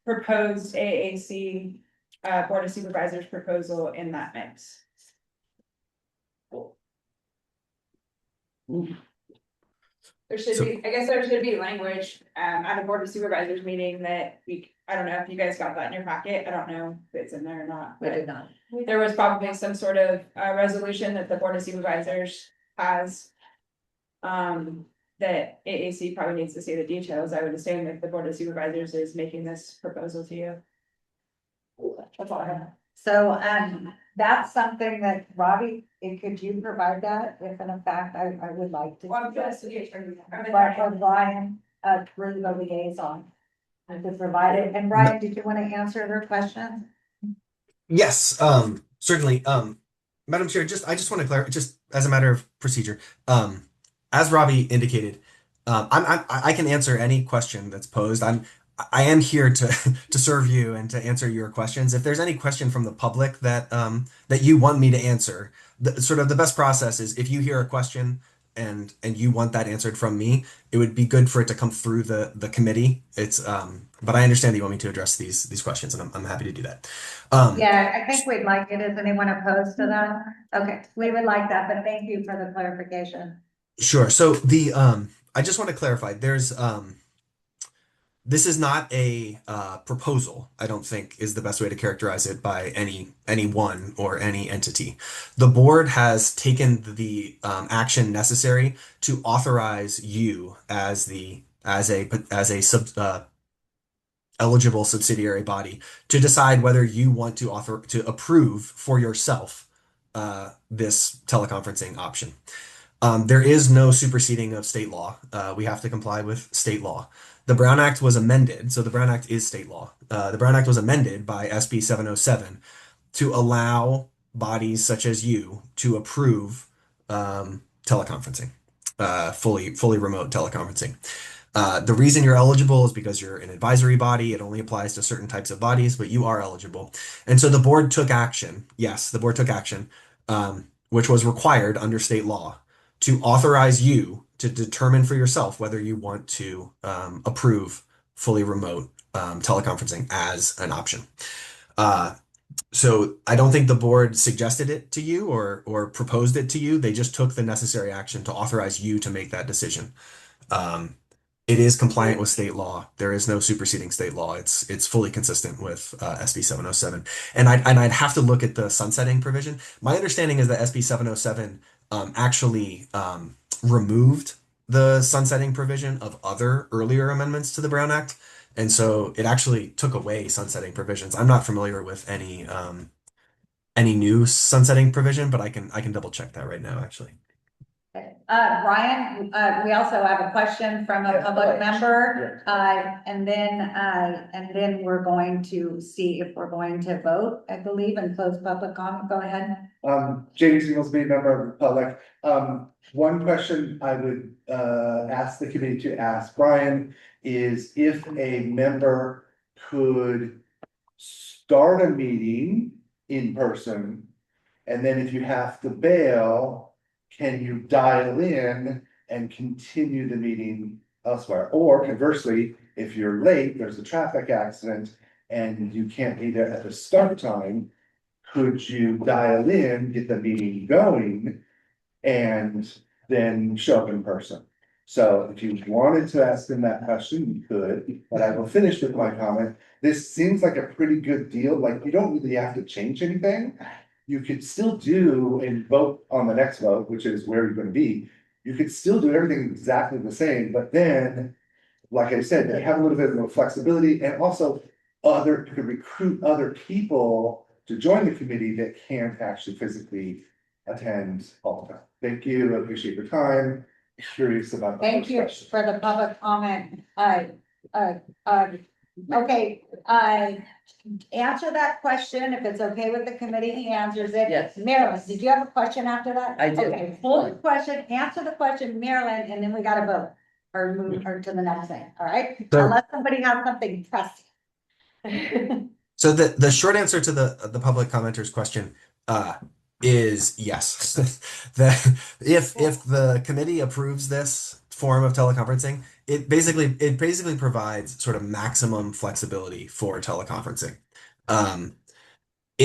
proposed AAC Board of Supervisors proposal in that mix? There should be, I guess there should be language at a Board of Supervisors meeting that I don't know if you guys got that in your packet, I don't know if it's in there or not. We did not. There was probably some sort of resolution that the Board of Supervisors has. That AAC probably needs to see the details, I would assume, if the Board of Supervisors is making this proposal to you. That's all I have. So, that's something that Robbie, could you provide that if in fact I would like to? Well, I'm just the attorney. But for Brian, through the liaison, I could provide it. And Brian, did you want to answer their question? Yes, certainly. Madam Chair, I just want to clarify, just as a matter of procedure, as Robbie indicated, I can answer any question that's posed. I am here to to serve you and to answer your questions. If there's any question from the public that that you want me to answer, the best process is if you hear a question and you want that answered from me, it would be good for it to come through the committee. But I understand that you want me to address these questions, and I'm happy to do that. Yeah, I think we'd like it. Is anyone opposed to that? Okay, we would like that, but thank you for the clarification. Sure. So I just want to clarify. This is not a proposal, I don't think is the best way to characterize it by anyone or any entity. The board has taken the action necessary to authorize you as a eligible subsidiary body to decide whether you want to approve for yourself this teleconferencing option. There is no superseding of state law. We have to comply with state law. The Brown Act was amended, so the Brown Act is state law. The Brown Act was amended by SB 707 to allow bodies such as you to approve teleconferencing, fully remote teleconferencing. The reason you're eligible is because you're an advisory body. It only applies to certain types of bodies, but you are eligible. And so the board took action. Yes, the board took action, which was required under state law to authorize you to determine for yourself whether you want to approve fully remote teleconferencing as an option. So I don't think the board suggested it to you or proposed it to you. They just took the necessary action to authorize you to make that decision. It is compliant with state law. There is no superseding state law. It's fully consistent with SB 707. And I'd have to look at the sunsetting provision. My understanding is that SB 707 actually removed the sunsetting provision of other earlier amendments to the Brown Act. And so it actually took away sunsetting provisions. I'm not familiar with any new sunsetting provision, but I can double check that right now, actually. Ryan, we also have a question from a public member, and then we're going to see if we're going to vote, I believe, and close public comment. Go ahead. James Inglesby, member of the public. One question I would ask the committee to ask Brian is if a member could start a meeting in person, and then if you have to bail, can you dial in and continue the meeting elsewhere? Or conversely, if you're late, there's a traffic accident and you can't be there at the start time, could you dial in, get the meeting going, and then show up in person? So if you wanted to ask him that question, you could, but I will finish with my comment. This seems like a pretty good deal, like you don't really have to change anything. You could still do and vote on the next vote, which is where you're gonna be. You could still do everything exactly the same, but then, like I said, you have a little bit more flexibility and also you could recruit other people to join the committee that can't actually physically attend all the time. Thank you, I appreciate your time. Curious about. Thank you for the public comment. Okay, answer that question. If it's okay with the committee, he answers it. Yes. Marilyn, did you have a question after that? I do. Okay, hold the question, answer the question, Marilyn, and then we gotta vote or move her to the next thing, all right? So- Unless somebody has something pressing. So the short answer to the public commenter's question is yes. If the committee approves this form of teleconferencing, it basically provides sort of maximum flexibility for teleconferencing.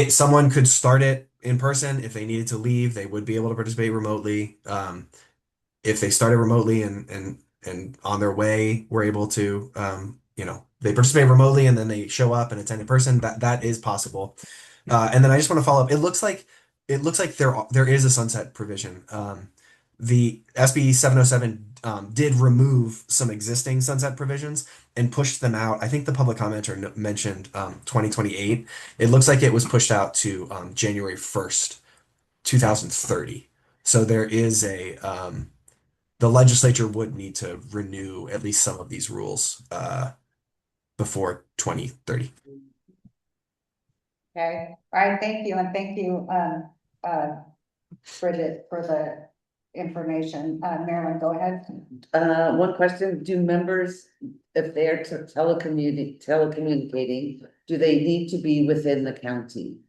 Someone could start it in person. If they needed to leave, they would be able to participate remotely. If they started remotely and on their way were able to they participate remotely and then they show up and attend in person, that is possible. And then I just want to follow up. It looks like there is a sunset provision. The SB 707 did remove some existing sunset provisions and pushed them out. I think the public commenter mentioned 2028. It looks like it was pushed out to January 1st, 2030. So there is the legislature would need to renew at least some of these rules before 2030. Okay, all right, thank you, and thank you, for the information. Marilyn, go ahead. One question, do members, if they're telecommunicating, do they need to be within the county?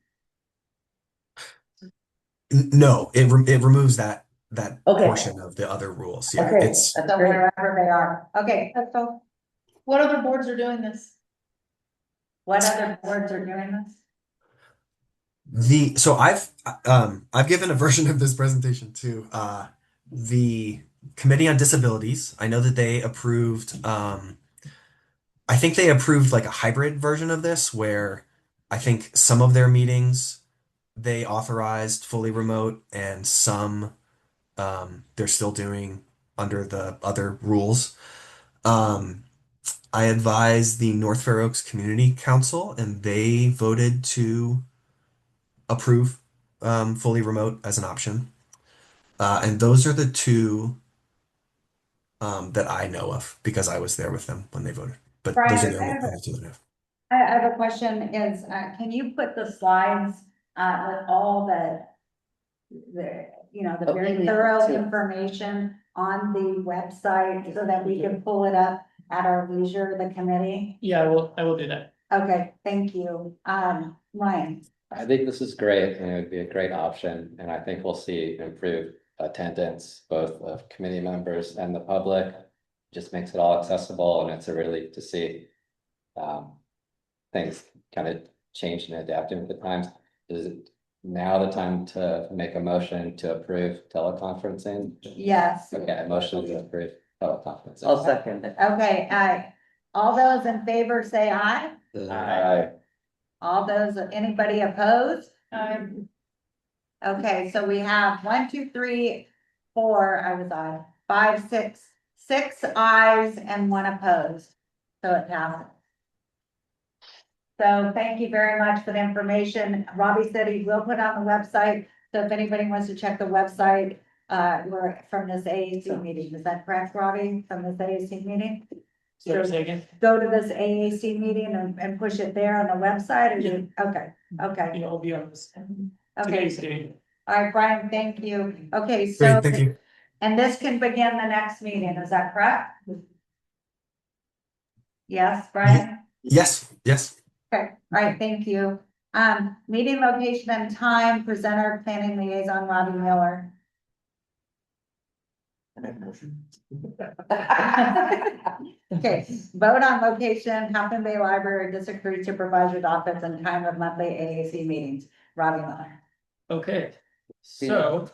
No, it removes that Okay. portion of the other rules. Yeah, Okay. it's That's So great. wherever they are. Okay, so What other boards are doing this? what other boards are doing this? so I've given a version of this presentation to the Committee on Disabilities. I know that they approved I think they approved like a hybrid version of this where I think some of their meetings they authorized fully remote and some they're still doing under the other rules. I advised the North Fair Oaks Community Council and they voted to approve fully remote as an option. And those are the two that I know of because I was there with them when they voted. But Brian, those are the only two that I know. I have a question is, can you put the slides, with all the very Okay, thorough yeah. information on the website so that we can pull it up at our leisure, the committee? Yeah, I will do that. Okay, thank you. Ryan. I think this is great and it would be a great option, and I think we'll see improved attendance, both of committee members and the public. Just makes it all accessible and it's a relief to see things kind of change and adapting with the times. Is it now the time to make a motion to approve teleconferencing? Yes. Okay, motion to approve. teleconference. I'll second it. Okay, all those in favor say aye. Aye. All those, anybody opposed? Um, Okay, so we have 1, 2, 3, 4, I was on, 5, 6 ayes and 1 opposed. So it passes. So thank you very much for the information. Robbie said he will put on the website. So if anybody wants to check the website, we're from this AAC meeting. Is that correct, Robbie? From this AAC meeting? Sorry, say again? Go to this AAC meeting and push it there on the website or you, okay, okay. It'll be on this. Okay, Today's date. all right, Brian, thank you. Okay, so. Great, thank you. And this can begin the next meeting, is that correct? Yes, Brian? Yes, yes. Okay, all right, thank you. Meeting location and time, presenter, planning liaison, Robbie Miller. Okay, vote on location, Half Moon Bay Library, District 3 Supervisor's Office, and time of monthly AAC meetings, Robbie Miller. Okay, so,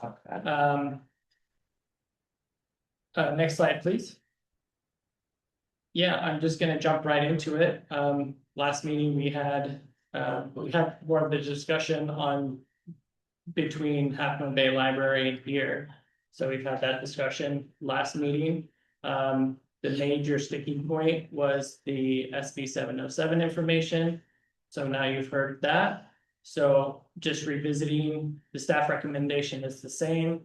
next slide, please. Yeah, I'm just gonna jump right into it. Last meeting we had more of the discussion on between Half Moon Bay Library and here. So we've had that discussion last meeting. The major sticking point was the SB 707 information. So now you've heard that. So just revisiting, the staff recommendation is the same.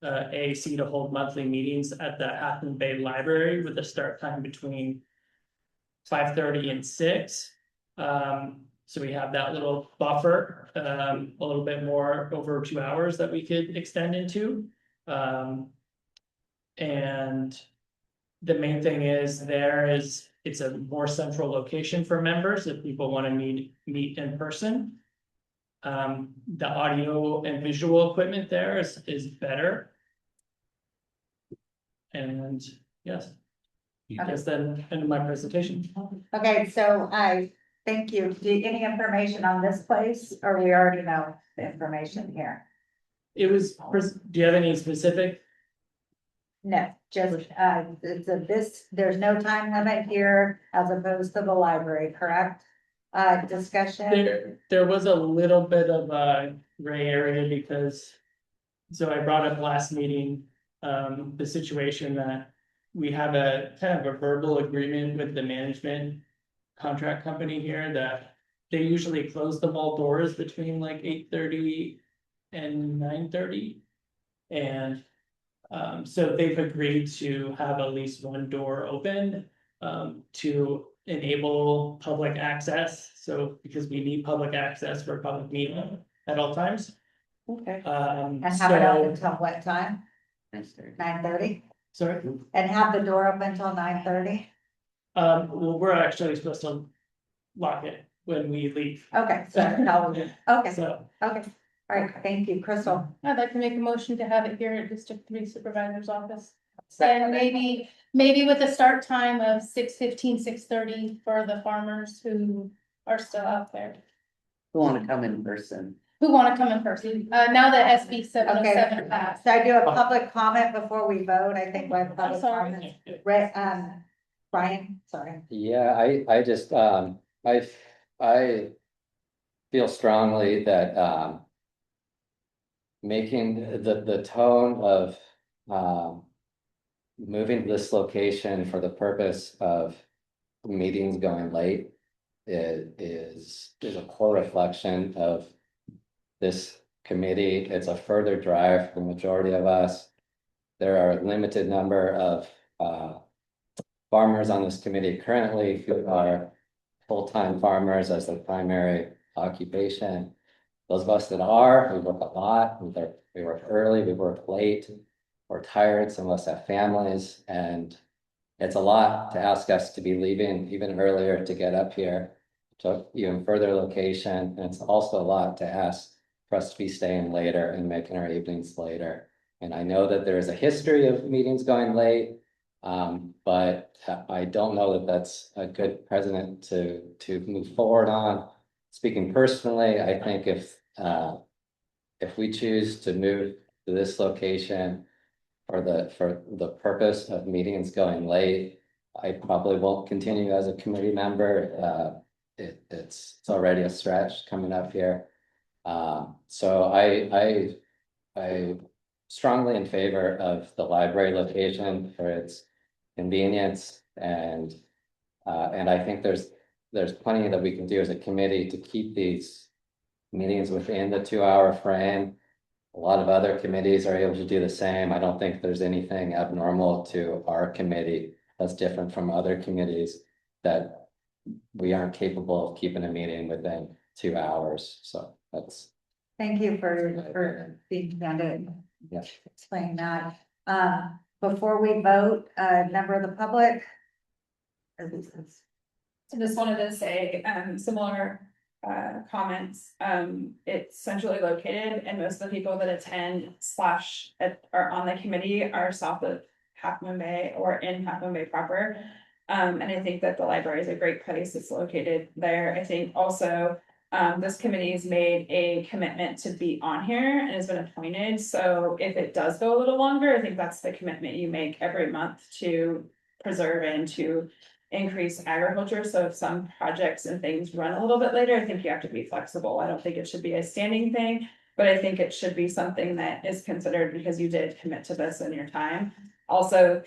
AAC to hold monthly meetings at the Half Moon Bay Library with a start time between 5:30 and 6. So we have that little buffer, a little bit more over 2 hours that we could extend into. And the main thing is it's a more central location for members if people want to meet in person. The audio and visual equipment there is better. And yes, that's the end of my presentation. Okay, so I thank you. Any information on this place, or we already know the information here? It was, do you have any specific? No, just, there's no time limit here as opposed to the library, correct? Discussion. There was a little bit of a gray area because, so I brought up last meeting, the situation that we have a kind of a verbal agreement with the management contract company here that they usually close the vault doors between like 8:30 and 9:30. And so they've agreed to have at least one door open to enable public access. So because we need public access for a public meeting at all times. Okay. And have it up until what time? 9:30? Sorry? And have the door open until 9:30? Well, we're actually supposed to lock it when we leave. Okay, so okay, So, okay. All right, thank you, Crystal. I'd like to make a motion to have it here at District 3 Supervisor's Office. And maybe with a start time of 6:15, 6:30 for the farmers who are still out there. Who want to come in person? Who want to come in person, now that SB 707 passed. So I do a public comment before we vote, I think we have public sorry. comments. Brian, sorry. Yeah, I just, I feel strongly that, making the tone of, moving to this location for the purpose of meetings going late is a poor reflection of this committee. It's a further drive for the majority of us. There are a limited number of farmers on this committee currently who are full-time farmers as their primary occupation. Those of us that are, we work a lot, we work early, we work late, we're tired, some of us have families, and it's a lot to ask us to be leaving even earlier to get up here to even further location. And it's also a lot to ask for us to be staying later and making our evenings later. And I know that there is a history of meetings going late, but I don't know that that's a good precedent to move forward on. Speaking personally, I think if we choose to move to this location, for the purpose of meetings going late, I probably won't continue as a committee member. It's already a stretch coming up here. So I strongly in favor of the library location for its convenience and I think there's plenty that we can do as a committee to keep these meetings within the 2-hour frame. A lot of other committees are able to do the same. I don't think there's anything abnormal to our committee that's different from other committees that we aren't capable of keeping a meeting within 2 hours. So that's. Thank you for being candid. Yeah. Explain that. Before we vote, a member of the public. I just wanted to say, similar comments. It's centrally located and most of the people that attend are on the committee are south of Half Moon Bay or in Half Moon Bay proper. And I think that the library is a great place. It's located there. I think also this committee has made a commitment to be on here and has been appointed. So if it does go a little longer, I think that's the commitment you make every month to preserve and to increase agriculture. So if some projects and things run a little bit later, I think you have to be flexible. I don't think it should be a standing thing, but I think it should be something that is considered because you did commit to this in your time. Also,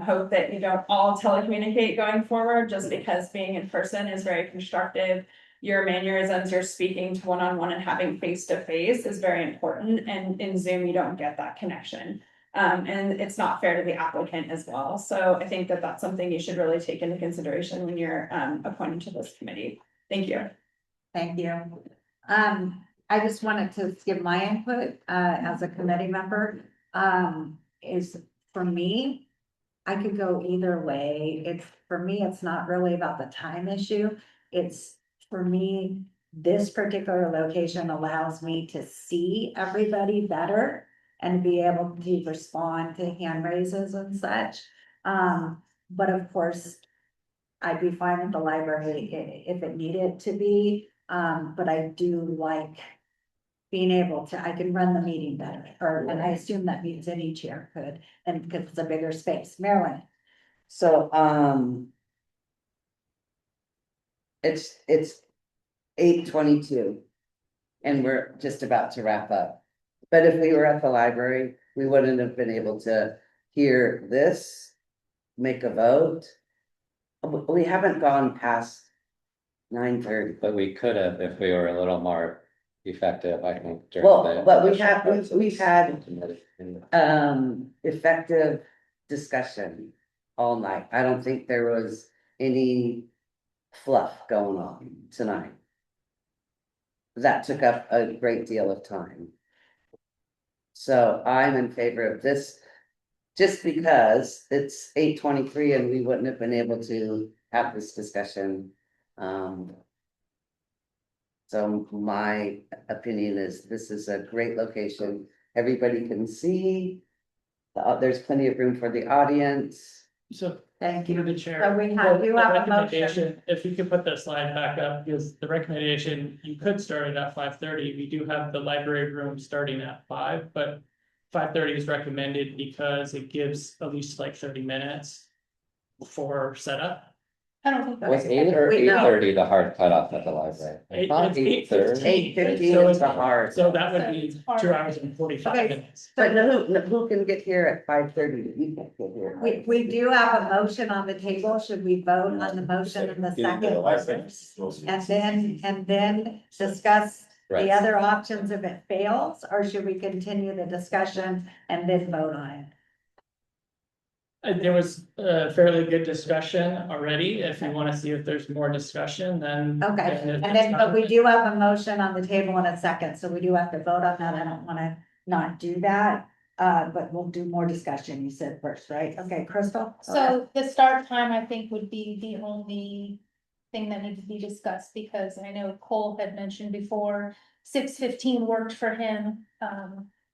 hope that you don't all telecommunicate going forward, just because being in person is very constructive. Your mannerisms, you're speaking to one-on-one and having face-to-face is very important. And in Zoom, you don't get that connection. And it's not fair to the applicant as well. So I think that that's something you should really take into consideration when you're appointed to this committee. Thank you. Thank you. I just wanted to give my input as a committee member. Is for me, I could go either way. For me, it's not really about the time issue. It's for me, this particular location allows me to see everybody better and be able to respond to hand raises and such. But of course, I'd be fine with the library if it needed to be, but I do like being able to, I can run the meeting better, and I assume that means any chair could, and because it's a bigger space. Marilyn. So, it's 8:22 and we're just about to wrap up. But if we were at the library, we wouldn't have been able to hear this, make a vote. We haven't gone past 9:30. But we could have if we were a little more effective, I think. Well, but we've had effective discussion all night. I don't think there was any fluff going on tonight. That took up a great deal of time. So I'm in favor of this, just because it's 8:23 and we wouldn't have been able to have this discussion. So my opinion is this is a great location. Everybody can see. There's plenty of room for the audience. So. Thank you. Through the chair. So we The have a motion. recommendation, if you could put the slide back up, because the recommendation, you could start it at 5:30. We do have the library room starting at 5, but 5:30 is recommended because it gives at least like 30 minutes for setup. I don't think Was that's. 8 or Wait, no. 8:30 the hard cutoff at the library? I thought 8:30. 8:15 So is the hard. So that would be 2 hours and 45 Okay. minutes. But who can get here at 5:30? You can't get here. We do have a motion on the table. Should we vote on the motion in the second? And then discuss the Right. other options if it fails, or should we continue the discussion and then vote on it? There was a fairly good discussion already. If you want to see if there's more discussion, then. Okay, then if and it's then, not- but we do have a motion on the table in a second, so we do have to vote on that. I don't wanna not do that. But we'll do more discussion, you said first, right? Okay, Crystal? So the start time, I think, would be the only thing that needs to be discussed, because I know Cole had mentioned before, 6:15 worked for him.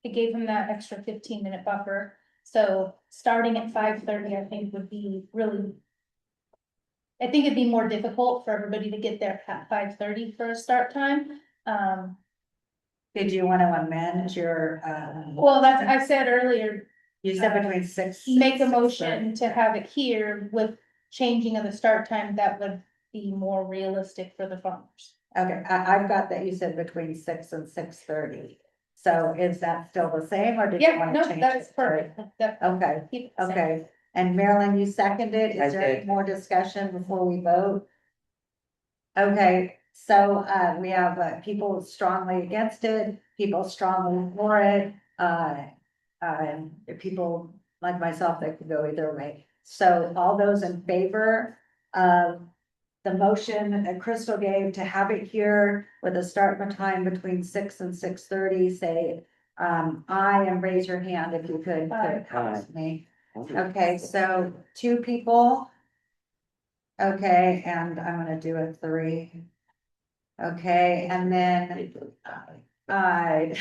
It gave him that extra 15-minute buffer. So starting at 5:30, I think would be really. I think it'd be more difficult for everybody to get there at 5:30 for a start time. Did you want to amend your, Well, that's, I said earlier, You said between six. make a motion to have it here with changing of the start time, that would be more realistic for the farmers. Okay, I've got that you said between 6 and 6:30. So is that still the same or did you Yeah, want no, to change that's it? perfect. Okay, Keep it the same. okay. And Marilyn, you seconded. I Is there any did. more discussion before we vote? Okay, so we have people strongly against it, people strongly for it, people like myself that could go either way. So all those in favor of the motion that Crystal gave to have it here with a start time between 6 and 6:30, say aye and raise your hand if you could help me. Okay, so 2 people. Okay, and I'm gonna do a 3. Okay, and then I,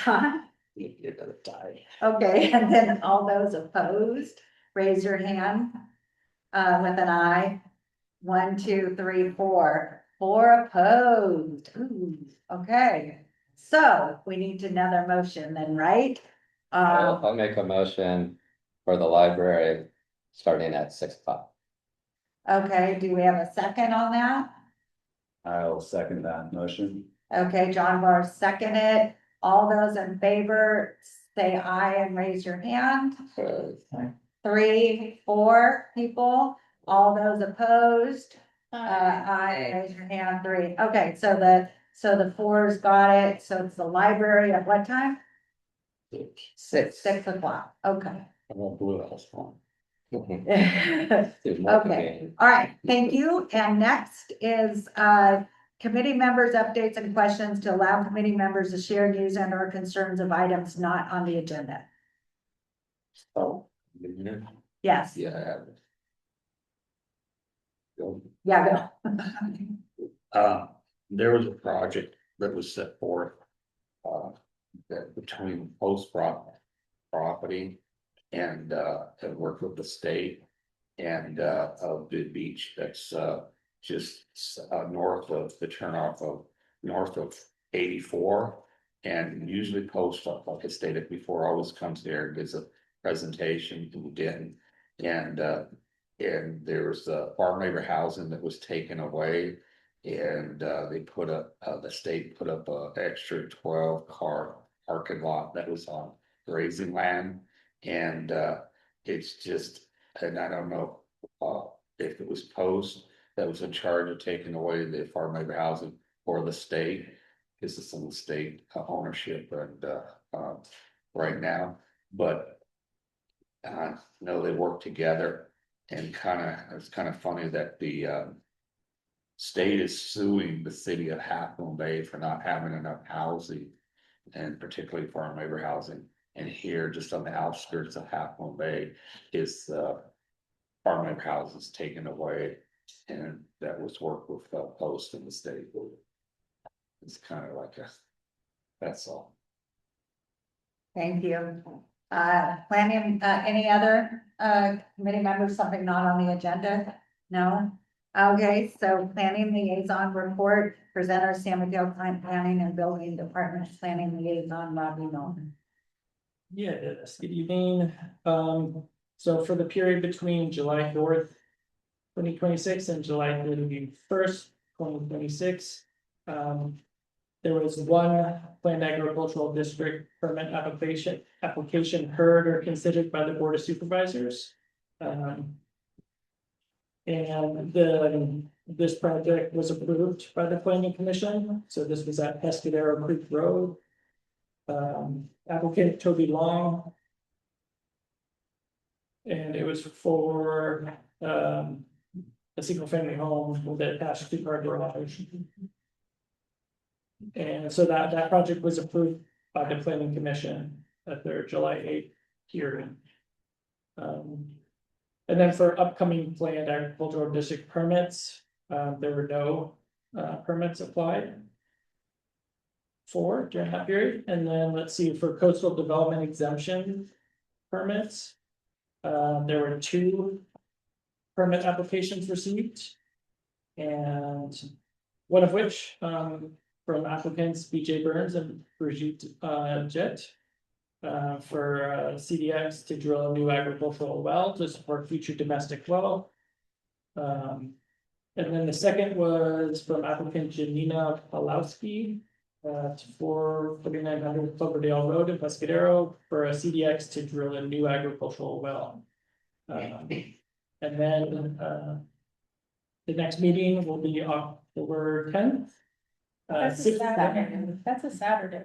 okay, and then all those opposed, raise your hand with an eye. 1, 2, 3, 4. 4 opposed. Ooh, okay, so we need another motion then, right? I'll make a motion for the library starting at 6 o'clock. Okay, do we have a second on that? I'll second that motion. Okay, John Bar second it. All those in favor, say aye and raise your hand. 3, 4 people. All those opposed, aye, raise your hand. 3. Okay, so the 4's got it. So it's the library at what time? 6. 6 o'clock. Okay. I want blue house one. Okay, all right, thank you. And next is committee members' updates and questions to allow committee members to share news and or concerns of items not on the agenda. Oh. Yes, Yeah. yeah, There was a project that was set forth. That between post property and work with the state. And of the beach that's just north of the turnoff of north of 84. And usually post, like I stated before, always comes there and gives a presentation to den. And there was a farm labor housing that was taken away. And they put up, the state put up a extra 12-car parking lot that was on grazing land. And it's just, and I don't know if it was post that was in charge of taking away the farm labor housing or the state. This is some state ownership and right now, but no, they work together and it's kind of funny that the state is suing the city of Half Moon Bay for not having enough housing and particularly farm labor housing. And here, just on the outskirts of Half Moon Bay, is farm labor houses taken away, and that was worked with Post in the state. It's kind of like that's all. thank you. Planning, any other committee members, something not on the agenda? No? Okay, so planning liaison report, presenter San Mateo Planning and Building Department Planning Liaison Robbie Norman. Yes, good evening. So for the period between July 4th, 2026 and July 31st, 2026. There was one planned agricultural district permit application heard or considered by the Board of Supervisors. And this project was approved by the Planning Commission. So this was at Pescadero Creek Road. Applicant Toby Long. And it was for a single family home with a attached 2-car garage. And so that project was approved by the Planning Commission at their July 8th hearing. And then for upcoming planned agricultural district permits, there were no permits applied for during that period. And then let's see, for coastal development exemption permits, there were 2 permit applications received. And one of which from applicants BJ Burns and Brigitte Jett. for CDX to drill a new agricultural well to support future domestic well. And then the second was from applicant Janina Palowski. For 4900 Cloverdale Road in Pescadero for a CDX to drill a new agricultural well. And then the next meeting will be October 10th. That's a Saturday. That's a Saturday.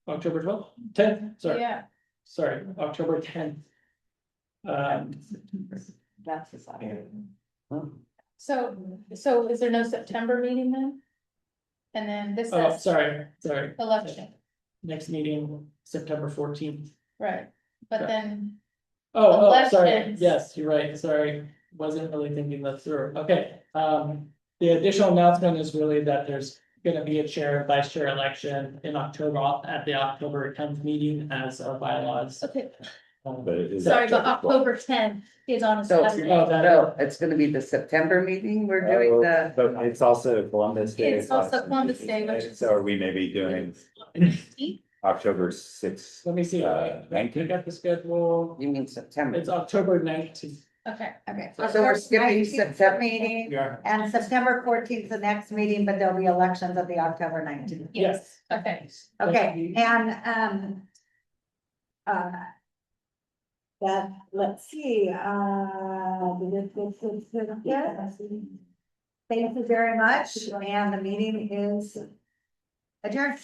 October 12th, 10th, sorry. Yeah. Sorry, October 10th. That's a Saturday. So is there no September meeting then? And then this Oh, says sorry. election, Next meeting, September 14th. right, but then, Oh, sorry, Elections. yes, you're right, sorry, wasn't really thinking that through, okay, the additional announcement is really that there's. Gonna be a chair and vice chair election in October at the October 10th meeting as our bylaws. okay, But it is sorry, but October 12th. October 10th is on a So, Saturday. no, it's gonna be the September meeting, we're doing the, But it's also Columbus Day. It's also Columbus Day, which is- So are we maybe doing October 6th? Let me see, I 19th? got the schedule, you mean September? it's October 19th. Okay, Okay. So we're skipping 19th September. Meeting, Yeah. and September 14th, the next meeting, but there'll be elections at the October 19th. Yes. okay. Okay, and, that, let's see, yeah. Thank you very much, and the meeting is adjourned.